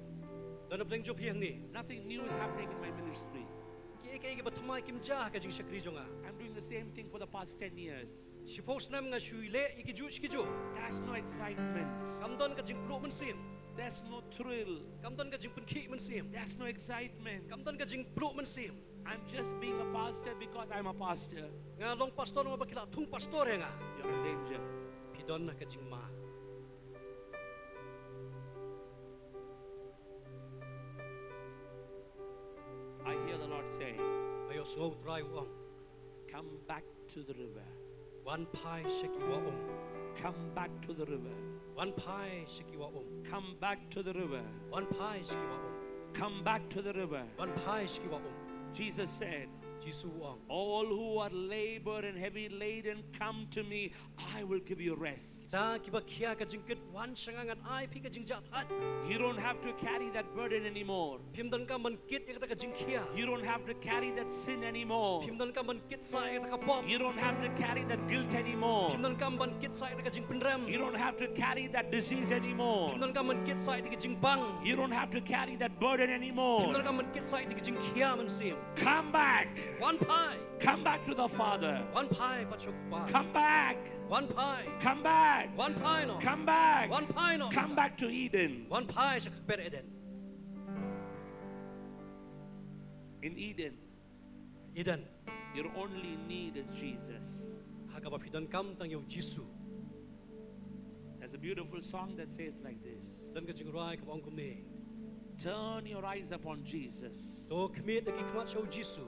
Dan na job hiang ni. Nothing new is happening in my ministry. Ki ki ba thamai kim ja ka jing sakri jonga. I'm doing the same thing for the past 10 years. Suppose nam nga shui le iki ju ski ju. There's no excitement. Kam don ka jing pro man sim. There's no thrill. Kam don ka jing pen ki man sim. There's no excitement. Kam don ka jing pro man sim. I'm just being a pastor because I'm a pastor. Nga long pastor mo ba kila thung pastor nga. You're in danger. Pi don na ka jing ma. I hear the Lord saying, Ayo sngau try uang. come back to the river. Wan pai seki wa Come back to the river. Wan pai seki wa Come back to the river. Wan pai seki wa Come back to the river. Wan pai seki wa Jesus said, Jisu uang. all who are labored and heavy laden, come to me. I will give you rest. Ta ki ba kia ka jing kit wan sangangan ai pi ka jing ja that. You don't have to carry that burden anymore. Pim don ka man kit ka ka jing kia. You don't have to carry that sin anymore. Pim don ka man kit sa ka ka pop. You don't have to carry that guilt anymore. Pim don ka man kit sa ka jing penrem. You don't have to carry that disease anymore. Pim don ka man kit sa ka jing bang. You don't have to carry that burden Pim anymore. don ka man kit sa ka jing kia man sim. Come back. Wan pai. Come back to the Father. Wan pai pa chok pa. Come back. Wan pai. Come back. Wan pai no. Come back. Wan pai no. Come back to Eden. Wan pai sa kakper Eden. In Eden, Eden. your only need is Jesus. Haga ba pidan kam tang yo Jisu. There's a beautiful song that says like this. Dan ka jing rai ka bang kum ni. Turn your eyes upon Jesus. To kmit lagi kmat sa Jisu.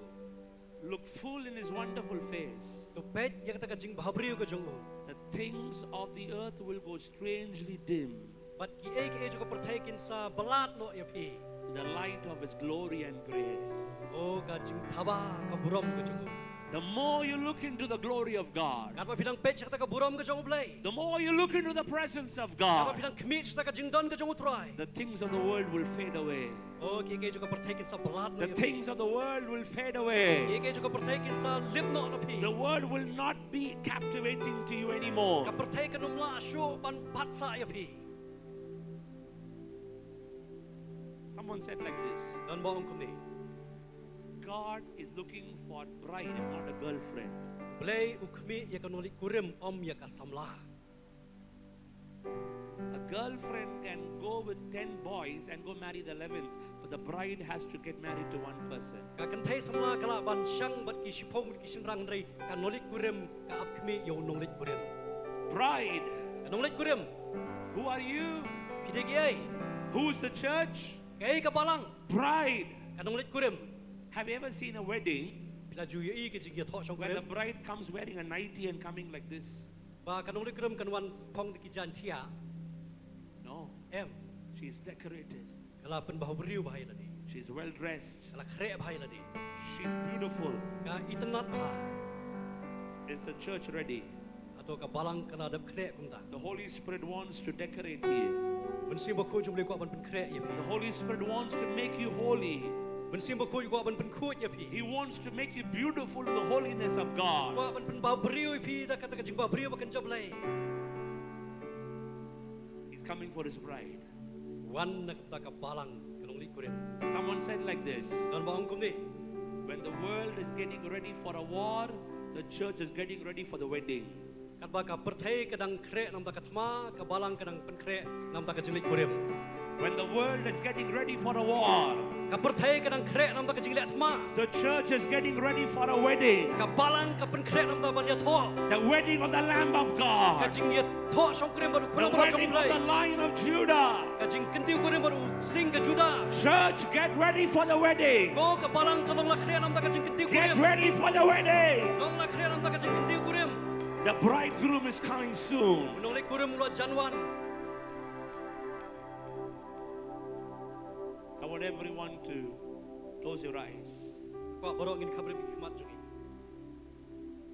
Look full in his wonderful face. To pet ya ka jing bahabriu ka jong o. The things of the earth will go strangely dim But ki ek ka pertaikin sa balat no ya pi. in the light of his glory and grace. O ka jing thaba ka buram ka jong o. The more you look into the glory of God, Kat ba pinang pet sa ka buram ka jong blay. the more you look into the presence of Kat ba God, pinang kmit sa ka jing don ka jong try. the things of the world will fade away. O ki ka pertaikin sa balat no The ya pi. things of the world will fade away. Ki ka pertaikin sa lip no na pi. The word will not be captivating to you anymore. Ka pertaikin no mla syo pan pat sa ya pi. Someone said like this, Dan ba kum ni. God is looking for a bride and not a girlfriend. Blay u kmit ya ka nolik kurim om ya ka samla. A girlfriend can go with 10 boys and go marry the 11th, but the bride has to get married to one person. Ka kan thai samla kala ban syang bat ki sipong ki sinrang rei ka nolik kurim ka ap kmit yo nolik kurim. Bride, Ka nolik kurim. who are you? Pidegi ai. Who's the church? Kai ka balang. Bride. Ka nolik kurim. Have you ever seen a wedding Bila ju ye ki jing ya tho song where the kurim. bride comes wearing a nightie and coming like this? Ba ka nolik kurim kan wan pong ki jan thia. No, Em. she's decorated. Kala pen bahu beriu bahai ladi. She's well dressed. Kala kre bahai ladi. She's beautiful. Ka itanat ha. Is the church ready? Atau ka balang kana dap kre kum ta. The Holy Spirit wants to decorate you. Ben sim ba khu jum le ko ban pen kre ya pi. The Holy Spirit wants to make you holy. Ben sim ba khu ko ban pen khut ya pi. He wants to make you beautiful in the holiness of God. Ko ban pen bahu beriu pi da kata ka jing bahu beriu ba kan job lai. He's coming for his bride. Wan nak ta ka balang ka nolik kurim. Someone said like this, Dan ba kum ni. when the world is getting ready for a war, the church is getting ready for the wedding. Kat ba ka perthai kadang kre nam ta ka thma ka balang kadang pen kre nam ta ka jing kurim. When the world is getting ready for a war, Ka perthai kadang kre nam ta ka jing le thma. the church is getting ready for a wedding. Ka balang ka pen kre nam ta ban ya tho. The wedding of the Lamb of Ka God. jing ya tho song kurim baru The kurim baru wedding jong of lai. the Lion of Judah. Ka jing kentiu kurim baru sing ka juda. Church, get ready for the wedding. Ko ka balang ka long la kre nam ta ka jing kentiu Get kurim. ready for the wedding. Long la kre nam ta ka jing kentiu kurim. The bridegroom is coming soon. Menolak kurim lo Januan. I want everyone to close your eyes. Ko baru ingin kabar hikmat jungi.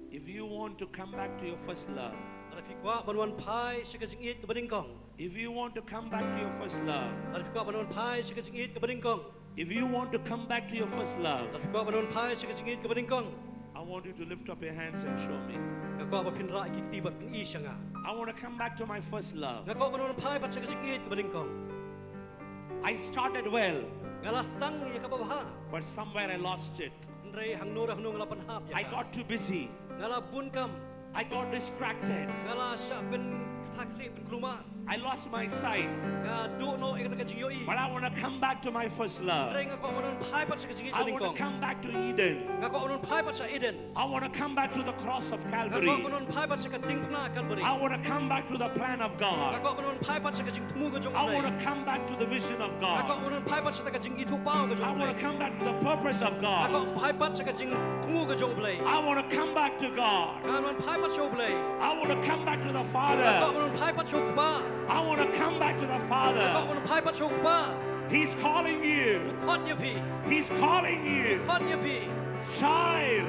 If you want to come back to your first love, Ada fikwa banwan pai sekajing it ke beningkong. If you want to come back to your first love, Ada fikwa banwan pai sekajing it ke beningkong. if you want to come back to your first love, Ada fikwa banwan pai sekajing it ke beningkong. I want you to lift up your hands and show me. Ngako apa pinra ikiti bat pin isanga. I want to come back to my first love. Ngako banwan pai pat sekajing it ke beningkong. I started well, Ngalas tang ya kababaha. but somewhere I lost it. Ndrei hang nur ngalapan hap ya. I got too busy. ngala bun kam. I got distracted. Ngala sya ben takli ben keluar. I lost my sight. Nga do no ikata kajing yoi. But I want to come back to my first love. Ndrei ngako banwan pai pat sekajing it I want beningkong. to come back to Eden. Ngako banwan pai pat sa Eden. I want to come back to the cross of Ngako Calvary. banwan pai pat sa kading pna Calvary. I want to come back to the plan of God. Ngako banwan pai pat sa kajing temu ke jong I nai. want to come back to the vision of Ngako God. banwan pai pat sa kajing itu pau ke I jong want nai. to come back to the purpose of Ngako God. pai pat sa kajing temu ke jong blai. I want to come back to God. Ngawan pai pat show blai. I want to come back to the Ngako Father. banwan pai pat show kuba. I want to come back to the Ngako Father. banwan pai pat show kuba. He's calling you. Khot ya pi. He's calling you. Khot ya pi. Child,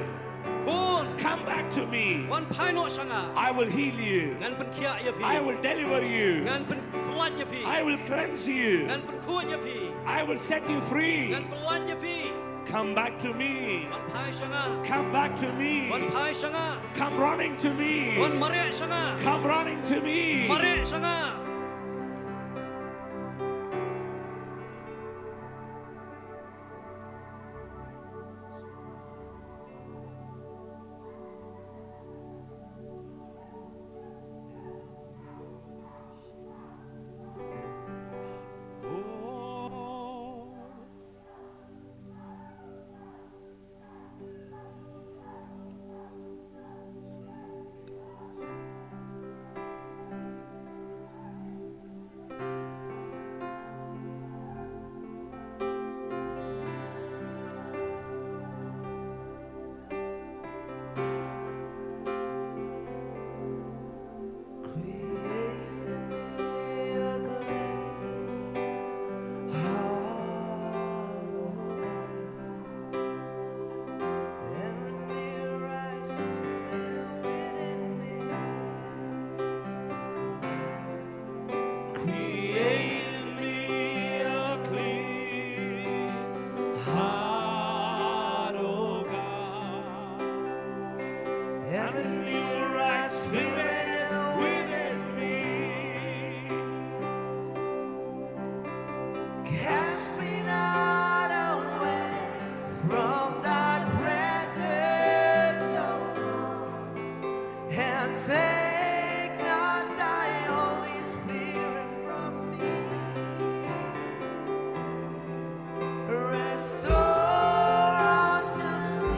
Kun. come back to me. Wan pai no sanga. I will heal you. Ngan pen kia ya pi. I will deliver you. Ngan pen pelat ya pi. I will cleanse you. Ngan pen kuat ya pi. I will set you free. Ngan pelat ya pi. Come back to me. Wan pai sanga. Come back to me. Wan pai sanga. Come running to me. Wan mare sanga. Come running to me. Mare sanga. Oh. Create in me a clean heart, oh God, and renew a right spirit within me. Cast me not away from thy presence, O Lord, and take not thy Holy Spirit from me. Restore unto me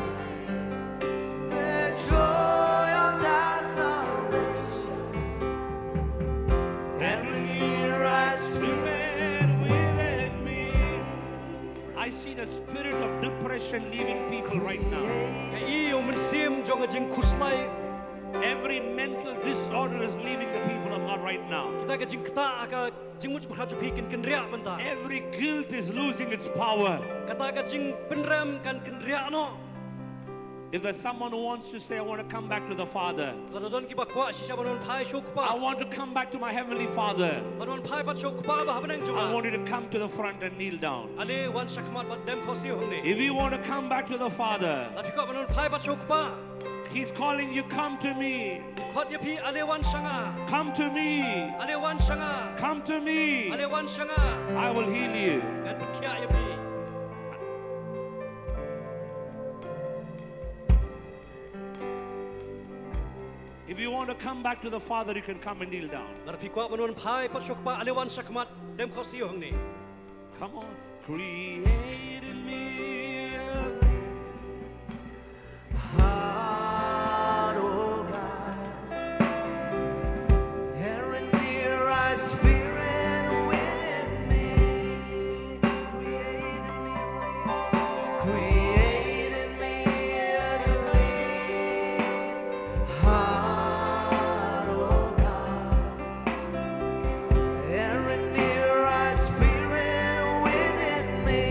the joy of thy salvation, And renew a right spirit within me. I see the spirit of depression leaving people right now. Ka iyo mensim jong ajing kuslai. Every mental disorder is leaving the people of God right now. Kita ka jing kata aka jing much berhaju pikin kenria benta. Every guilt is losing its power. Kata ka jing penrem kan kenria no. If there's someone who wants to say, I want to come back to the Father, Kalau don kiba kuat sisa banon pai show I kupa. want to come back to my Heavenly Father, Banon pai pat show kupa bah benang I juga. want you to come to the front and kneel down. Ale wan sakmat bat dem kosi hongne. If you want to come back to the Father, Tapi kau banon pai pat show kupa. He's calling you, come to me, Khot ya pi ale wan sanga. come to me, Ale wan sanga. come to me. Ale wan sanga. I will heal you. Kan kia ya pi. If you want to come back to the Father, you can come and kneel down. Tapi kau banon pai pat show kupa ale wan sakmat dem kosi hongne. Come on. Create in me a heart, O God, and renew a right spirit within me. Create in me a clean heart, O God, and renew a right spirit within me.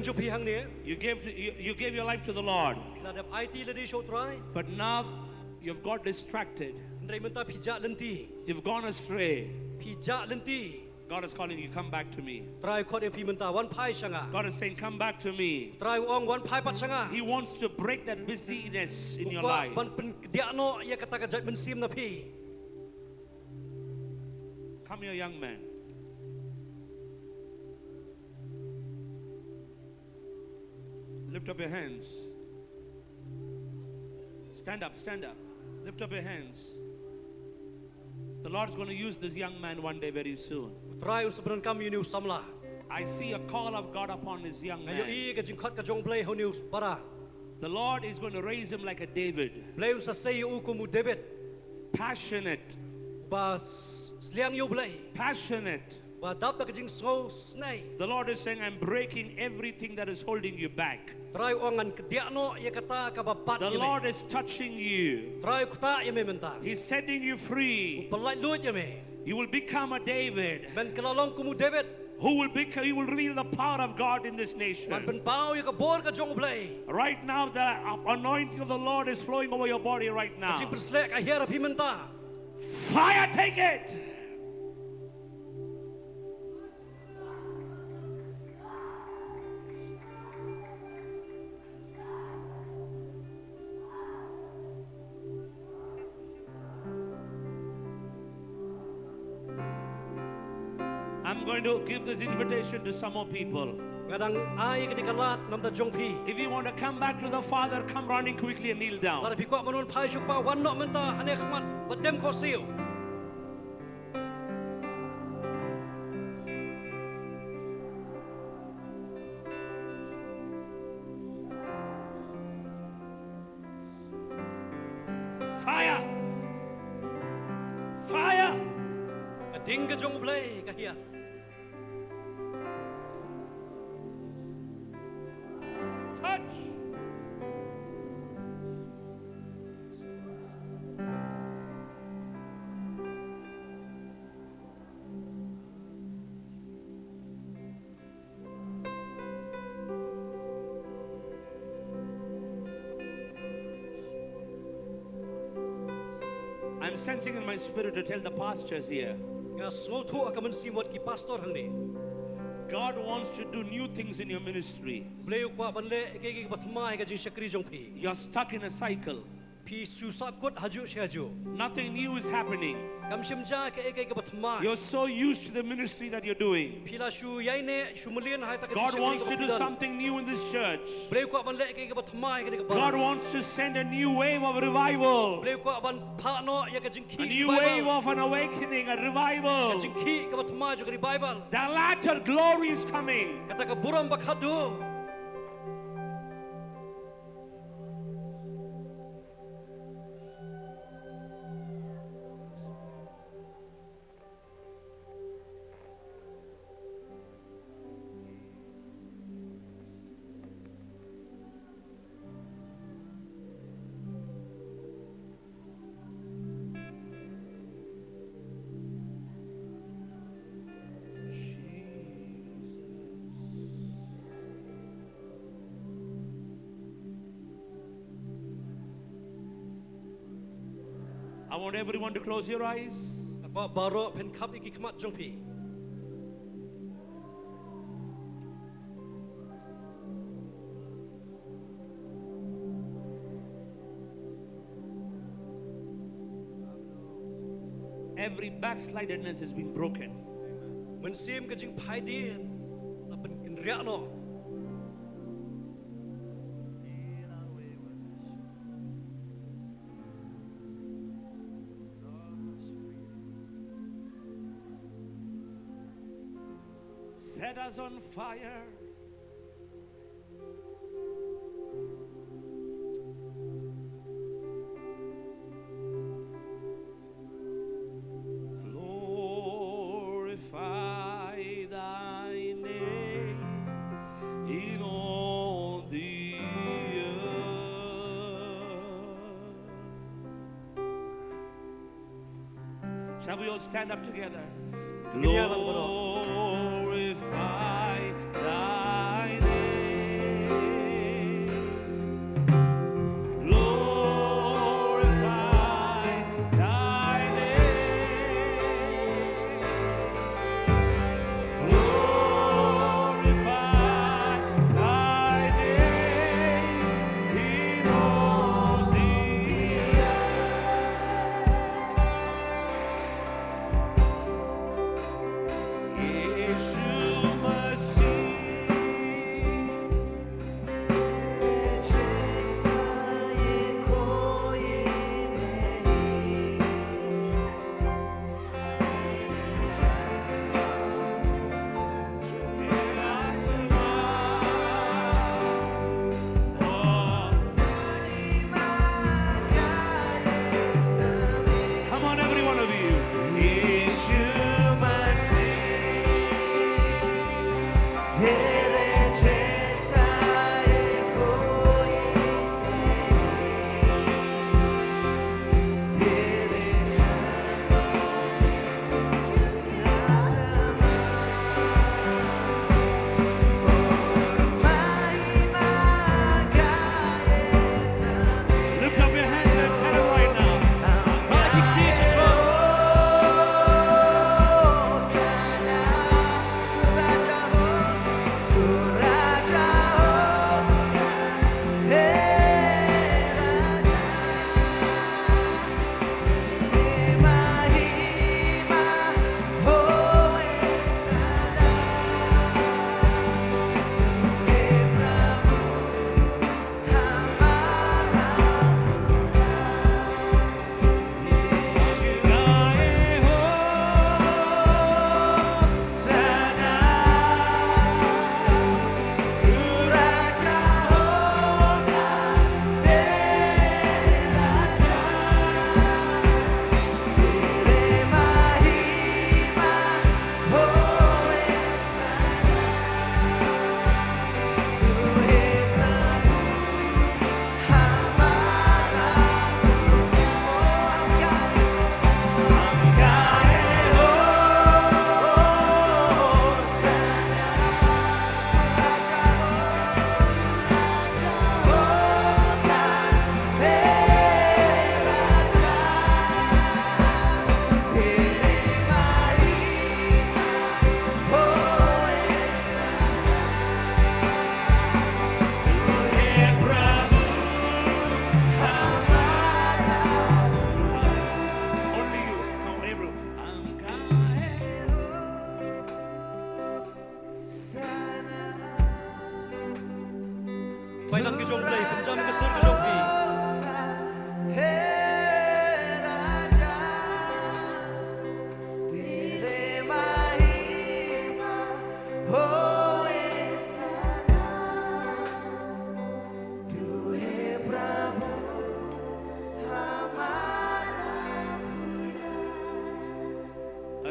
Neng jo pi hang ne. You gave your life to the Lord. La dap IT le di show try. But now you've got distracted. Ndai menta pi ja lenti. You've gone astray. Pi ja lenti. God is calling you, come back to me. Try khot e pi menta wan phai sanga. God is saying, come back to me. Try ong wan phai pat sanga. He wants to break that busyness in your Kwa life. ban pen dia no ya kata ka jat men sim na pi. Come here, young man. Lift up your hands. Stand up, stand up. Lift up your hands. The Lord's going to use this young man one day very soon. Try un sebran kam yu samla. I see a call of God upon this young Ayo man. I ka jing khot ka jong play ho news para. The Lord is going to raise him like a David. Play un sa say u ku mu David. Passionate, Ba sliang yu play. passionate. Ba dap ka jing so snai. The Lord is saying, I'm breaking everything that is holding you back. Try ong an dia no ya kata ka ba pat. The Lord is touching you. Try kuta ya me menta. He's setting you free. Pelai lut ya me. You will become a David Ben kelalong ku mu David. who will become, he will reveal the power of God in this Man nation. pen pau ya ka bor ka jong play. Right now, the anointing of the Lord is flowing over your body right now. Jing perslek ka hiera pi menta. Fire, take it. I'm going to give this invitation to some more people. Ngadang ai ka di kalat nam da jong pi. If you want to come back to the Father, come running quickly and kneel down. Lara pi kwa manon pai shuk pa wan no menta hane khmat badem ko siu. Fire! Fire! Ka ding ka jong play ka hiya. Touch! I'm sensing in my spirit to tell the pastors here. Nga so thu ka men simot ki pastor hang ni. God wants to do new things in your ministry. Play kwa ban le ke ke bathma ka jing shakri jong pi. You're stuck in a cycle. Pi su sa kot haju she haju. Nothing new is happening. Kam shim ja ke ke bathma. You're so used to the ministry that you're doing. Pila shu yai ne shu mulien hai ta ka God wants to do something new in this church. Play kwa ban le ke bathma ke ka God wants to send a new wave of revival. Play kwa ban pha no ya ka jing A ki. new wave of an awakening, a Ka revival. jing ki ka bathma jo ka Bible. The latter glory is coming. Kata ka buram bakhadu. I want everyone to close your eyes. Apa baro pen khap iki khmat jong pi. Every backslidedness has been broken. Men sim ka jing phai din. La pen kin ria no. Set us on fire. Glorify thy name in all the earth. Shall we all stand up together? Glorify thy name.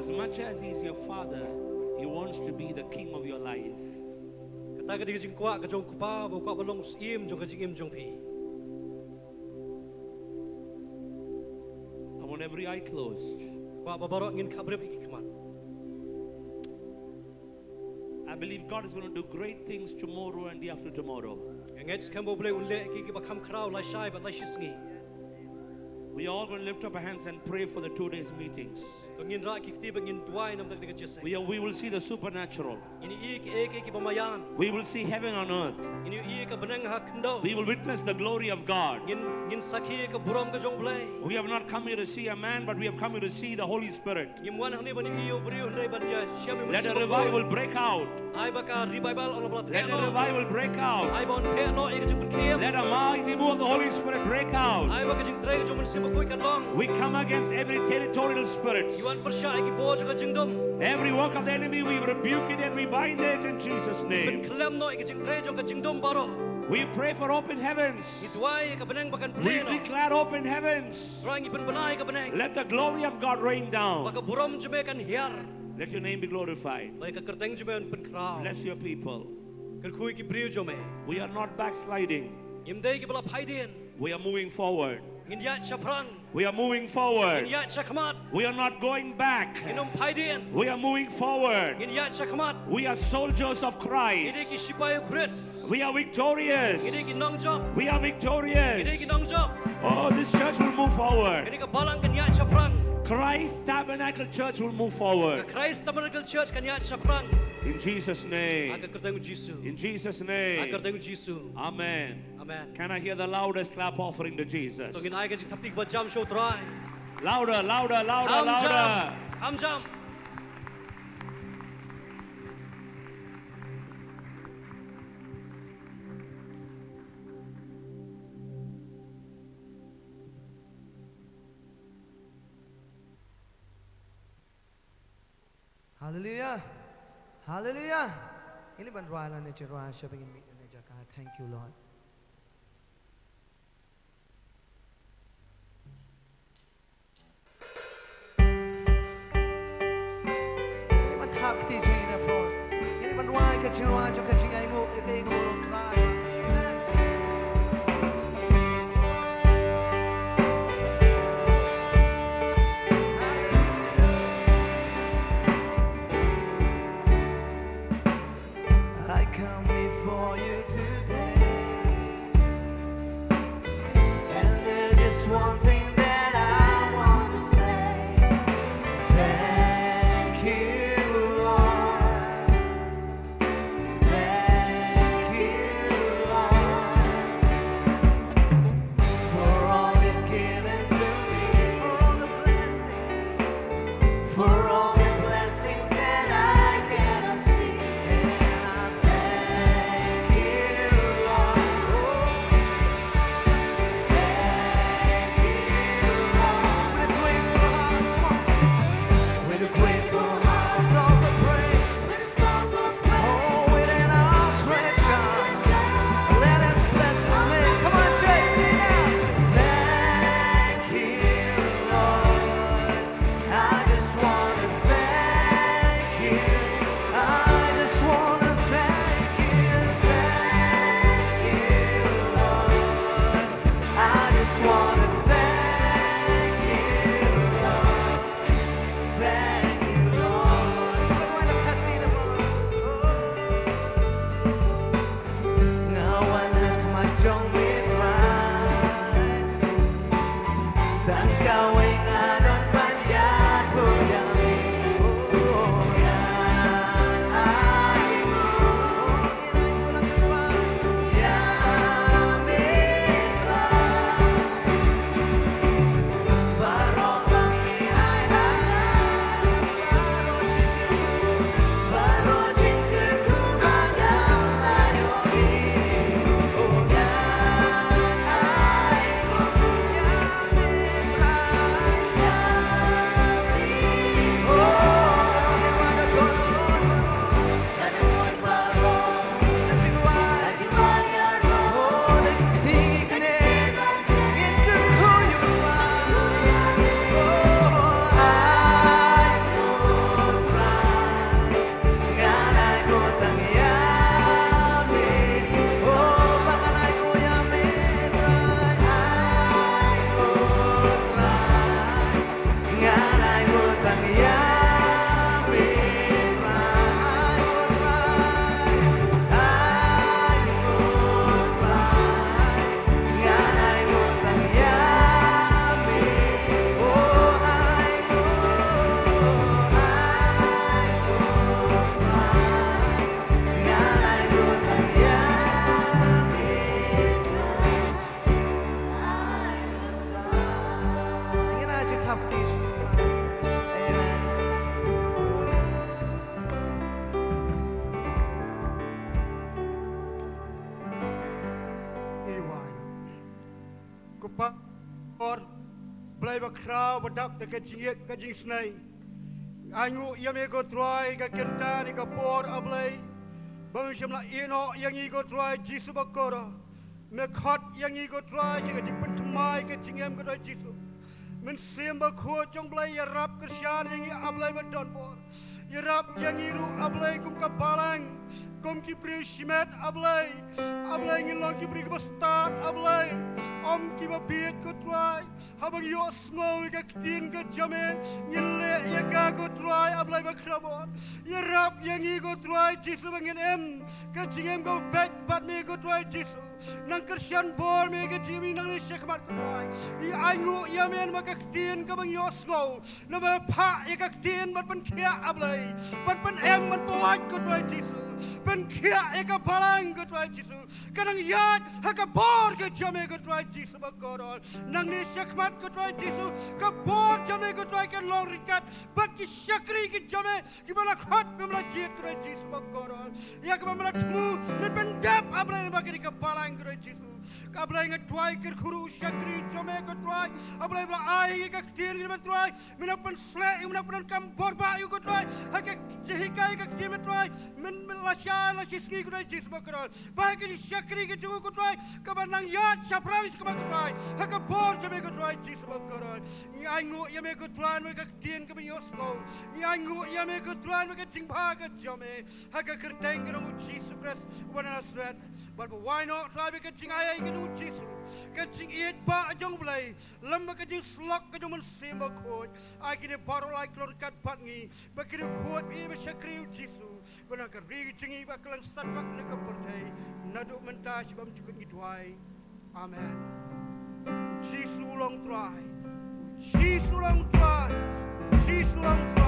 As much as He's your Father, He wants to be the King of your life. Kata ka di jing kwa ka jong kupa bo kwa balong im jong ka jing im jong phi. I want every eye closed. Kwa babarok ngin kabrep iki kaman. I believe God is going to do great things tomorrow and the after tomorrow. Ngets kan bo ble unle iki ba kham kraw lai shai ba lai shisngi. We are all going to lift up our hands and pray for the 2 days meetings. To ngin ra ki ti ba ngin duai nam dak dik jese. We will see the supernatural. Ini ik iki ba mayan. We will see heaven on earth. Ini ik ka benang ha kendo. We will witness the glory of God. Ngin sakhi ka buram ka jong ble. We have not come here to see a man, but we have come here to see the Holy Spirit. Ngim wan hani ba ni iyo brio ndai ban ya shami. Let a revival break out. Ai ba ka revival on blat. Let a revival break out. Ai bon te no ik jing kiem. Let a mighty move of the Holy Spirit break out. Ai ba ka jing tre jong se ba koi kan long. We come against every territorial spirit. Yuan persya iki bo ka jing dom. Every work of the enemy, we rebuke it and we bind it in Jesus' Ben name. klem no ik jing tre jong ka jing dom baro. We pray for open heavens. Ituai ka benang bakan We pleno. declare open heavens. Orang ipan benai ka benang. Let the glory of God rain down. Baka buram jeme kan hiar. Let your name be glorified. Lai ka kerteng jeme an pen kraw. Bless your people. Kerkui ki brio jome. We are not backsliding. Imdei ki bala paidin. We are moving forward. Ngin yat shaprang. We are moving Ngin forward. yat shakmat. We are not going back. Nginom paidin. We are moving forward. Ngin yat shakmat. We are soldiers of Ngini Christ. ki shipayo Chris. We are victorious. Ngini ki nong job. We are Ngini victorious. ki nong job. Oh, this church will move forward. Ngini ka balang kan yat shaprang. Christ Tabernacle Church will move Ka forward. Christ Tabernacle Church kan yat shaprang. In Jesus' name. Aga kerteng Jisu. In Jesus' Aga name. kerteng Jisu. Amen. Amen. Can I hear the loudest clap offering to Jesus? To ngin ai ka jing tapik ba jam show try. Louder, louder, louder, Ham louder. jam. Ham jam. Hallelujah. Hallelujah. Ini ban roi la ne che roi shipping in meet ne jaka. Thank you, Lord. Ini ban thak ti jing na phone. Ini ban roi ka che roi jo ka jing ai mo e ke ko try. I come before you today, and there's just one thing that I want to say. Thank you, Lord. Thank you, Lord, for all you've given to me, for all the blessings, for all the blessings that I cannot see. And I thank you, Lord. Oh, thank you, kupat or play ba crowd badap de kajing kajing snai angu yame go try ka kenta ni ka por ablay bang shimla ino yang i go try jisu bakora me khot yang i go try chi ka jing pen thmai ka jingem go try jisu men sim ba kho chong blay ya rap krisyan yang i ablay ba don por ya rap yang i ru ablay kum ka balang kom ki pri shimet ablay ngi long ki pri ka start ablay om ki ba biet ko try habang yo snow ka tin ka jame ngile ya ka ko try ablay ba krabon ya rap yang i ko try jisu bangin em ka jingem go back bat me ko try jisu nang Christian bor me ka jimi nang ni shekmat ko try I angu ya men ma ka tin ka bang yo snow na ba pa ya ka tin bat pan kia ablay bat pan em man polite ko try jisu pen kia eka balang ko try jisu kanang yat haka bor ka jame ko try jisu ba korol nang ni shekmat ko try jisu ka bor jame ko try ka long rikat bat ki shakri ki jame ki bala khat bimla jit ko try jisu ba korol ya ka bamla thmu men pen dap ablay ba ki ka balang ko try jisu ablay nga try kir khuru shakri jame ko try ablay ba ai ka tin ni man try min pen sle min pen kam bor ba yu ko try haka jehikai ka tin try min la shisni ko try jisu ba korol ba ki shakri ki jungu ko try ka banang yat shapravis ko ba ko try haka bor jame ko try jisu ba korol angu yame ko try me ka tin ka yo slow angu yame ko try me ka ting ba ka jame haka kerteng ko jisu Christ wana sret but why not try me ka ting ay ka jisu ka ting it ba jong blay lam ka ting slok ka jong man simba ko ay kini baro like lor kat patngi ba kini ko bi ba shakri jisu bana ka ri jingi ba klan satrak ne ka portai nadu menta shibam chukut ngitwai amen jisu long try jisu long try jisu long